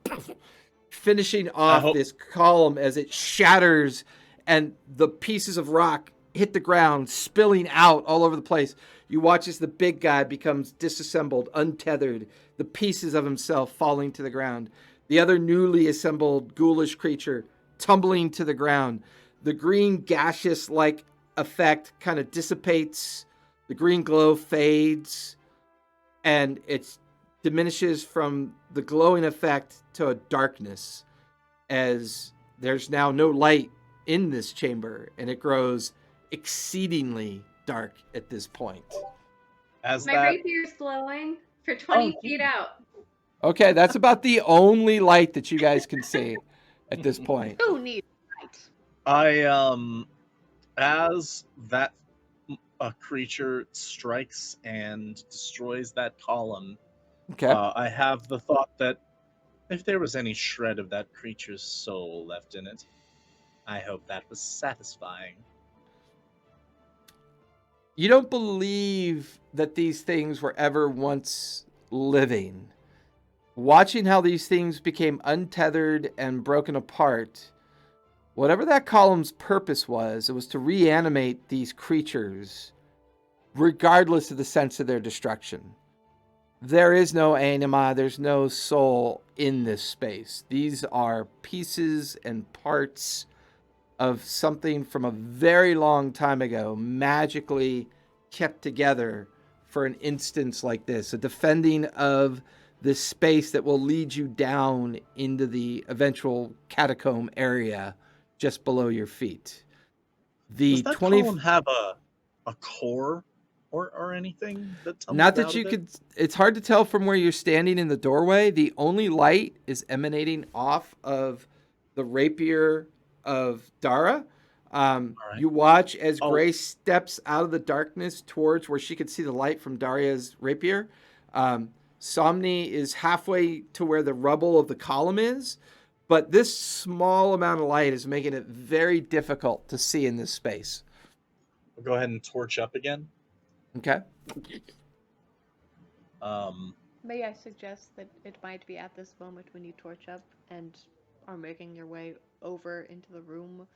finishing off this column as it shatters and the pieces of rock hit the ground, spilling out all over the place. You watch as the big guy becomes disassembled, untethered, the pieces of himself falling to the ground. The other newly assembled ghoulish creature tumbling to the ground. The green gaseous-like effect kind of dissipates. The green glow fades, and it diminishes from the glowing effect to a darkness as there's now no light in this chamber, and it grows exceedingly dark at this point. My rapier's glowing for 20 feet out. Okay, that's about the only light that you guys can see at this point. Who needs light? As that creature strikes and destroys that column, Okay. I have the thought that if there was any shred of that creature's soul left in it, I hope that was satisfying. You don't believe that these things were ever once living. Watching how these things became untethered and broken apart, whatever that column's purpose was, it was to reanimate these creatures, regardless of the sense of their destruction. There is no anima, there's no soul in this space. These are pieces and parts of something from a very long time ago, magically kept together for an instance like this, a defending of this space that will lead you down into the eventual catacomb area just below your feet. Does that column have a core or anything that tumbles Not that out you of it? could. It's hard to tell from where you're standing in the doorway. The only light is emanating off of the rapier of Dara. Right. You watch as Grace steps out of the darkness towards where she could see the light from Daria's rapier. Somni is halfway to where the rubble of the column is, but this small amount of light is making it very difficult to see in this space. I'll go ahead and torch up again. Okay. May I suggest that it might be at this moment when you torch up and are making your way over into the room,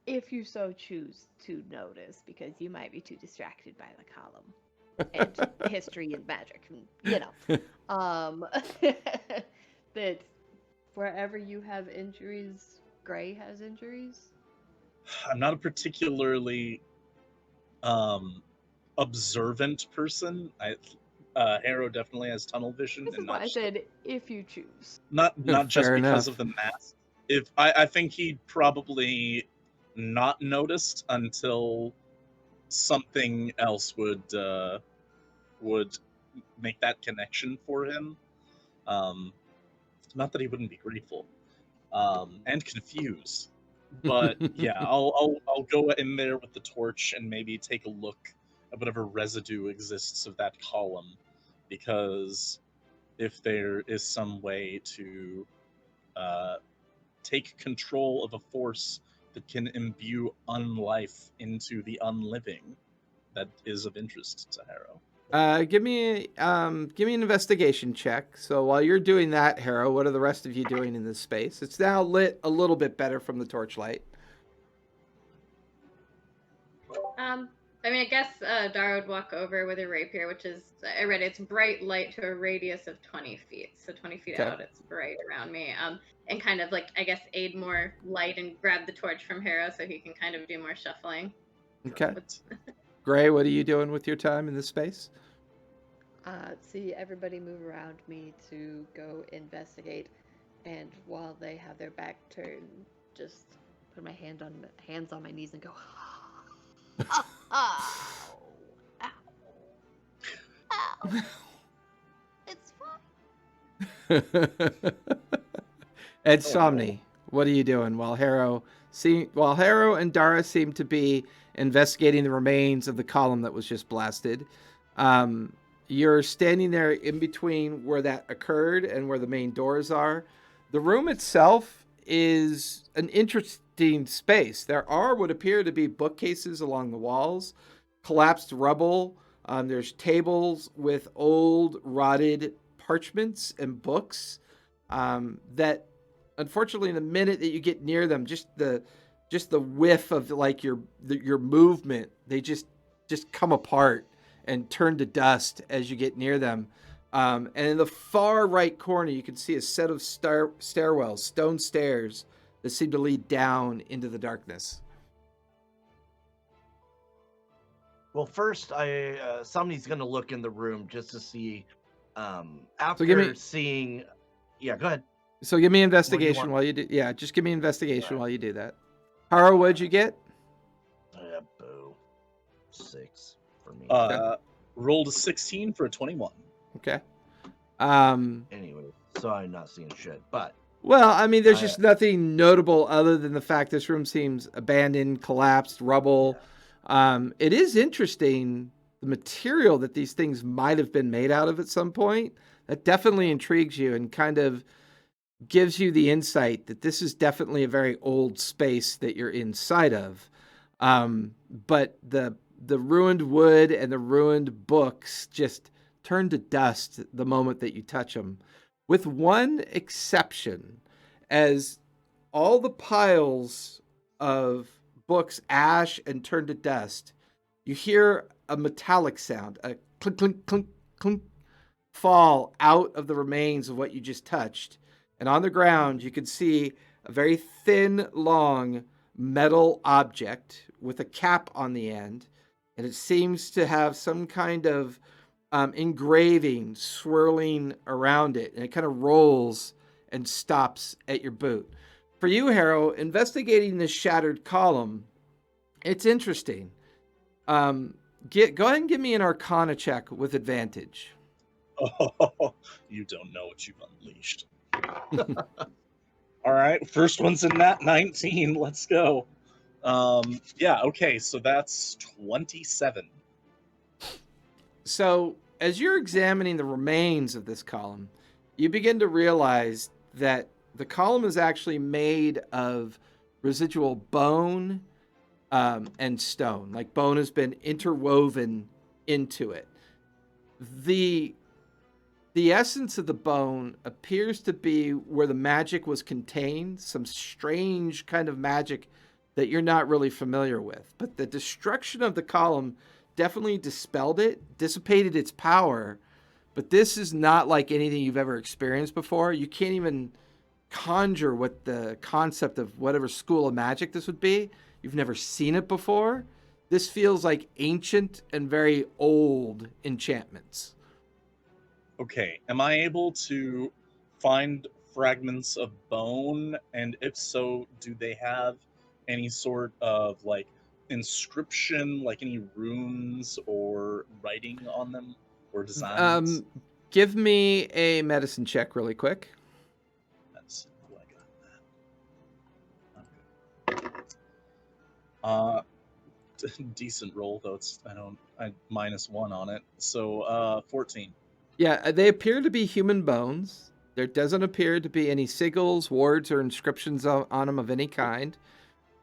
if you so choose to notice, because you might be too distracted by the column and history and magic, you know, that wherever you have injuries, Gray has injuries. I'm not a particularly observant person. Harrow definitely has tunnel vision, This is why I said if you choose. Not just Fair because enough. of the mask. If I think he'd probably not noticed until something else would make that connection for him. Not that he wouldn't be grateful and confused, but yeah, I'll go in there with the torch and maybe take a look at whatever residue exists of that column, because if there is some way to take control of a force that can imbue unlife into the unliving, that is of interest to Harrow. Give me an investigation check. So while you're doing that, Harrow, what are the rest of you doing in this space? It's now lit a little bit better from the torchlight. I mean, I guess Dara would walk over with a rapier, which is, I read it's bright light to a radius of 20 feet. So 20 feet out, it's bright around me. And kind of like, I guess, aid more light and grab the torch from Harrow so he can kind of do more shuffling. Okay. Gray, what are you doing with your time in this space? See everybody move around me to go investigate, and while they have their back turned, just put my hands on my knees and go. Oh, ow, ow. It's fine. Ed Somni, what are you doing while Harrow and Dara seem to be investigating the remains of the column that was just blasted? You're standing there in between where that occurred and where the main doors are. The room itself is an interesting space. There are what appear to be bookcases along the walls, collapsed rubble. There's tables with old, rotted parchments and books that, unfortunately, in the minute that you get near them, just the whiff of like your movement, they just come apart and turn to dust as you get near them. And in the far right corner, you can see a set of stairwells, stone stairs that seem to lead down into the Well, first, somebody's going to look in the room just to see. After give me- seeing, yeah, go ahead. So give me investigation want? while you do. Yeah, just give me investigation while you do that. Haro, what'd you get? Boo. 6 for me. Rolled a 16 for a 21. Okay. Anyway, so I'm not seeing shit, but Well, I mean, there's just nothing notable other than the fact this room seems abandoned, collapsed, rubble. Yeah. It is interesting the material that these things might have been made out of at some point. That definitely intrigues you and kind of gives you the insight that this is definitely a very old space that you're inside of. But the ruined wood and the ruined books just turn to dust the moment that you touch them, with one exception, as all the piles of books ash and turn to dust, you hear a metallic sound, a clink, clink, clink, clink, fall out of the remains of what you just touched. And on the ground, you can see a very thin, long metal object with a cap on the end. And it seems to have some kind of engraving swirling around it. And it kind of rolls and stops at your boot. For you, Harrow, investigating this shattered column, it's interesting. Go ahead and give me an Arcana check with advantage. Oh, you don't know what you've unleashed. All right, first one's in that 19. Let's go. Yeah, okay, so that's 27. So, as you're examining the remains of this column, you begin to realize that the column is actually made of residual bone and stone. Like bone has been interwoven into it. The essence of the bone appears to be where the magic was contained, some strange kind of magic that you're not really familiar with. But the destruction of the column definitely dispelled it, dissipated its power. But this is not like anything you've ever experienced before. You can't even conjure what the concept of whatever school of magic this would be. You've never seen it before. This feels like ancient and very old enchantments. Okay, am I able to find fragments of bone? And if so, do they have any sort of like inscription, like any runes or writing on them or designs? Give me a medicine check really quick. That's I got that. Okay. Decent roll though. I -1 on it. So 14. Yeah, they appear to be human bones. There doesn't appear to be any sigils, wards, or inscriptions on them of any kind.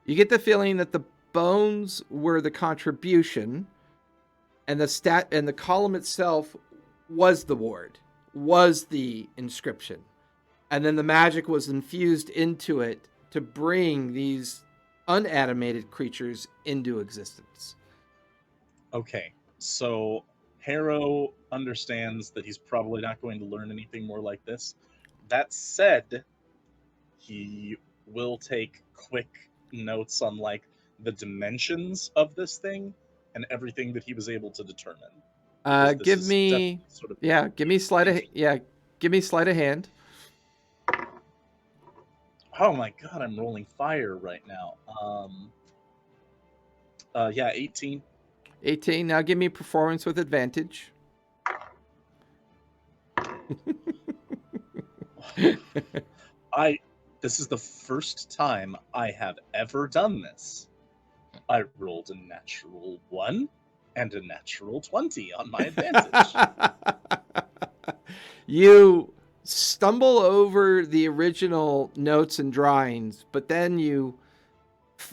You get the feeling that the bones were the contribution, and the column itself was the ward, was the inscription, and then the magic was infused into it to bring these unanimated creatures into existence. Okay, so Harrow understands that he's probably not going to learn anything more like this. That said, he will take quick notes on like the dimensions of this thing and everything that he was able to determine. Because this Give is me, definitely sort of yeah, give me sleight of, yeah, give me sleight of hand. Oh my god, I'm rolling fire right now. Yeah, 18. 18. Now give me performance with advantage. This is the first time I have ever done this. I rolled a natural 1 and a natural 20 on my advantage. You stumble over the original notes and drawings, but then you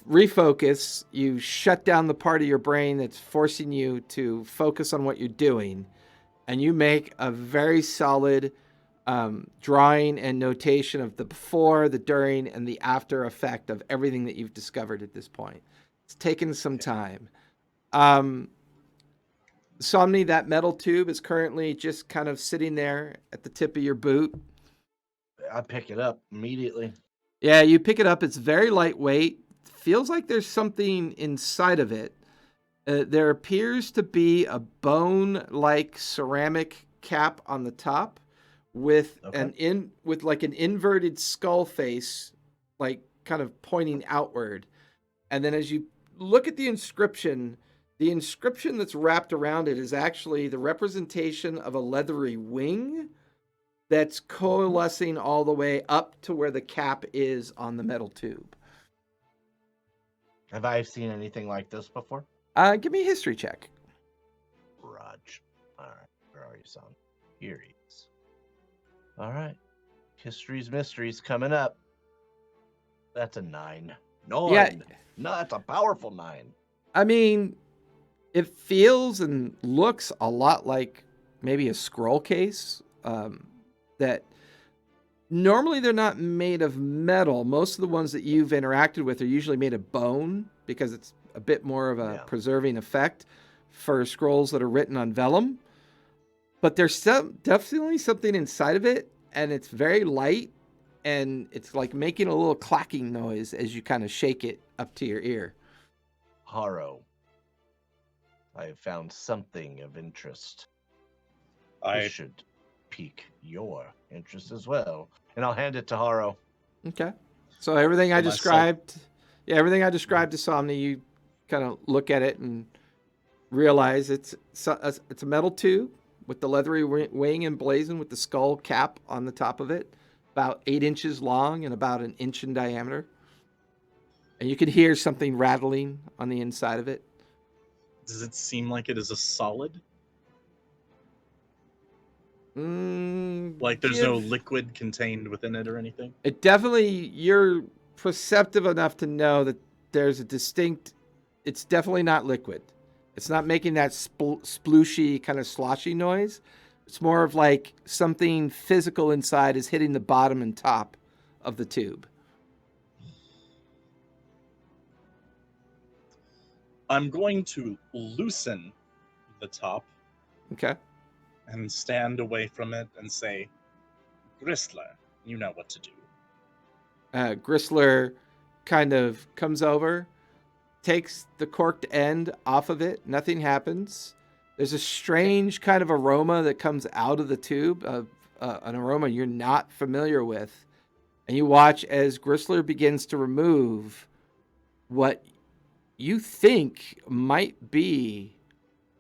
refocus, you shut down the part of your brain that's forcing you to focus on what you're doing, and you make a very solid drawing and notation of the before, the during, and the after effect of everything that you've discovered at this point. It's taken some time. Somni, that metal tube is currently just kind of sitting there at the tip of your boot. I pick it up immediately. Yeah, you pick it up. It's very lightweight. Feels like there's something inside of it. There appears to be a bone-like ceramic cap on the top with an inverted skull face, like kind of pointing outward. And then as you look at the inscription that's wrapped around it is actually the representation of a leathery wing that's coalescing all the way up to where the cap is on the metal tube. Have I seen anything like this before? Give me a history check. Raj. All right. Where are you, son? Here he is. All right. History's mysteries coming up. That's a 9. 9. Yeah. No, that's a powerful 9. I mean, it feels and looks a lot like maybe a scroll case. That normally they're not made of metal. Most of the ones that you've interacted with are usually made of bone because it's a bit more of a preserving effect for scrolls that are written on vellum. But there's definitely something inside of it, and it's very light, and it's like making a little clacking noise as you kind of shake it up to your ear. Haro, I have found something of interest. I should pique your interest as well. And I'll hand it to Haro. Okay. So everything I described, everything I described to Somni, you kind of look at it and realize it's a metal tube with the leathery wing emblazoned with the skull cap on the top of it, about 8 inches long and about 1 inch in diameter. And you can hear something rattling on the inside of it. Does it seem like it is a solid? Like there's no liquid contained within it or anything? It definitely, you're perceptive enough to know that there's a distinct, it's definitely not liquid. It's not making that splooshy kind of sloshy noise. It's more of like something physical inside is hitting the bottom and top of the tube. I'm going to loosen the top. Okay. And stand away from it and say, Gristler, you know what to do. Gristler kind of comes over, takes the corked end off of it. Nothing happens. There's a strange kind of aroma that comes out of the tube, an aroma you're not familiar with. And you watch as Gristler begins to remove what you think might be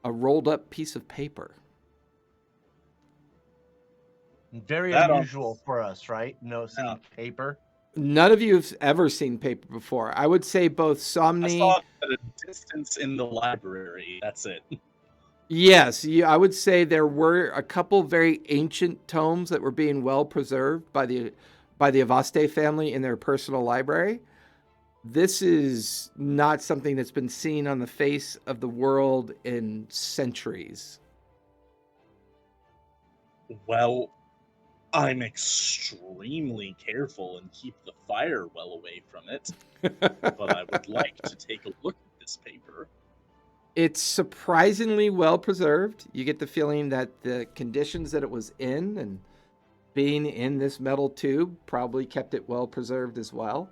a rolled up piece of paper. Very unusual for us, right? No, seeing paper. None of you have ever seen paper before. I would say both Somni. I saw it at a distance in the library. That's it. Yes, I would say there were a couple very ancient tomes that were being well preserved by the Avaste family in their personal library. This is not something that's been seen on the face of the world in centuries. Well, I'm extremely careful and keep the fire well away from it, but I would like to take a look at this paper. It's surprisingly well preserved. You get the feeling that the conditions that it was in and being in this metal tube probably kept it well preserved as well.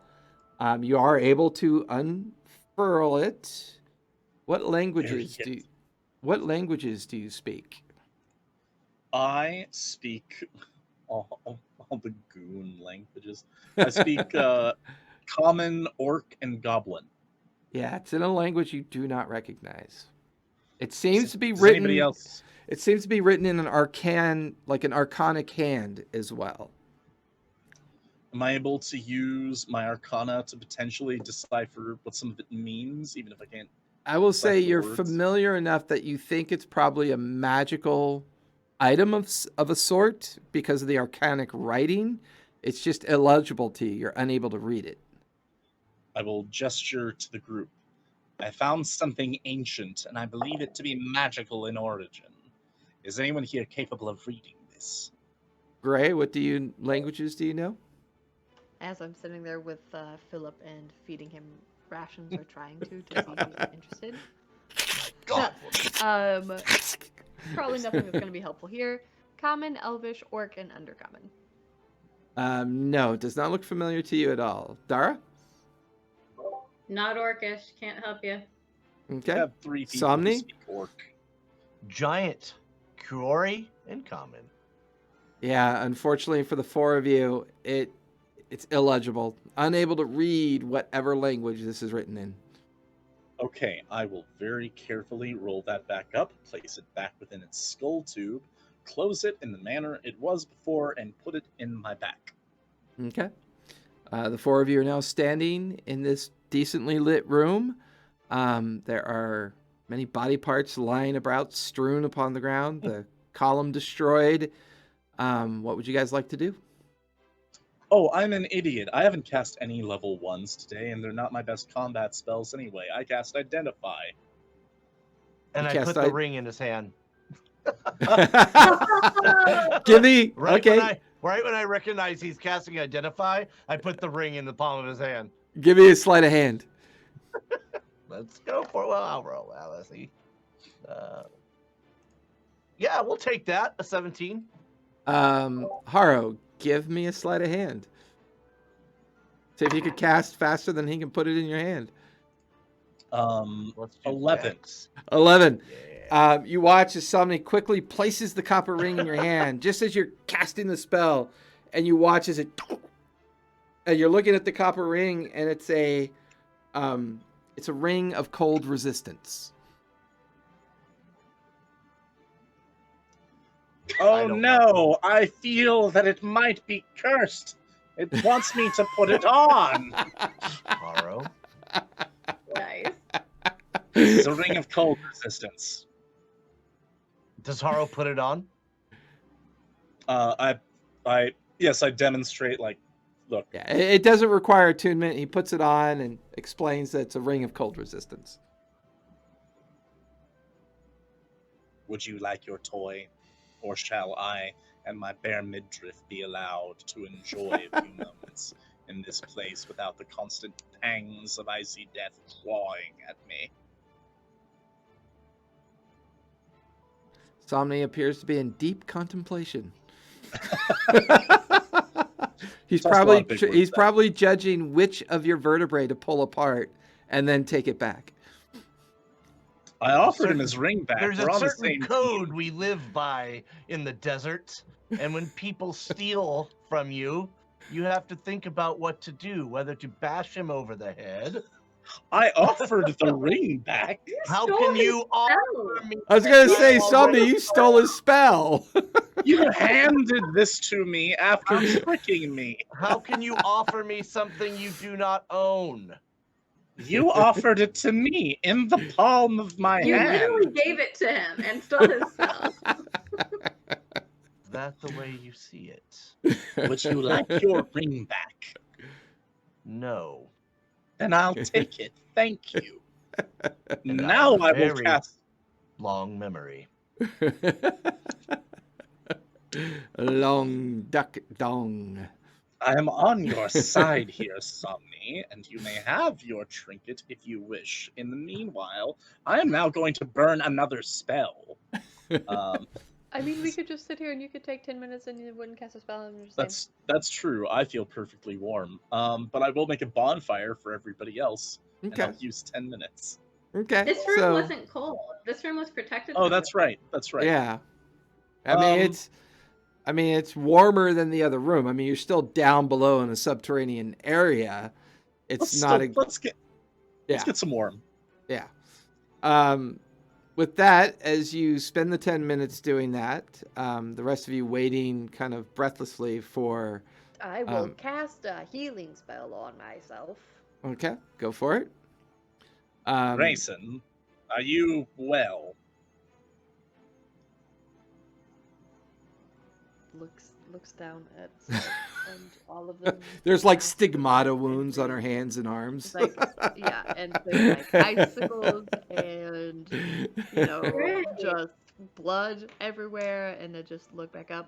You are able to unfurl it, What Very languages good. what languages do you speak? I speak all the goon languages. I speak Common, Orc, and Goblin. Yeah, it's in a language you do not recognize. It Does, seems to be does anybody written. else? It seems to be written in an like an arcanic hand as well. Am I able to use my Arcana to potentially decipher what some of it means, even if I can't I will say decipher the you're words? familiar enough that you think it's probably a magical item of a sort because of the arcanic writing. It's just illegible to you. You're unable to read it. I will gesture to the group. I found something ancient, and I believe it to be magical in origin. Is anyone here capable of reading this? Gray, what languages do you know? As I'm sitting there with Philip and feeding him rations or trying to see if he's interested. God, Probably nothing that's going to be helpful here. Common, Elvish, Orc, and Undercommon. No, it does not look familiar to you at all. Dara? Not orcish. Can't help you. We Okay. have 3 people who Somni? speak Orc. giant, Kuori, and common. Yeah, unfortunately for the 4 of you, it's illegible. Unable to read whatever language this is written in. Okay, I will very carefully roll that back up, place it back within its skull tube, close it in the manner it was before, and put it in my back. Okay. The 4 of you are now standing in this decently lit room. There are many body parts lying about, strewn upon the ground. The column destroyed. What would you guys like to do? Oh, I'm an idiot. I haven't cast any level 1s today, and they're not my best combat spells anyway. I cast Identify. And You I cast put the ring in his hand. Give me Right okay. when I recognize he's casting Identify, I put the ring in the palm of his hand. Give me a sleight of hand. Let's go for it. Well, I'll roll. Let's see. Yeah, we'll take that. A 17. Haro, give me a sleight of hand. See if you could cast faster than he can put it in your hand. Let's do 11. Dex. 11. Yeah. You watch as somebody quickly places the copper ring in your hand, just as you're casting the spell, and you watch as it, and you're looking at the copper ring, and it's a ring of cold resistance. Oh no, I feel that it might be cursed. It wants me to put it on. Haro. Nice. It's a ring of cold resistance. Does Haro put it on? Yes, I demonstrate, like, look. Yeah, it doesn't require attunement. He puts it on and explains that it's a ring of cold resistance. Would you like your toy? Or shall I and my bare midriff be allowed to enjoy a few moments in this place without the constant pangs of icy death clawing at me? Somni appears to be in deep contemplation. he's probably judging which of your vertebrae to pull apart and then take it back. I offered him his ring back. There's We're a on the certain same code team. we live by in the desert, and when people steal from you, you have to think about what to do, whether to bash him over the head. I offered the ring back. How stole can his you offer spell. me? I was going to that say, you Somni, already you stole his spell. You handed this to me after tricking me. How can you offer me something you do not own? You offered it to me in the palm of my You hand. literally gave it to him and stole his spell. Is that the way you see it? Would you like your ring back? No. Then I'll take it. Thank you. And Now have a I will very cast. long memory. Long duck dong. I am on your side here, Somni, and you may have your trinket if you wish. In the meanwhile, I am now going to burn another spell. I mean, we could just sit here and you could take 10 minutes and you wouldn't cast a spell and just say, That's true. I feel perfectly warm. But I will make a bonfire for everybody else, and Okay. I'll use 10 minutes. Okay. This room so, wasn't cold. This room was protected. Oh, from that's the right. That's right. Yeah. I mean, it's warmer than the other room. I mean, you're still down below in a subterranean area. It's not a Let's get yeah. some warm. Yeah. With that, as you spend the 10 minutes doing that, the rest of you waiting kind of breathlessly for. I will cast a healing spell on myself. Okay, go for it. Grayson, are you well? Looks down at Seth and all of them. There's like cast stigmata and wounds on her there's, hands and arms. like, yeah, and there's like icicles and Great. just blood everywhere, and I just look back up.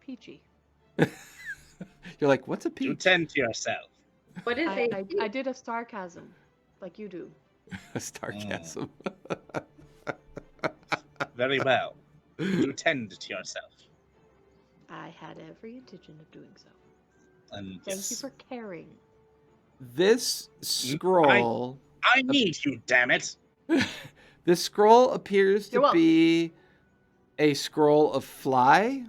Peachy. You're like, what's a Do peach? tend to yourself. What is I did a sarcasm, like you do. A sarcasm. Very well. Do tend to yourself. I had every intention of doing so. And Thank you for caring. This scroll. I need you, damn it. This scroll appears to You're welcome. be a scroll of fly,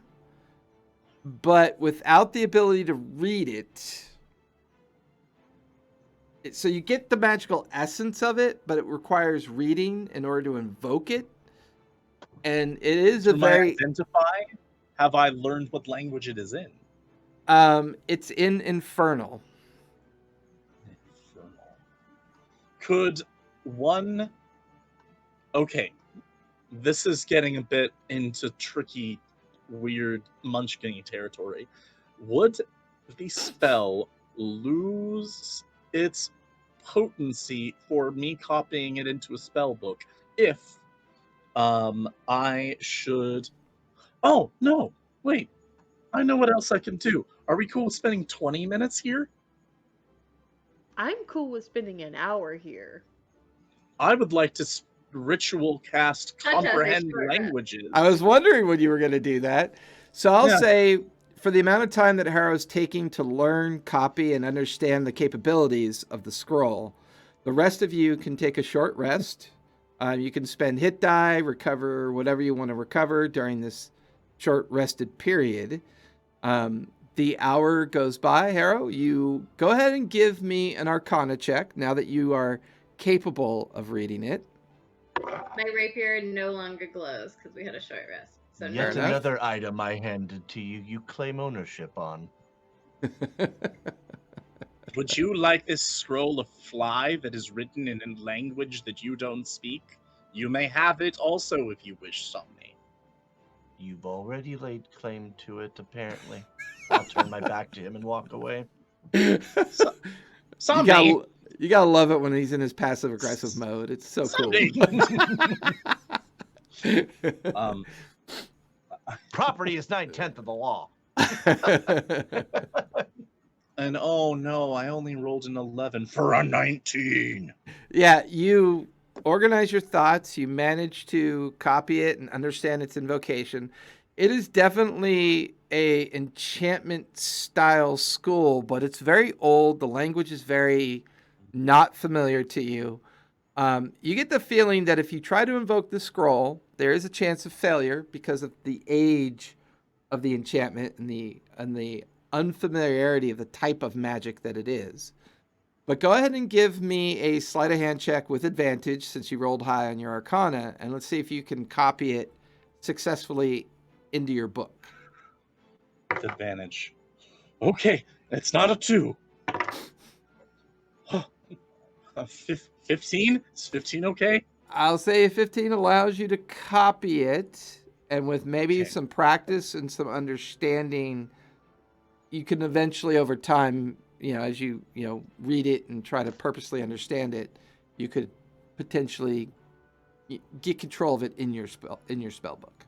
but without the ability to read it. So you get the magical essence of it, but it requires reading in order to invoke it. And it is Through my identify, have I learned what language it is in? It's in Infernal. Could one... Okay, this is getting a bit into tricky, weird munchkin territory. Would the spell lose its potency for me copying it into a spell book if I should... Oh, no, wait. I know what else I can do. Are we cool with spending 20 minutes here? I'm cool with spending an hour here. I would like to ritual cast Such as a comprehend short rest. languages. I was wondering when you were going to do that. So I'll Yeah. say, for the amount of time that Harrow's taking to learn, copy, and understand the capabilities of the scroll, the rest of you can take a short rest. You can spend hit die, recover whatever you want to recover during this short rested period. The hour goes by. Harrow, you go ahead and give me an Arcana check now that you are capable of reading it. My rapier no longer glows because we had a short rest. So Yet enough. another item I handed to you, you claim ownership on. Would you like this scroll of fly that is written in a language that you don't speak? You may have it also if you wish, Somni. You've already laid claim to it, apparently. I'll turn my back to him and walk away. Somni! You gotta love it when he's in his passive aggressive mode. It's so cool. Property is 9/10 of the law. And oh no, I only rolled an 11 for a 19. Yeah, you organize your thoughts. You manage to copy it and understand its invocation. It is definitely a enchantment style school, but it's very old. The language is very not familiar to you. You get the feeling that if you try to invoke the scroll, there is a chance of failure because of the age of the enchantment and the unfamiliarity of the type of magic that it is. But go ahead and give me a sleight of hand check with advantage since you rolled high on your Arcana, and let's see if you can copy it successfully into your book. With advantage. Okay, it's not a 2. 15? Is 15 okay? I'll say 15 allows you to copy it, and with maybe Okay. some practice and some understanding, you can eventually, over time, as you read it and try to purposely understand it, you could potentially get control of it in your spell book.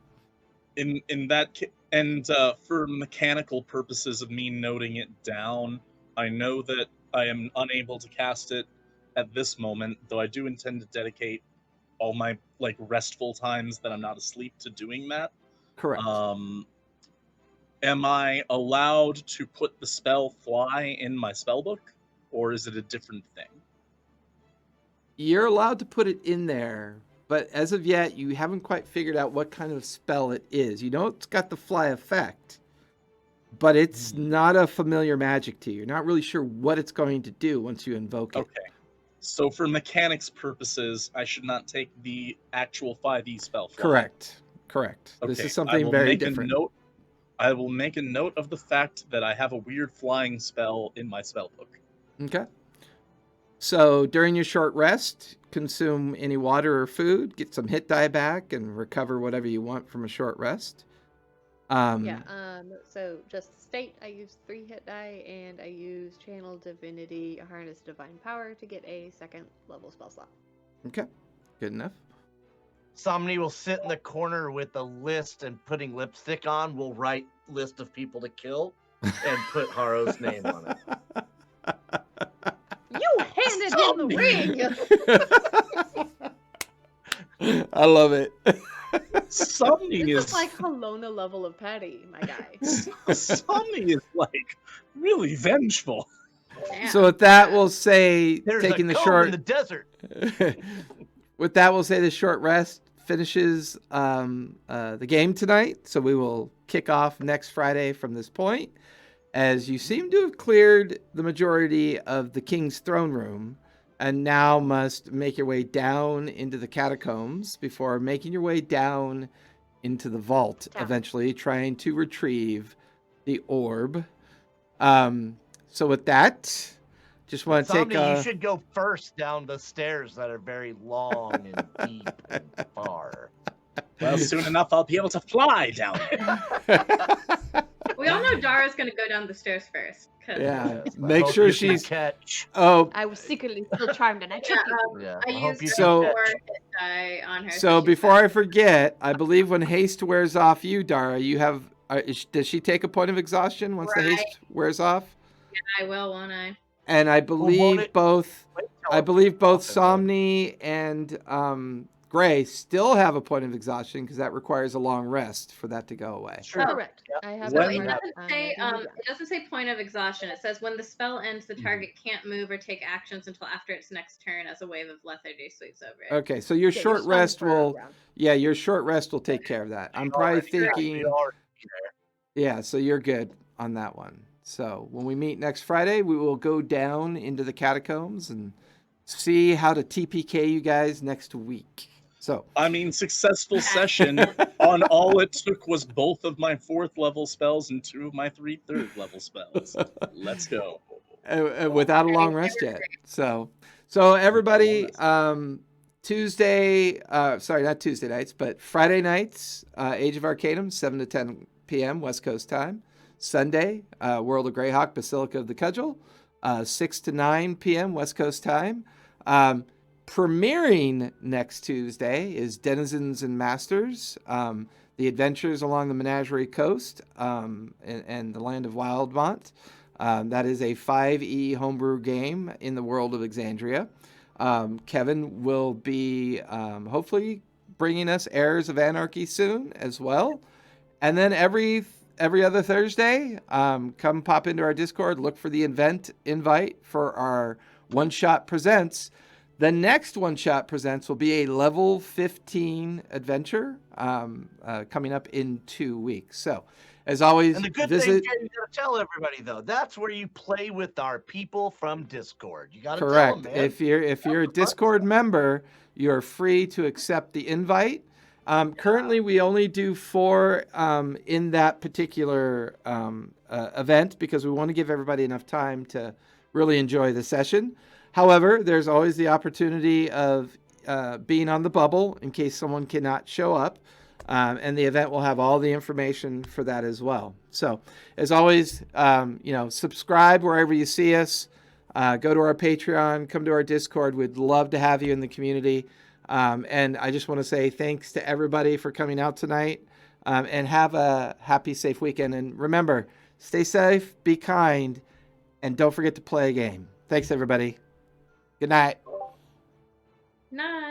In that and for mechanical purposes of me noting it down, I know that I am unable to cast it at this moment, though I do intend to dedicate all my restful times that I'm not asleep to doing that. Correct. Am I allowed to put the spell fly in my spellbook, or is it a different thing? You're allowed to put it in there, but as of yet, you haven't quite figured out what kind of spell it is. You know it's got the fly effect, but it's not a familiar magic to you. You're not really sure what it's going to do once you invoke it. Okay. So for mechanics purposes, I should not take the actual 5e spell fly. Correct. This Okay, is something very different. I will make a note of the fact that I have a weird flying spell in my spell book. Okay. So during your short rest, consume any water or food, get some hit die back, and recover whatever you want from a short rest. So just state I use 3 hit die, and I use Channel Divinity, Harness Divine Power to get a 2nd level spell slot. Okay, good enough. Somebody will sit in the corner with a list and putting lipstick on. We'll write list of people to kill and put Haro's name on it. You handed him the ring! I love it. Somni It's is like Halona level of petty, my guy. Somni is like really vengeful. Damn. So with that, we'll say There's taking a the comb short. in the desert. With that, we'll say the short rest finishes the game tonight. So we will kick off next Friday from this point, as you seem to have cleared the majority of the King's throne room, and now must make your way down into the catacombs before making your way down into the vault, eventually trying to retrieve the orb. So with that, just want to take You should go first down the stairs that are very long and deep and far. Well, soon enough I'll be able to fly down there. We all know Dara's gonna go down the stairs first. 'Cause Yeah, Yes, I make hope sure you can she's. catch. Oh, I was secretly still charmed and I Yeah, tricked you. Yeah, I hope used you So- can 4 catch. hit die on her. so she's before fine. I forget, I believe when haste wears off you, Dara, you have. Does she take a point of exhaustion once the Right. haste wears off? I will, won't I? And I won't believe it- both. Wait till I believe both it's off and Somni and Gray still have a point of exhaustion because that requires a long rest for that to go away. Sure. Correct. Yep. I have So When- it one. doesn't I'm say ready to go. it doesn't say point of exhaustion. It says when the spell ends, the target can't move or take actions until after its next turn as a wave of lethargy sweeps over it. Okay, so your Yeah, short you're stunned rest for a will. round. Yeah, your short rest will take care of that. I'm probably thinking. Yeah, so you're good on that one. So when we meet next Friday, we will go down into the catacombs and see how to TPK you guys next week. So I mean, successful session on all it took was both of my 4th level spells and 2 of my 3 3rd level spells. Let's go. without a long rest yet. So everybody, Tuesday, sorry, not Tuesday nights, but Friday nights, Age of Arcanum, 7 to 10 p.m. West Coast time. Sunday, World of Greyhawk, Basilica of the Cudgel, 6 to 9 p.m. West Coast time. Premiering next Tuesday is Denizens and Masters, the adventures along the Menagerie Coast and the land of Wildmont. That is a 5e homebrew game in the world of Exandria. Kevin will be hopefully bringing us Heirs of Anarchy soon as well. And then every other Thursday, come pop into our Discord, look for the event invite for our One Shot Presents. The next One Shot Presents will be a level 15 adventure coming up in 2 weeks. So, as always, And the good visit. thing, you gotta tell everybody though, that's where you play with our people from Discord. You gotta Correct. tell them, man. If you're a Discord member, you're free to accept the invite. Currently, we only do 4 in that particular event because we want to give everybody enough time to really enjoy the session. However, there's always the opportunity of being on the bubble in case someone cannot show up. And the event will have all the information for that as well. So, as always, subscribe wherever you see us. Go to our Patreon, come to our Discord. We'd love to have you in the community. And I just want to say thanks to everybody for coming out tonight. And have a happy, safe weekend. And remember, stay safe, be kind, and don't forget to play a game. Thanks, everybody. Good night. Nice.